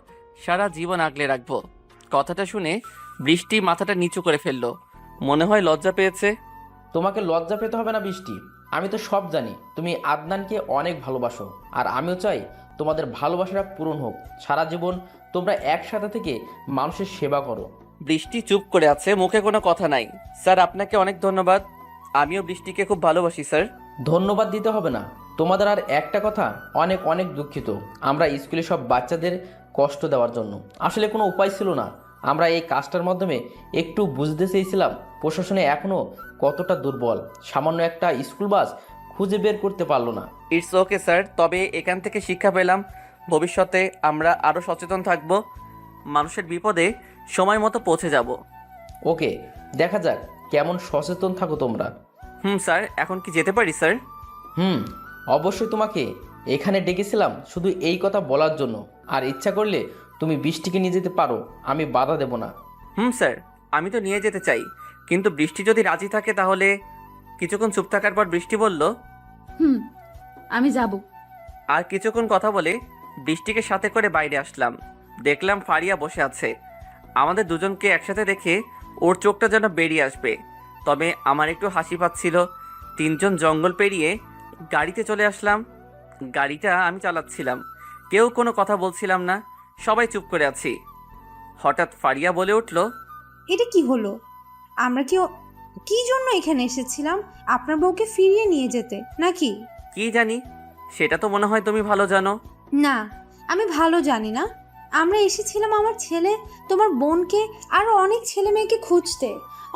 সারা জীবন আগলে রাখবো। কথাটা শুনে বৃষ্টি মাথাটা নিচু করে ফেললো। মনে হয় লজ্জা পেয়েছে। তোমাকে লজ্জা পেতে হবে না বৃষ্টি। আমি তো সব জানি তুমি আদনানকে অনেক ভালোবাসো, আর আমিও চাই তোমাদের ভালোবাসাটা পূরণ হোক। সারা জীবন তোমরা একসাথে থেকে মানুষের সেবা করো। বৃষ্টি চুপ করে আছে, মুখে কোনো কথা নাই। স্যার আপনাকে অনেক ধন্যবাদ। আমিও বৃষ্টিকে খুব ভালোবাসি স্যার। ধন্যবাদ দিতে হবে না। তোমাদের আর একটা কথা, অনেক অনেক দুঃখিত আমরা স্কুলে সব বাচ্চাদের কষ্ট দেওয়ার জন্য। আসলে কোনো উপায় ছিল না। আমরা এই কাজটার মাধ্যমে একটু বুঝতে চেয়েছিলাম প্রশাসনে এখনও কতটা দুর্বল। সামান্য একটা স্কুল বাস খুঁজে বের করতে পারলো না। ইটস ওকে স্যার, তবে এখান থেকে শিক্ষা পেলাম ভবিষ্যতে আমরা আরও সচেতন থাকব, মানুষের বিপদে সময় মতো পৌঁছে যাব। ওকে, দেখা যাক কেমন সচেতন থাকো তোমরা। স্যার এখন কি যেতে পারি স্যার? অবশ্যই। তোমাকে এখানে ডেকেছিলাম শুধু এই কথা বলার জন্য। আর ইচ্ছা করলে তুমি বৃষ্টিকে নিয়ে যেতে পারো, আমি বাধা দেব না। স্যার আমি তো নিয়ে যেতে চাই, কিন্তু বৃষ্টি যদি রাজি থাকে তাহলে। কিছুক্ষণ চুপ থাকার পর বৃষ্টি বলল, আমি যাব। আর কিছুক্ষণ কথা বলে বৃষ্টিকে সাথে করে বাইরে আসলাম। দেখলাম ফারিয়া বসে আছে। আমাদের দুজনকে একসাথে দেখে ওর চোখটা যেন বেরিয়ে আসবে, তবে আমার একটু হাসি পাচ্ছিল। তিনজন জঙ্গল পেরিয়ে গাড়িতে চলে আসলাম। গাড়িটা আমি চালাচ্ছিলাম, কেউ কোনো কথা বলছিলাম না, সবাই চুপ করে আছি। হঠাৎ ফারিয়া বলে উঠল, এটা কি হলো? আমরা কি জন্য এখানে এসেছিলাম? আপনার বউকে ফিরিয়ে নিয়ে যেতে নাকি? কি জানি, সেটা তো মনে হয় তুমি ভালো জানো। না, আমি ভালো জানি না। আমরা এসেছিলাম আমার ছেলে, তোমার বোনকে, আরও অনেক ছেলে মেয়েকে খুঁজতে।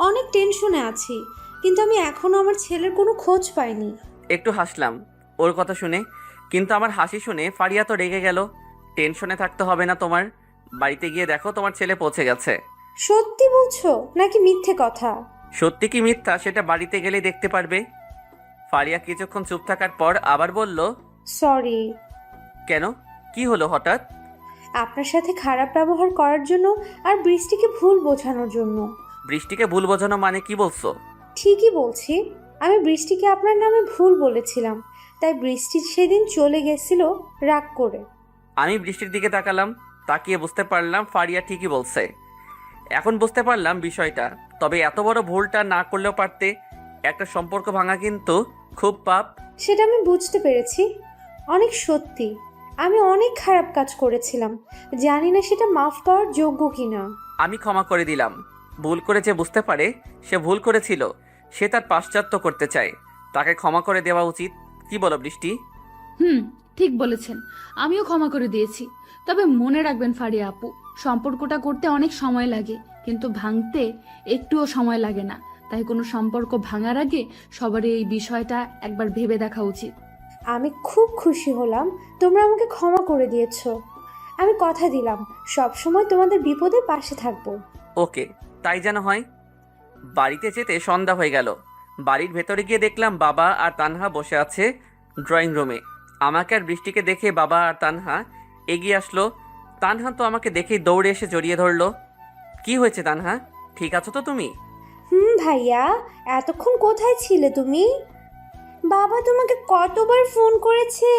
অনেক টেনশনে আছি, কিন্তু আমি এখনো আমার ছেলের কোনো খোঁজ পাইনি। একটু হাসলাম ওর কথা শুনে, কিন্তু আমার হাসি শুনে ফারিয়া তো রেগে গেল। টেনশনে থাকতে হবে না তোমার, বাড়িতে গিয়ে দেখো তোমার ছেলে পৌঁছে গেছে। সত্যি বলছো নাকি মিথ্যে কথা? সত্যি কি মিথ্যা সেটা বাড়িতে গেলে দেখতে পারবে। ফারিয়া কিছুক্ষণ চুপ থাকার পর আবার বলল, সরি। কেন, কি হলো হঠাৎ? আপনার সাথে খারাপ ব্যবহার করার জন্য আর বৃষ্টিকে ভুল বোঝানোর জন্য। বৃষ্টিকে ভুল বোঝানো মানে কি বলছো? ঠিকই বলছি, আমি বৃষ্টিকে আপনার নামে ভুল বলেছিলাম, তাই বৃষ্টি সেদিন চলে গেছিল রাগ করে। আমি বৃষ্টির দিকে তাকালাম, তাকিয়ে বুঝতে পারলাম ফারিয়া ঠিকই বলছে। এখন বুঝতে পারলাম বিষয়টা, তবে এত বড় ভুলটা না করলেও পারতে। একটা সম্পর্ক ভাঙা কিন্তু খুব পাপ। সেটা আমি বুঝতে পেরেছি। অনেক সত্যি, আমি অনেক খারাপ কাজ করেছিলাম, জানি না সেটা মাফ পাওয়ার যোগ্য কিনা। আমি ক্ষমা করে দিলাম। ভুল করে যে বুঝতে পারে সে ভুল করেছিল, সে তার পাশ্চাত্য করতে চায়, তাকে ক্ষমা করে দেওয়া উচিত। কি বলো বৃষ্টি? ঠিক বলেছেন, আমিও ক্ষমা করে দিয়েছি। তবে মনে রাখবেন ফারিয়া আপু, সম্পর্কটা করতে অনেক সময় লাগে, কিন্তু ভাঙতে একটুও সময় লাগে না। তাই কোনো সম্পর্ক ভাঙার আগে সবারই এই বিষয়টা একবার ভেবে দেখা উচিত। আমি খুব খুশি হলাম তোমরা আমাকে ক্ষমা করে দিয়েছো। আমি কথা দিলাম সব সময় তোমাদের বিপদে পাশে থাকবো। ওকে, তাই যেন হয়। বাড়িতে যেতে সন্ধ্যা হয়ে গেল। বাড়ির ভেতরে গিয়ে দেখলাম বাবা আর তানহা বসে আছে ড্রয়িং রুমে। আমাকে আর বৃষ্টিকে দেখে বাবা আর তানহা এগিয়ে আসলো। তানহা তো আমাকে দেখেই দৌড়ে এসে জড়িয়ে ধরলো। কি হয়েছে তানহা, ঠিক আছো তো তুমি? ভাইয়া, এতক্ষণ কোথায় ছিলে তুমি? বাবা তোমাকে কতবার ফোন করেছে,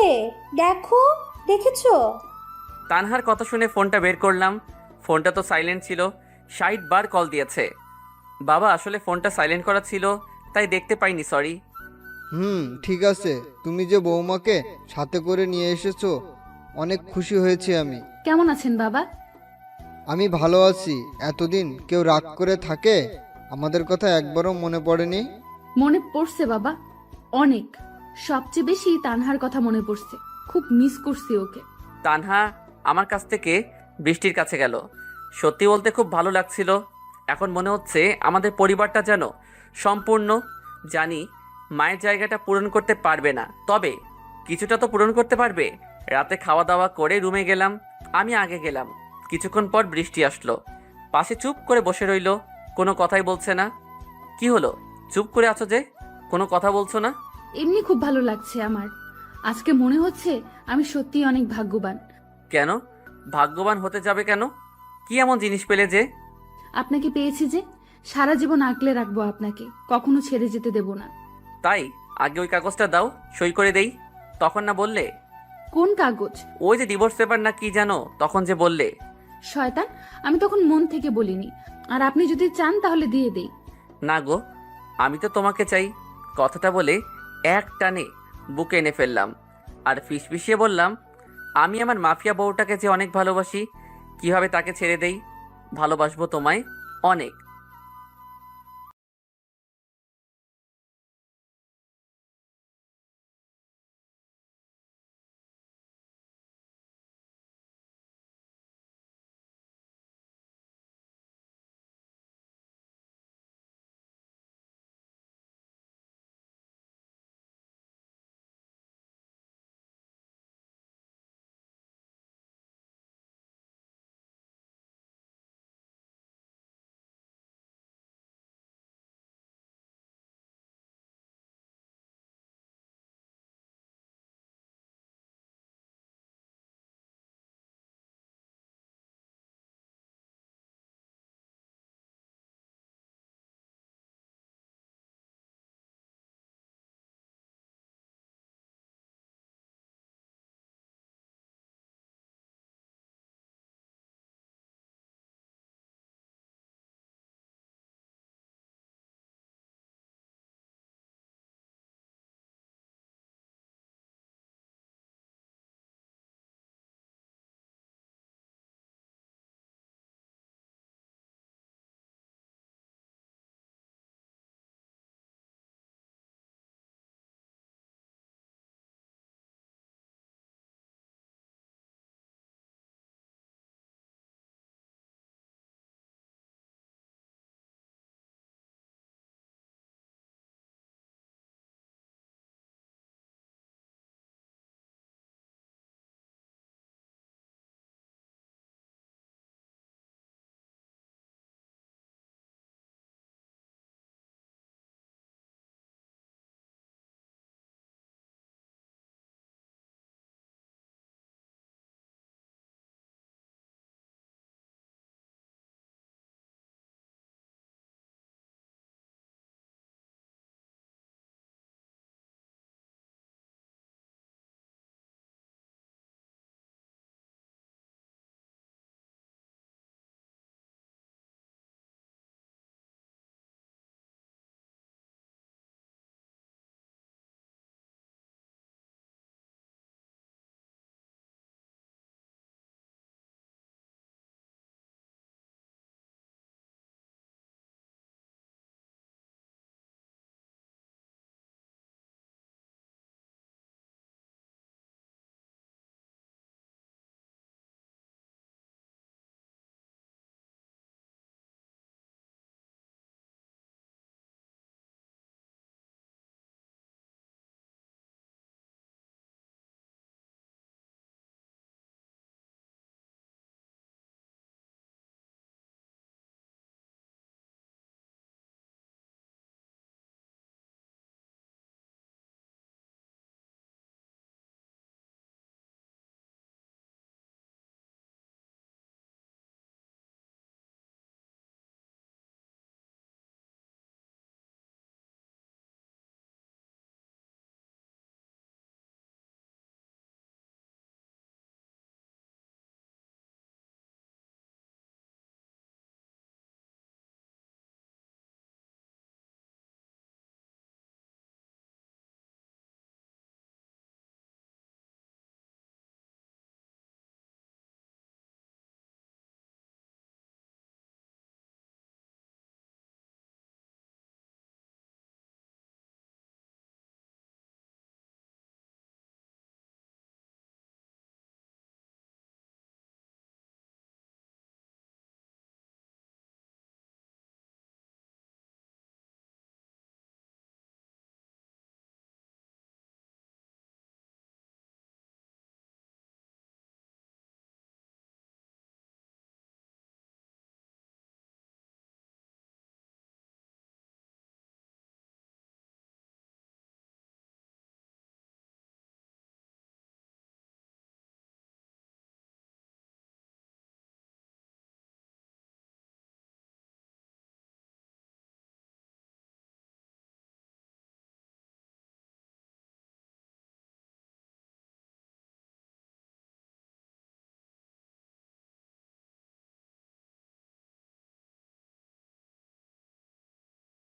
দেখেছো? তানহার কথা শুনে ফোনটা বের করলাম। ফোনটা তো সাইলেন্ট ছিল, 60 বার কল দিয়েছে। বাবা আসলে ফোনটা সাইলেন্ট করা ছিল, তাই দেখতে পাইনি, সরি। ঠিক আছে, তুমি যে বৌমাকে সাথে করে নিয়ে এসেছো অনেক খুশি হয়েছি আমি। কেমন আছেন বাবা? আমি ভালো আছি। এতদিন কেউ রাগ করে থাকে? আমাদের কথা একবারও মনে পড়েনি? মনে পড়ছে বাবা, অনেক। সবচেয়ে বেশি তানহার কথা মনে পড়ছে। খুব মিস করছি ওকে। তানহা আমার কাছ থেকে বৃষ্টির কাছে গেল। সত্যি বলতে খুব ভালো লাগছিল। এখন মনে হচ্ছে আমাদের পরিবারটা যেন সম্পূর্ণ। জানি মায়ের জায়গাটা পূরণ করতে পারবে না, তবে কিছুটা তো পূরণ করতে পারবে। রাতে খাওয়া দাওয়া করে রুমে গেলাম। আমি আগে গেলাম। কিছুক্ষণ পর বৃষ্টি আসলো। পাশে চুপ করে বসে রইল, কোনো কথাই বলছে না। কি হলো, চুপ করে আছো যে? কোনো কথা বলছো না? এমনি খুব ভালো লাগছে আমার। আজকে মনে হচ্ছে আমি সত্যিই অনেক ভাগ্যবান। কেন ভাগ্যবান হতে যাবে কেন? কি এমন জিনিস পেলে যে? আপনাকে পেয়েছি যে, সারা জীবন আগলে রাখবো আপনাকে, কখনো ছেড়ে যেতে দেব না। তাই আগে ওই কাগজটা দাও, সই করে দেই। তখন না বললে? কোন কাগজ? ওই যে ডিভোর্স পেপার না কি জানো, তখন যে বললে। শয়তান, আমি তখন মন থেকে বলিনি। আর আপনি যদি চান তাহলে দিয়ে দেই। না গো, আমি তো তোমাকে চাই। কথাটা বলে এক টানে বুকে এনে ফেললাম আর ফিসফিসিয়ে বললাম, আমি আমার মাফিয়া বউটাকে যে অনেক ভালোবাসি, কিভাবে তাকে ছেড়ে দেই? ভালোবাসবো তোমায় অনেক।